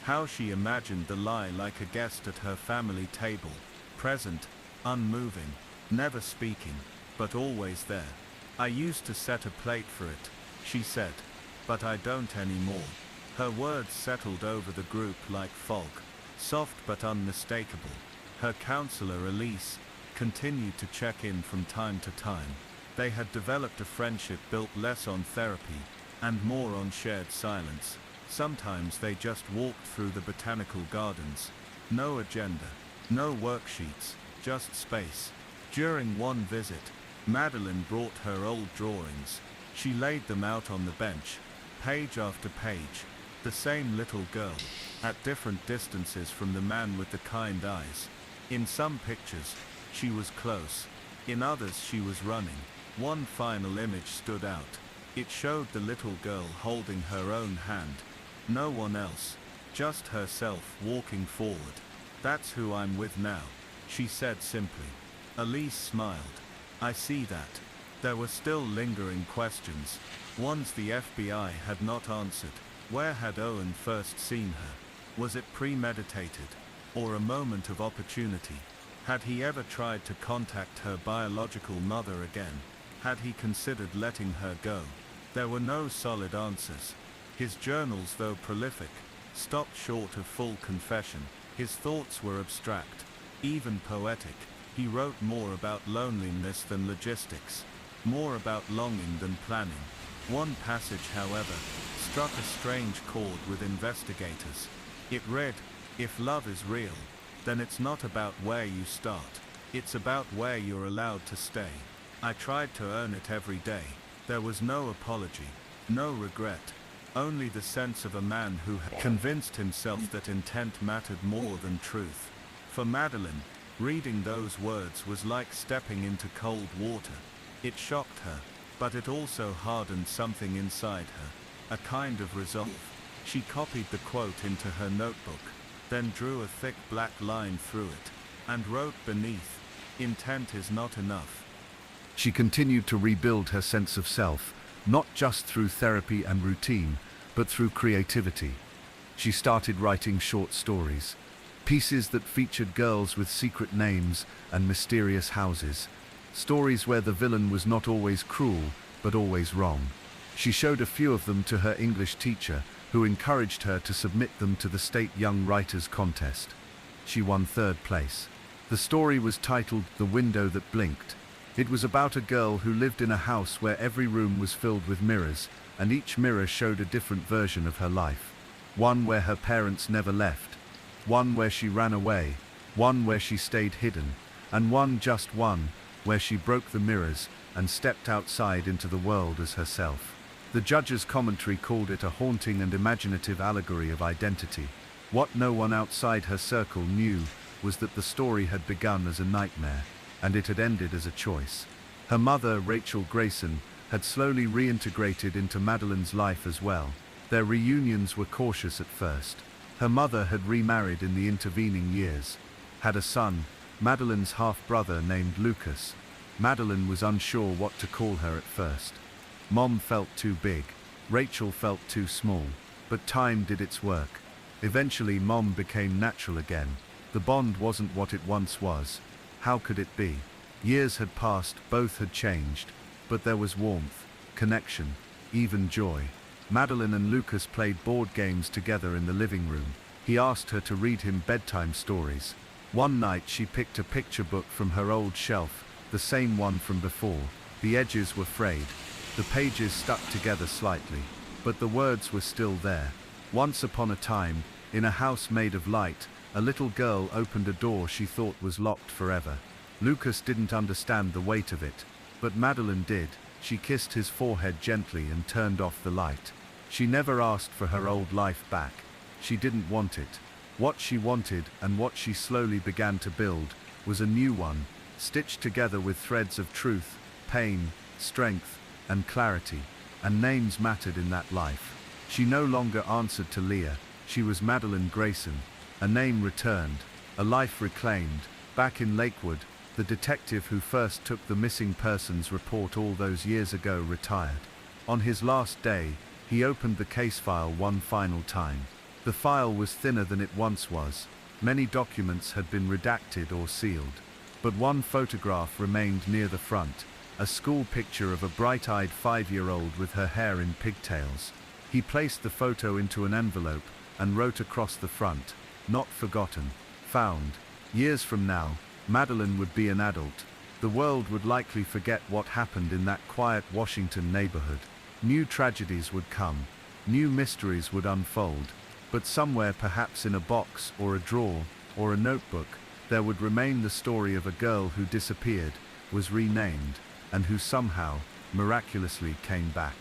How she imagined the lie like a guest at her family table. Present, unmoving, never speaking, but always there. I used to set a plate for it, she said. But I don't anymore. Her words settled over the group like fog, soft but unmistakable. Her counselor, Elise, continued to check in from time to time. They had developed a friendship built less on therapy, and more on shared silence. Sometimes they just walked through the botanical gardens. No agenda, no worksheets, just space. During one visit, Madeline brought her old drawings. She laid them out on the bench, page after page. The same little girl, at different distances from the man with the kind eyes. In some pictures, she was close. In others she was running. One final image stood out. It showed the little girl holding her own hand. No one else, just herself walking forward. "That's who I'm with now," she said simply. Elise smiled. "I see that." There were still lingering questions, ones the FBI had not answered. Where had Owen first seen her? Was it premeditated, or a moment of opportunity? Had he ever tried to contact her biological mother again? Had he considered letting her go? There were no solid answers. His journals, though prolific, stopped short of full confession. His thoughts were abstract, even poetic. He wrote more about loneliness than logistics, more about longing than planning. One passage, however, struck a strange chord with investigators. It read, "If love is real, then it's not about where you start. It's about where you're allowed to stay. I tried to earn it every day." There was no apology, no regret, only the sense of a man who had convinced himself that intent mattered more than truth. For Madeline, reading those words was like stepping into cold water. It shocked her, but it also hardened something inside her, a kind of resolve. She copied the quote into her notebook, then drew a thick black line through it, and wrote beneath, "Intent is not enough." She continued to rebuild her sense of self, not just through therapy and routine, but through creativity. She started writing short stories, pieces that featured girls with secret names and mysterious houses, stories where the villain was not always cruel, but always wrong. She showed a few of them to her English teacher, who encouraged her to submit them to the State Young Writers Contest. She won 3rd place. The story was titled "The Window That Blinked." It was about a girl who lived in a house where every room was filled with mirrors, and each mirror showed a different version of her life. One where her parents never left, one where she ran away, one where she stayed hidden, and just one, where she broke the mirrors and stepped outside into the world as herself. The judge's commentary called it a haunting and imaginative allegory of identity. What no one outside her circle knew was that the story had begun as a nightmare, and it had ended as a choice. Her mother, Rachel Grayson, had slowly reintegrated into Madeline's life as well. Their reunions were cautious at first. Her mother had remarried in the intervening years, had a son, Madeline's half-brother named Lucas. Madeline was unsure what to call her at first. Mom felt too big, Rachel felt too small, but time did its work. Eventually Mom became natural again. The bond wasn't what it once was. How could it be? Years had passed, both had changed, but there was warmth, connection, even joy. Madeline and Lucas played board games together in the living room. He asked her to read him bedtime stories. One night she picked a picture book from her old shelf, the same one from before. The edges were frayed, the pages stuck together slightly, but the words were still there. Once upon a time, in a house made of light, a little girl opened a door she thought was locked forever. Lucas didn't understand the weight of it, but Madeline did. She kissed his forehead gently and turned off the light. She never asked for her old life back. She didn't want it. What she wanted, and what she slowly began to build, was a new one, stitched together with threads of truth, pain, strength, and clarity. And names mattered in that life. She no longer answered to Leah. She was Madeline Grayson. A name returned, a life reclaimed. Back in Lakewood, the detective who first took the missing persons report all those years ago retired. On his last day, he opened the case file one final time. The file was thinner than it once was. Many documents had been redacted or sealed. But one photograph remained near the front, a school picture of a bright-eyed 5-year-old with her hair in pigtails. He placed the photo into an envelope and wrote across the front, "Not forgotten, found." Years from now, Madeline would be an adult. The world would likely forget what happened in that quiet Washington neighborhood. New tragedies would come, new mysteries would unfold, but somewhere, perhaps in a box or a drawer or a notebook, there would remain the story of a girl who disappeared, was renamed, and who somehow, miraculously came back.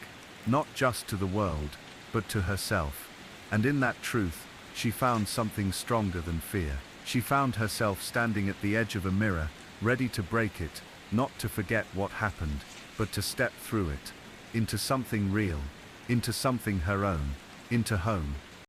Not just to the world, but to herself. And in that truth, she found something stronger than fear. She found herself standing at the edge of a mirror, ready to break it, not to forget what happened, but to step through it, into something real, into something her own, into home.